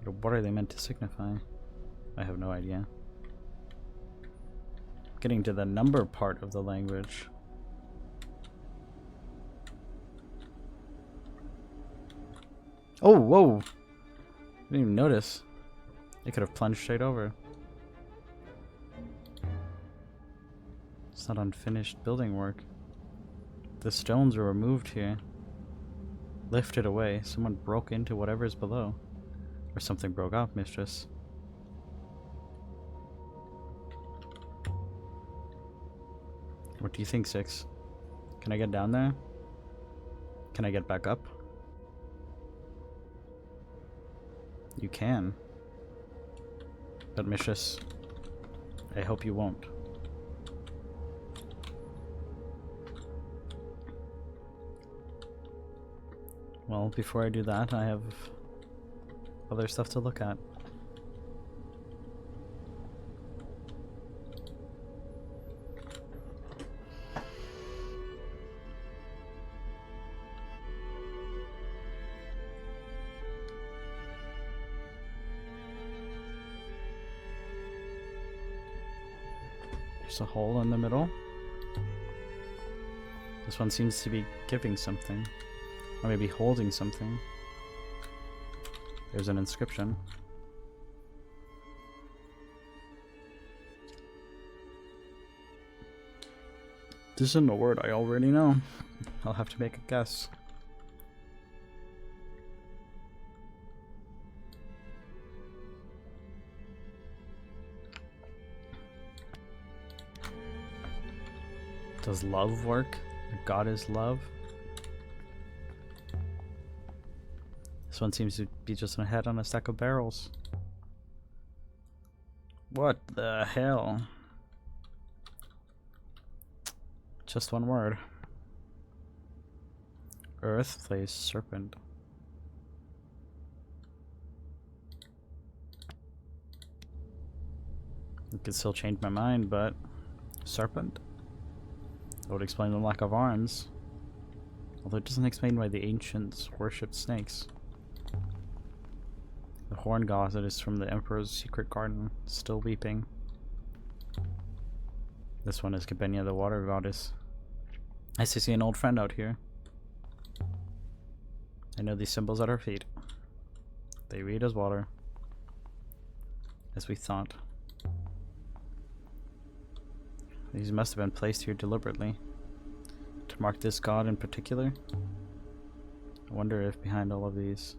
But what are they meant to signify? I have no idea. Getting to the number part of the language. Oh, whoa! I didn't even notice. It could have plunged straight over. It's not unfinished building work. The stones were removed here. Lifted away. Someone broke into whatever is below. Or something broke out, mistress. What do you think, Six? Can I get down there? Can I get back up? You can. But mistress, I hope you won't. Well, before I do that, I have other stuff to look at. There's a hole in the middle. This one seems to be giving something. Or maybe holding something. There's an inscription. This isn't a word I already know. I'll have to make a guess. Does love work? God is love? This one seems to be just a head on a stack of barrels. What the hell? Just one word. Earth plays serpent. I could still change my mind, but serpent? That would explain the lack of arms. Although it doesn't explain why the ancients worshipped snakes. The horn gauntlet is from the Emperor's secret garden, still weeping. This one is Kibenya, the water goddess. Nice to see an old friend out here. I know these symbols at our feet. They read as water. As we thought. These must have been placed here deliberately. To mark this god in particular. I wonder if behind all of these...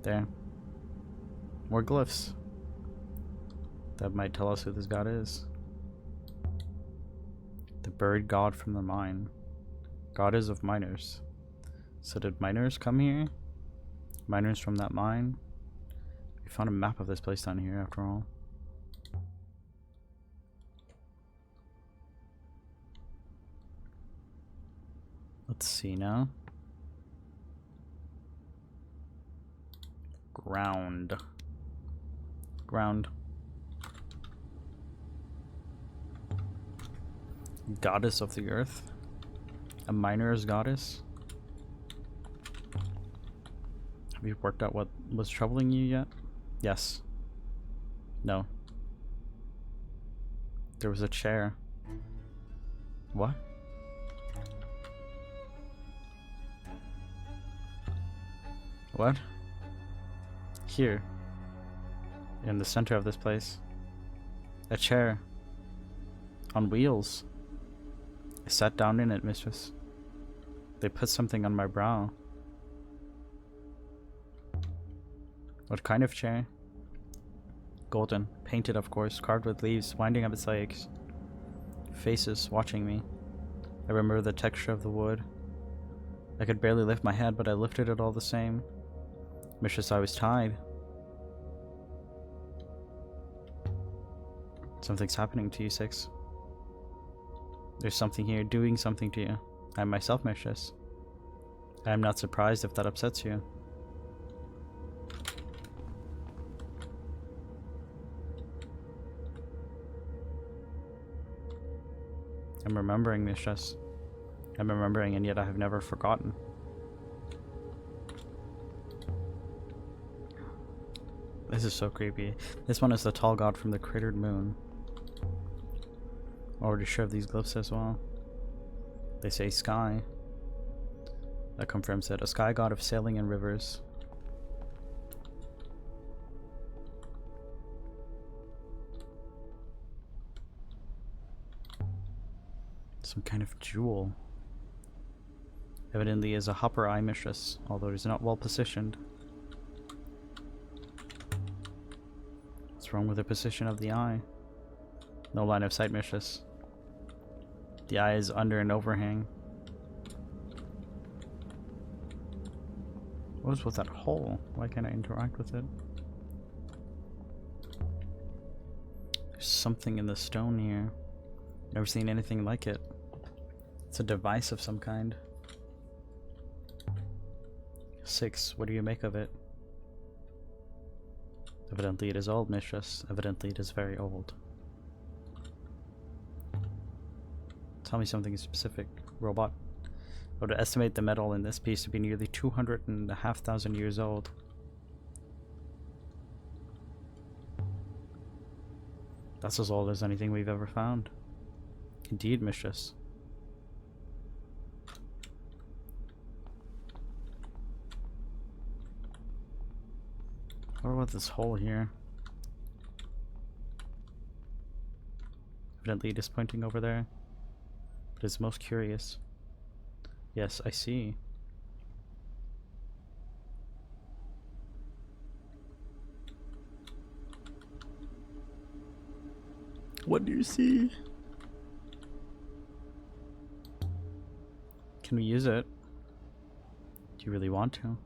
There. More glyphs. That might tell us who this god is. The bird god from the mine. Goddess of miners. So did miners come here? Miners from that mine? We found a map of this place down here after all. Let's see now. Ground. Ground. Goddess of the earth. A miner's goddess. Have you worked out what was troubling you yet? Yes. No. There was a chair. What? What? Here. In the center of this place. A chair. On wheels. I sat down in it, mistress. They put something on my brow. What kind of chair? Golden. Painted, of course. Carved with leaves, winding up its legs. Faces watching me. I remember the texture of the wood. I could barely lift my head, but I lifted it all the same. Mistress, I was tied. Something's happening to you, Six. There's something here doing something to you. I am myself, mistress. I am not surprised if that upsets you. I'm remembering, mistress. I'm remembering, and yet I have never forgotten. This is so creepy. This one is the tall god from the cratered moon. Already sure of these glyphs as well. They say sky. That confirms it. A sky god of sailing and rivers. Some kind of jewel. Evidently is a hopper eye, mistress, although it is not well positioned. What's wrong with the position of the eye? No line of sight, mistress. The eye is under an overhang. What is with that hole? Why can't I interact with it? There's something in the stone here. Never seen anything like it. It's a device of some kind. 6. What do you make of it? Evidently it is old, mistress. Evidently it is very old. Tell me something specific, robot. I would estimate the metal in this piece to be nearly 200,500 years old. That's as old as anything we've ever found. Indeed, mistress. What about this hole here? Evidently it is pointing over there. But it's most curious. Yes, I see. What do you see? Can we use it? Do you really want to?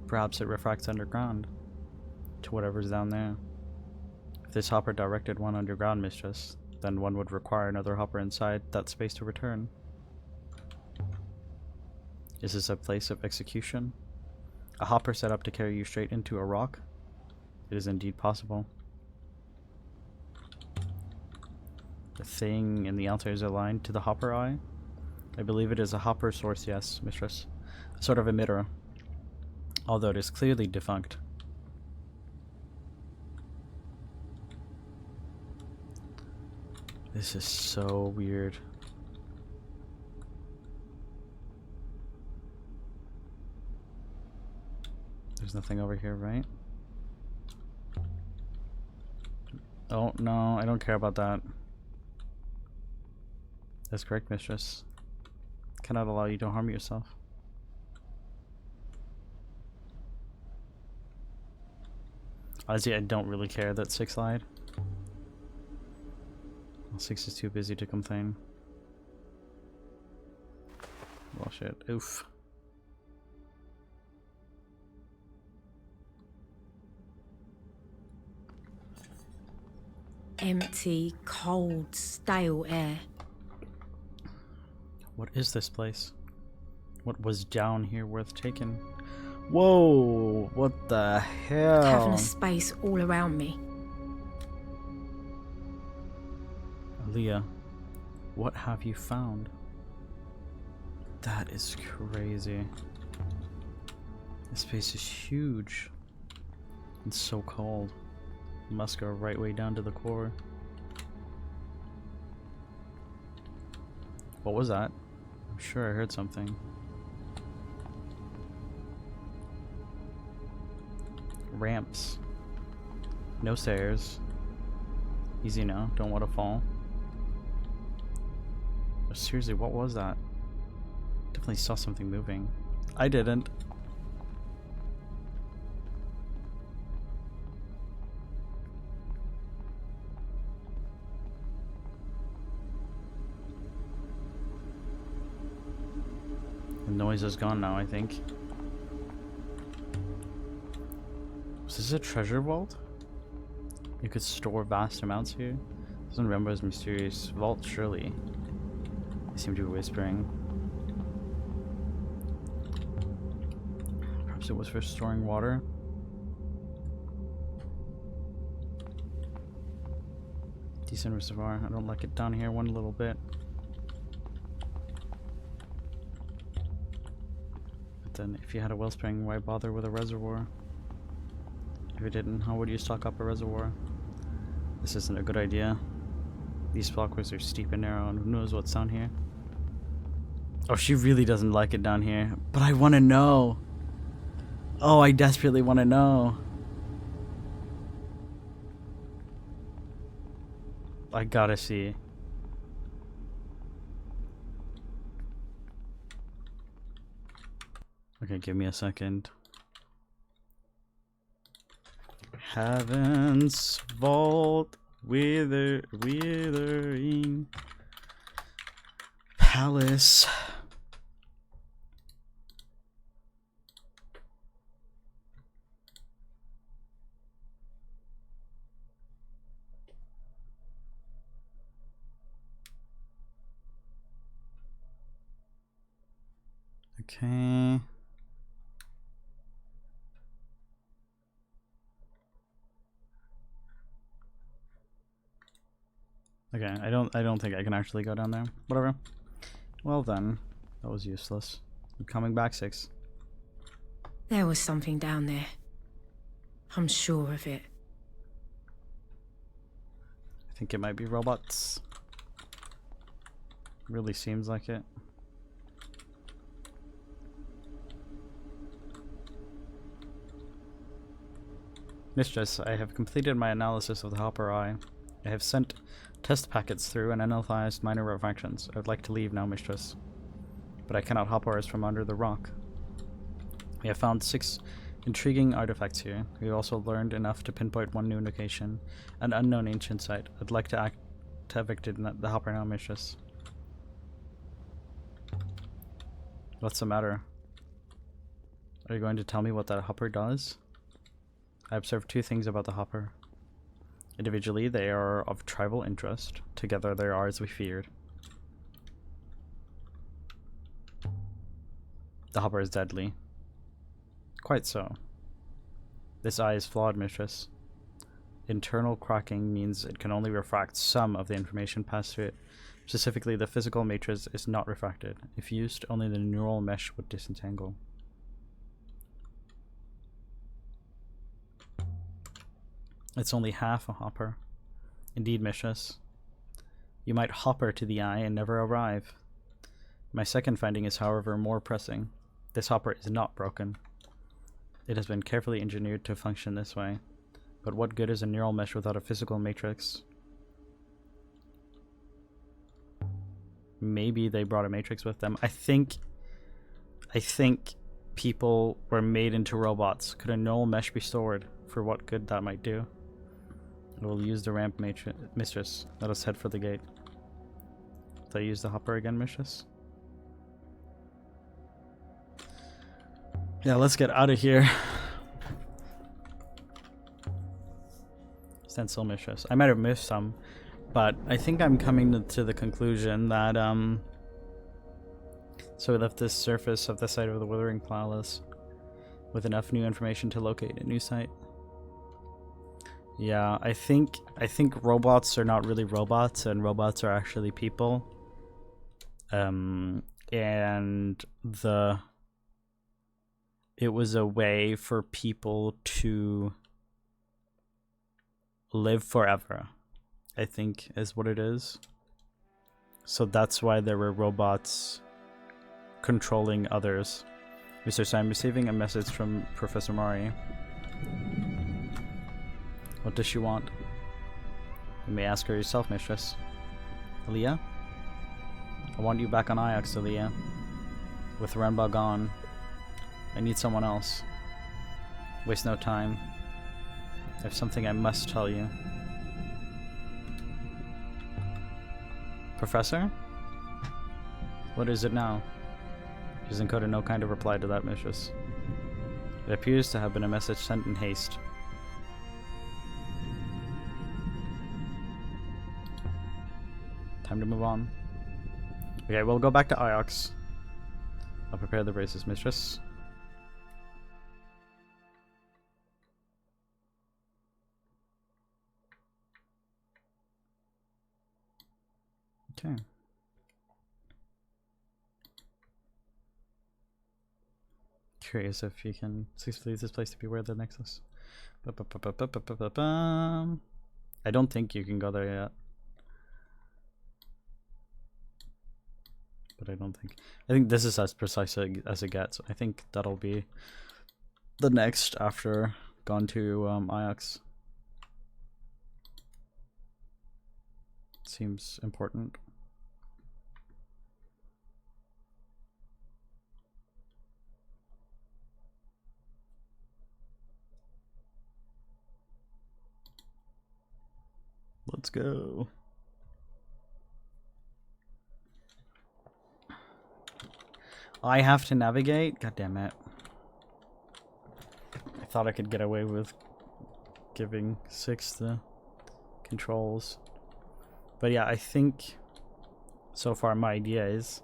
Perhaps it refracts underground to whatever's down there. If this hopper directed one underground, mistress, then one would require another hopper inside that space to return. Is this a place of execution? A hopper set up to carry you straight into a rock? It is indeed possible. The thing in the altar is aligned to the hopper eye? I believe it is a hopper source, yes, mistress. sort of emitter, although it is clearly defunct. This is so weird. There's nothing over here, right? Oh, no, I don't care about that. That's correct, mistress. Cannot allow you to harm yourself. Honestly, I don't really care that 6 lied. Well, 6 is too busy to complain. Well, shit. Oof. Empty, cold, stale air. What is this place? What was down here worth taking? Whoa! What the hell? Cavernous space all around me. Aaliyah, what have you found? That is crazy. This space is huge. It's so cold. It must go right way down to the core. What was that? I'm sure I heard something. Ramps. No stairs. Easy now, don't want to fall. Oh, seriously, what was that? Definitely saw something moving. I didn't. The noise is gone now, I think. Was this a treasure vault? You could store vast amounts here? Doesn't remember his mysterious vault, surely. They seem to be whispering. Perhaps it was for storing water? Decent reservoir. I don't like it down here one little bit. But then, if you had a wellspring, why bother with a reservoir? If you didn't, how would you stock up a reservoir? This isn't a good idea. These walkways are steep and narrow, and who knows what's down here? Oh, she really doesn't like it down here. But I want to know. Oh, I desperately want to know. I gotta see. Okay, give me a second. Heaven's vault, withering palace. Okay. Okay, I don't think I can actually go down there. Whatever. Well then, that was useless. I'm coming back, 6. There was something down there. I'm sure of it. I think it might be robots. Really seems like it. Mistress, I have completed my analysis of the Hopper Eye. I have sent test packets through and analyzed minor refractions. I would like to leave now, mistress. But I cannot hop ours from under the rock. We have found 6 intriguing artifacts here. We have also learned enough to pinpoint one new location, an unknown ancient site. I'd like to have evicted the Hopper now, mistress. What's the matter? Are you going to tell me what that Hopper does? I observed 2 things about the Hopper. Individually, they are of tribal interest. Together, they are as we feared. The Hopper is deadly. Quite so. This eye is flawed, mistress. Internal cracking means it can only refract some of the information passed through it. Specifically, the physical matrix is not refracted. If used, only the neural mesh would disentangle. It's only half a hopper. Indeed, mistress. You might hopper to the eye and never arrive. My second finding is, however, more pressing. This hopper is not broken. It has been carefully engineered to function this way. But what good is a neural mesh without a physical matrix? Maybe they brought a matrix with them. I think people were made into robots. Could a neural mesh be stored? For what good that might do? We'll use the ramp mistress. Let us head for the gate. Did I use the hopper again, mistress? Yeah, let's get out of here. Stand still, mistress. I might have missed some, but I think I'm coming to the conclusion that so we left this surface of the site of the Withering Palace with enough new information to locate a new site. Yeah, I think robots are not really robots, and robots are actually people. And it was a way for people to live forever, I think is what it is. So that's why there were robots controlling others. Mr. I'm receiving a message from Professor Mari. What does she want? You may ask her yourself, mistress. Aaliyah? I want you back on Iox, Aaliyah. With Renba gone, I need someone else. Waste no time. There's something I must tell you. Professor? What is it now? She's encoded no kind of reply to that, mistress. It appears to have been a message sent in haste. Time to move on. Okay, we'll go back to Iox. I'll prepare the braces, mistress. Okay. Curious if you can successfully use this place to beware the Nexus. I don't think you can go there yet. But I think this is as precise as it gets. I think that'll be the next after gone to Iox. Seems important. Let's go. I have to navigate? God damn it. I thought I could get away with giving 6 the controls. But yeah, I think so far my idea is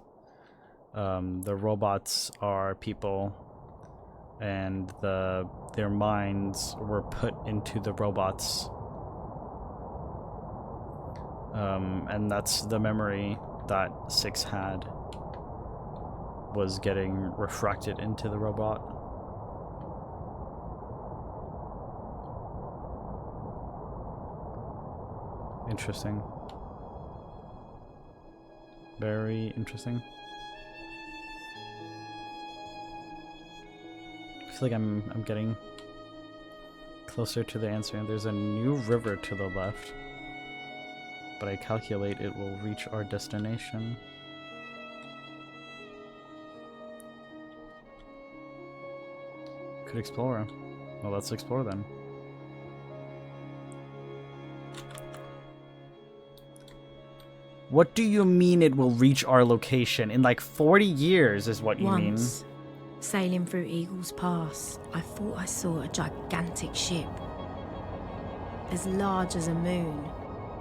the robots are people and their minds were put into the robots. And that's the memory that 6 had, was getting refracted into the robot. Interesting. Very interesting. I feel like I'm getting closer to the answer. There's a new river to the left, but I calculate it will reach our destination. Could explore. Well, let's explore then. What do you mean it will reach our location? In like 40 years is what you mean. Once, sailing through Eagle's Pass, I thought I saw a gigantic ship. As large as a moon,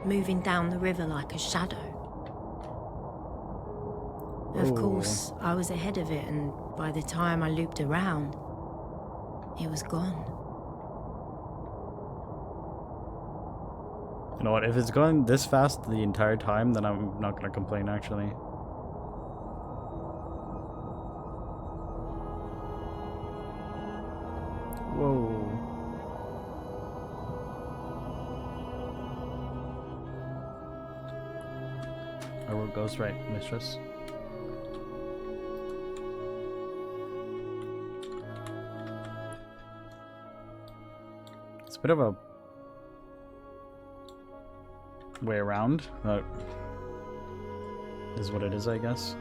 moving down the river like a shadow. Of course, I was ahead of it, and by the time I looped around, it was gone. You know what, if it's going this fast the entire time, then I'm not gonna complain, actually. Whoa. Our goes right, mistress. It's a bit of a way around, but is what it is, I guess.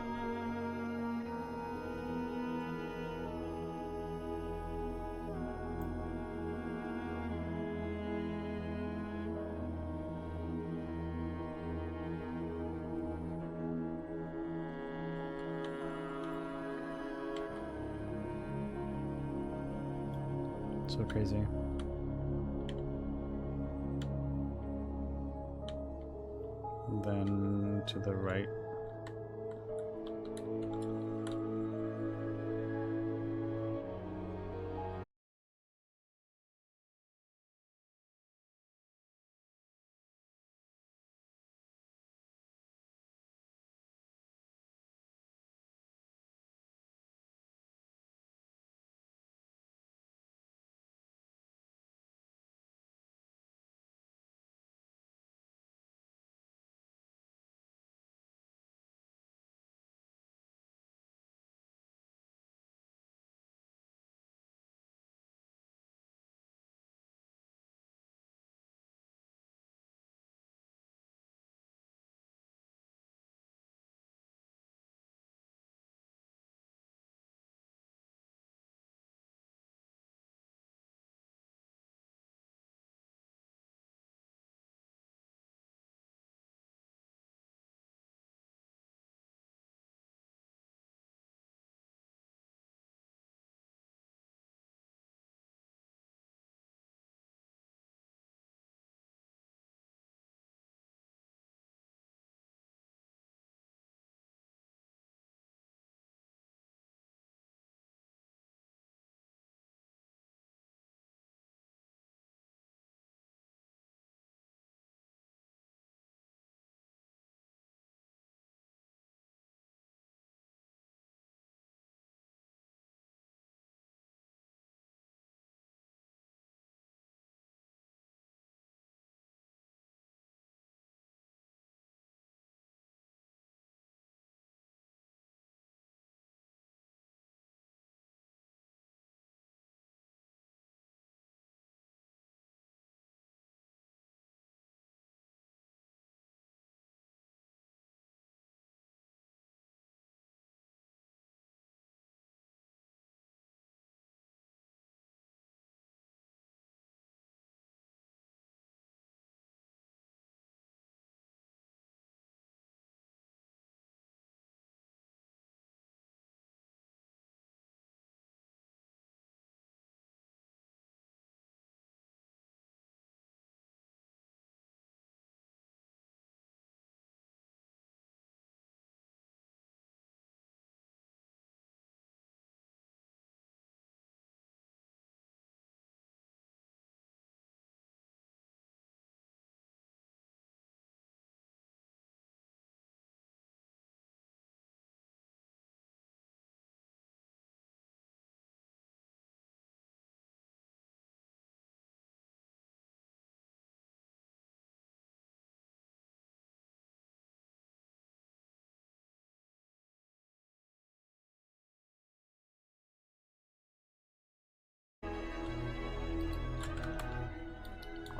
So crazy. Then to the right.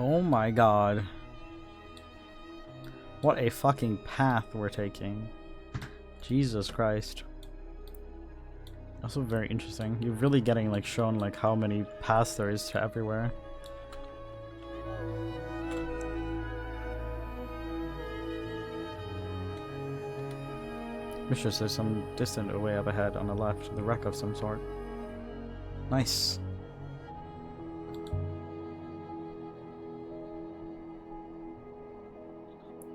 Oh my god. What a fucking path we're taking. Jesus Christ. Also very interesting. You're really getting like shown like how many paths there is to everywhere. Mistress, there's some distant away up ahead on the left, the wreck of some sort. Nice.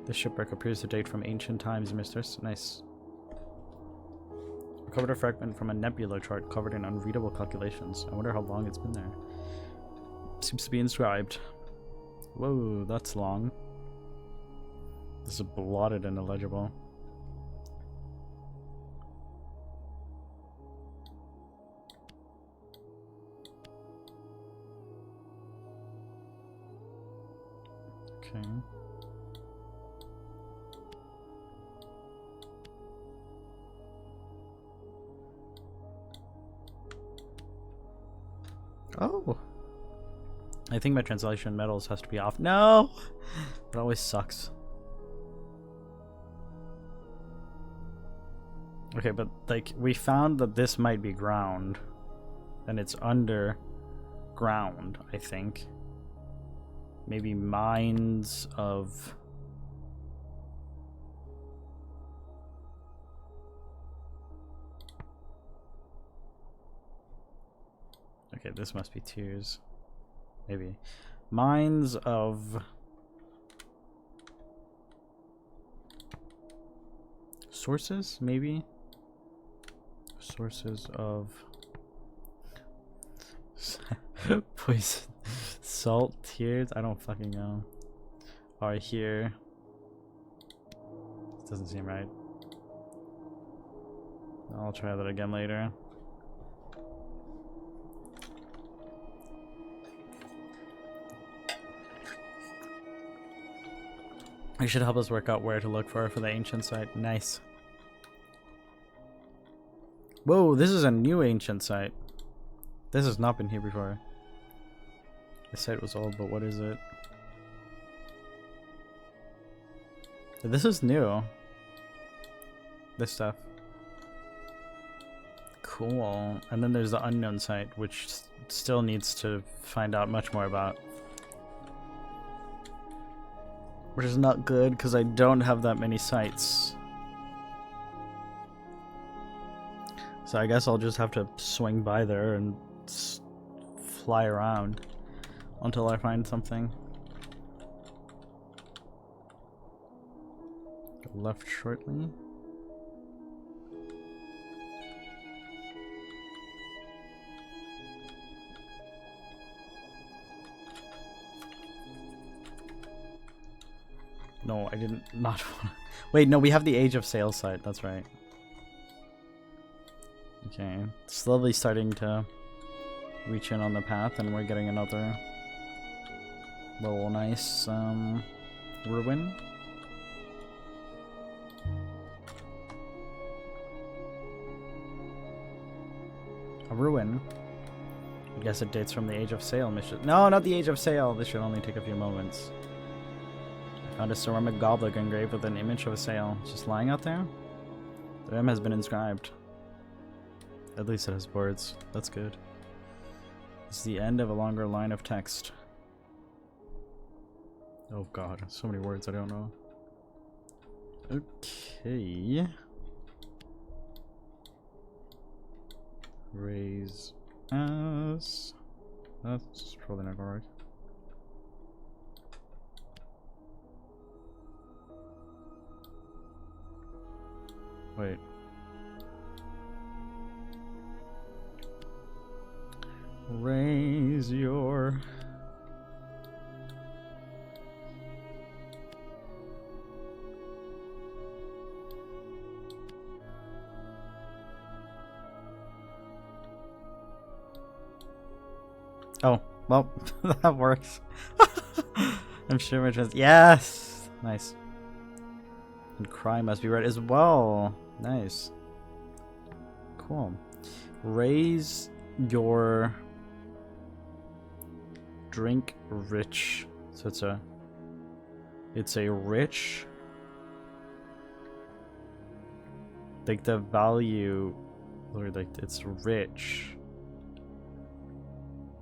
The shipwreck appears to date from ancient times, mistress. Nice. Recovered a fragment from a nebula chart covered in unreadable calculations. I wonder how long it's been there. Seems to be inscribed. Whoa, that's long. This is blotted and illegible. Okay. Oh. I think my translation metals has to be off. No! It always sucks. Okay, but like we found that this might be ground. And it's underground, I think. Maybe mines of... Okay, this must be tears. Maybe. Mines of... sources, maybe? Sources of... poison. Salt, tears? I don't fucking know. Are here. This doesn't seem right. I'll try that again later. You should help us work out where to look for the ancient site. Nice. Whoa, this is a new ancient site. This has not been here before. The site was old, but what is it? This is new. This stuff. Cool. And then there's the unknown site, which still needs to find out much more about. Which is not good, because I don't have that many sites. So I guess I'll just have to swing by there and fly around until I find something. Go left shortly. No, I didn't not want. Wait, no, we have the Age of Sail site. That's right. Okay, slowly starting to reach in on the path, and we're getting another little nice ruin. A ruin. I guess it dates from the Age of Sail mission. No, not the Age of Sail. This should only take a few moments. Found a ceramic goblet engraved with an image of a sail. It's just lying out there? The M has been inscribed. At least it has words. That's good. This is the end of a longer line of text. Oh god, so many words I don't know. Okay. Raise as... That's probably not gonna work. Wait. Raise your... Oh, well, that works. I'm sure my trans... Yes! Nice. And cry must be read as well. Nice. Cool. Raise your drink rich. So it's a rich, like the value, or like it's rich.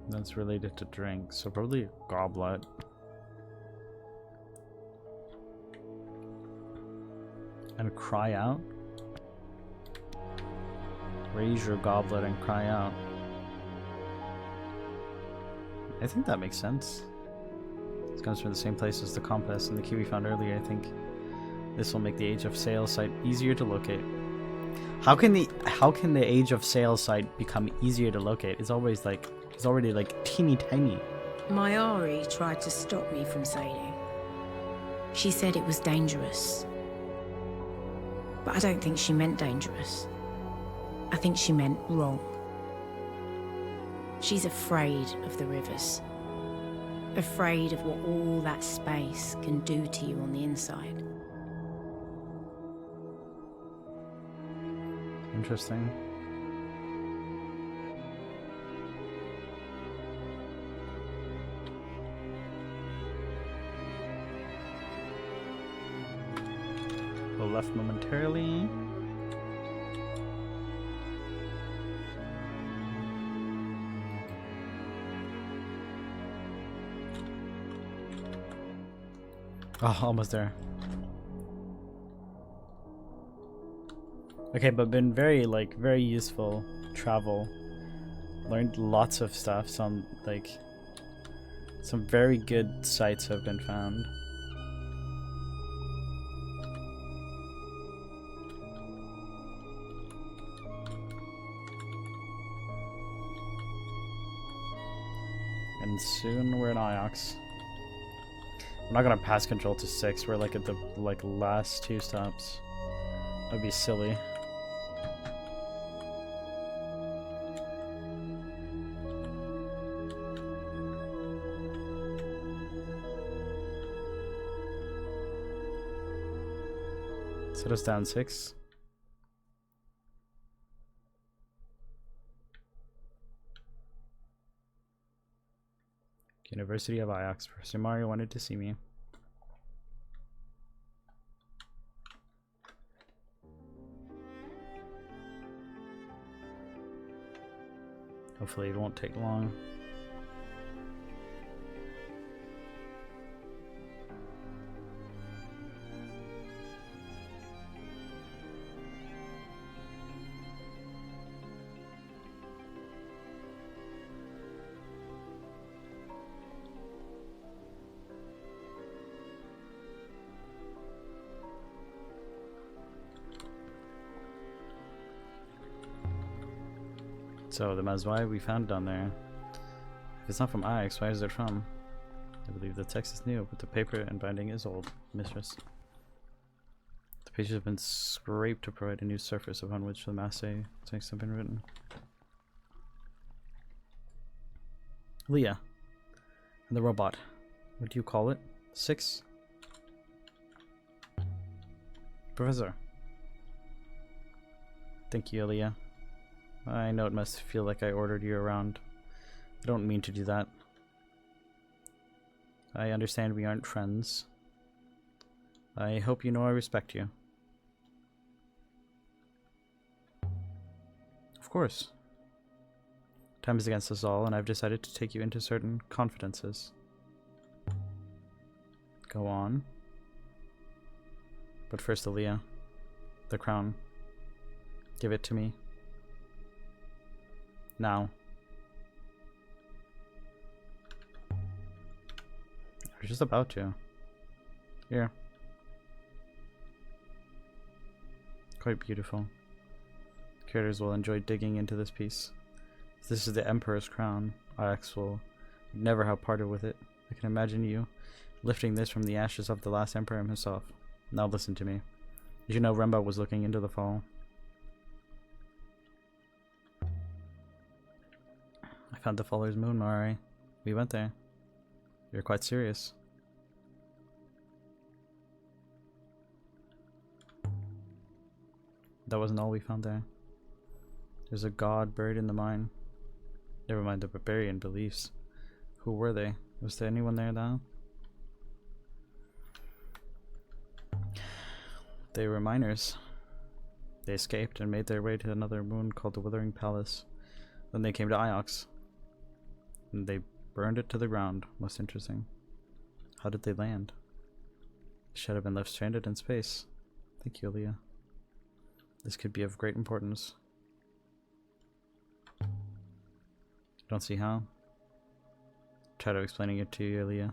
That's related to drink, so probably a goblet. And cry out. Raise your goblet and cry out. I think that makes sense. This comes from the same place as the compass and the key we found earlier. I think this will make the Age of Sail site easier to locate. How can the Age of Sail site become easier to locate? It's already like teeny tiny. My Ari tried to stop me from sailing. She said it was dangerous. But I don't think she meant dangerous. I think she meant wrong. She's afraid of the rivers. Afraid of what all that space can do to you on the inside. Interesting. Go left momentarily. Oh, almost there. Okay, but been very useful travel. Learned lots of stuff. Some very good sites have been found. And soon we're in Iox. I'm not gonna pass control to 6. We're like at the last 2 stops. That'd be silly. Set us down 6. University of Iox. Professor Mario wanted to see me. Hopefully it won't take long. So the Mazwai we found down there. If it's not from Ix, where is it from? I believe the text is new, but the paper and binding is old, mistress. The pages have been scraped to provide a new surface upon which the Maasai texts have been written. Leah. And the robot. What do you call it? 6? Professor. Thank you, Leah. I know it must feel like I ordered you around. I don't mean to do that. I understand we aren't friends. I hope you know I respect you. Of course. Time is against us all, and I've decided to take you into certain confidences. Go on. But first, Aaliyah. The crown. Give it to me. Now. We're just about to. Here. Quite beautiful. Curators will enjoy digging into this piece. If this is the Emperor's crown, Ix will never have parted with it. I can imagine you lifting this from the ashes of the last Emperor himself. Now listen to me. Did you know Remba was looking into the fall? I found the Faller's moon, Mari. We went there. You're quite serious. That wasn't all we found there. There's a god buried in the mine. Never mind the barbarian beliefs. Who were they? Was there anyone there now? They were miners. They escaped and made their way to another moon called the Withering Palace. Then they came to Iox. And they burned it to the ground. Most interesting. How did they land? They should have been left stranded in space. Thank you, Leah. This could be of great importance. Don't see how. Try to explaining it to you, Leah.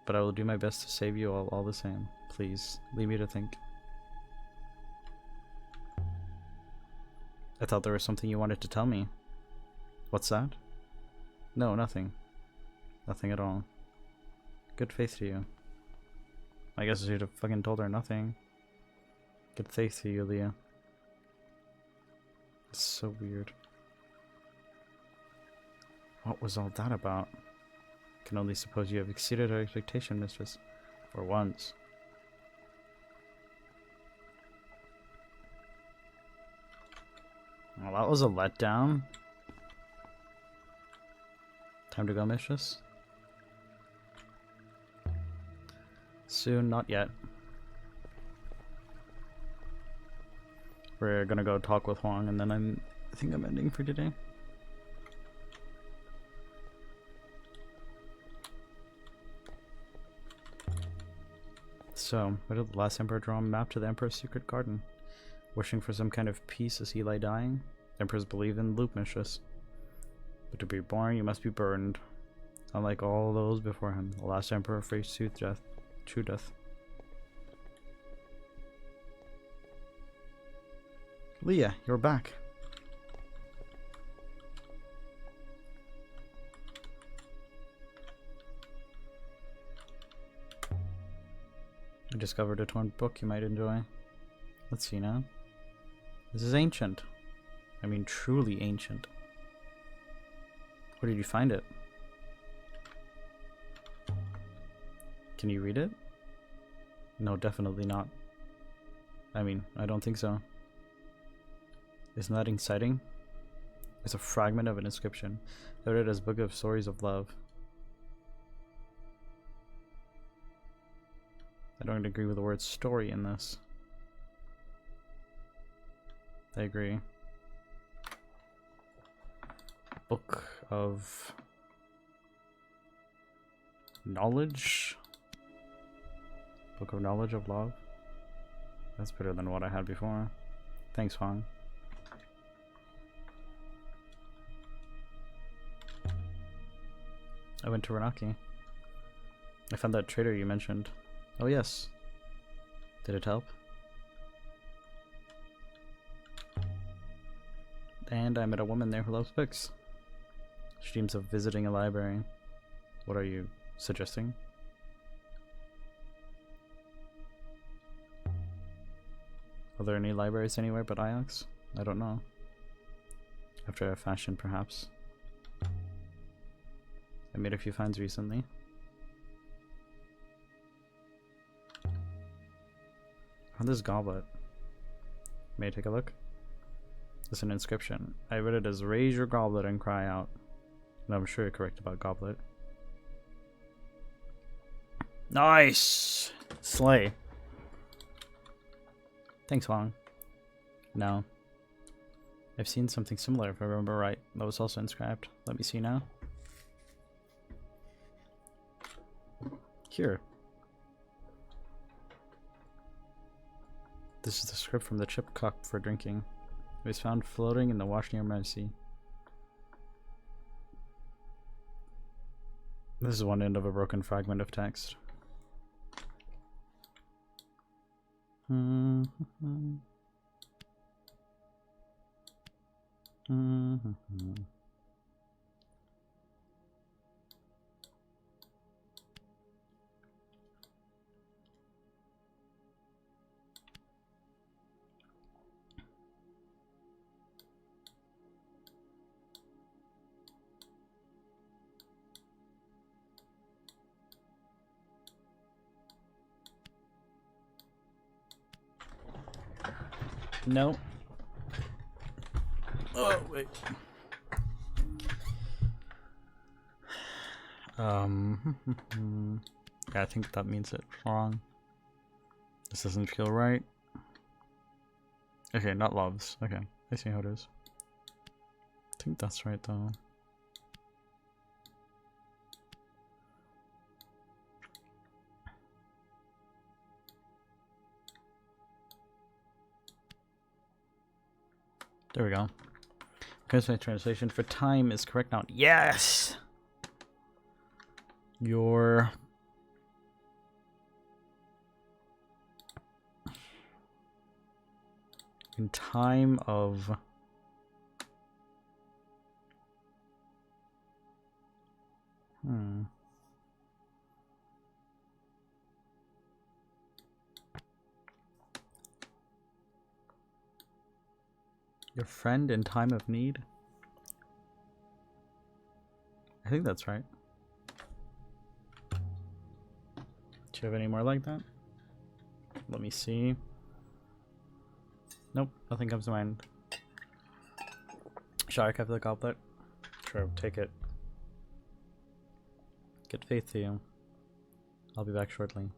But I will do my best to save you all the same. Please, leave me to think. I thought there was something you wanted to tell me. What's that? No, nothing. Nothing at all. Good faith to you. I guess I should have fucking told her nothing. Good faith to you, Leah. It's so weird. What was all that about? I can only suppose you have exceeded our expectation, mistress. For once. Well, that was a letdown. Time to go, mistress? Soon, not yet. We're gonna go talk with Huang, and then I think I'm ending for today. So, where did the last emperor draw a map to the emperor's secret garden? Wishing for some kind of peace as he lay dying? Emperors believe in loop, mistress. But to be born, you must be burned. Unlike all those before him, the last emperor faced true death. Leah, you're back. I discovered a torn book you might enjoy. Let's see now. This is ancient. I mean, truly ancient. Where did you find it? Can you read it? No, definitely not. I mean, I don't think so. Isn't that exciting? It's a fragment of an inscription. I read it as Book of Stories of Love. I don't agree with the word story in this. I agree. Book of Knowledge? Book of Knowledge of Love? That's better than what I had before. Thanks, Huang. I went to Renaki. I found that trader you mentioned. Oh yes. Did it help? And I met a woman there who loves books. She dreams of visiting a library. What are you suggesting? Are there any libraries anywhere but Iox? I don't know. After a fashion, perhaps. I made a few finds recently. Found this goblet. May I take a look? It's an inscription. I read it as raise your goblet and cry out. And I'm sure you're correct about goblet. Nice! Slay. Thanks, Huang. No. I've seen something similar, if I remember right. That was also inscribed. Let me see now. Here. This is the script from the chip cup for drinking. It was found floating in the wash near Mercy. This is one end of a broken fragment of text. No. Oh, wait. Yeah, I think that means it wrong. This doesn't feel right. Okay, not loves. Okay, I see how it is. I think that's right though. There we go. Because my translation for time is correct now. Yes! Your... in time of... Your friend in time of need? I think that's right. Do you have any more like that? Let me see. Nope, nothing comes to mind. Shark, have the goblet. Sure, take it. Get faith to you. I'll be back shortly.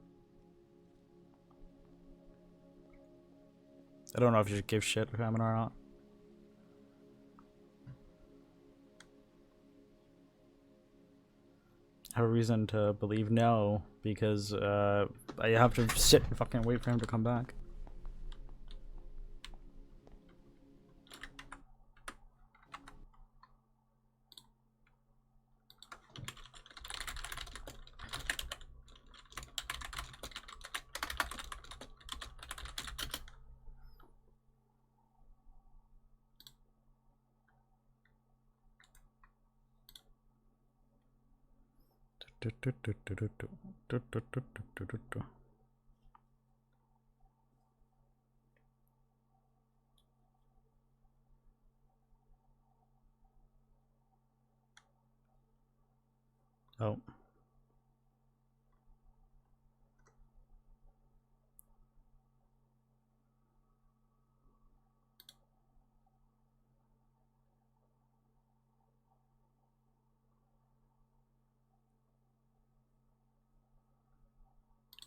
I don't know if you should give shit if I'm in or not. I have a reason to believe no, because I have to sit and fucking wait for him to come back. Oh.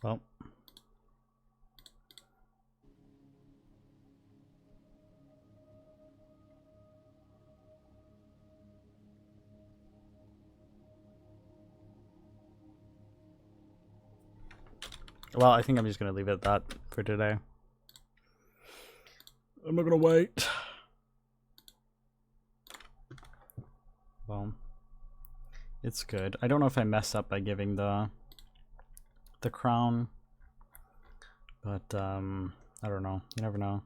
Well. Well, I think I'm just gonna leave it at that for today. I'm not gonna wait. Well, it's good. I don't know if I messed up by giving the crown, but I don't know. You never know.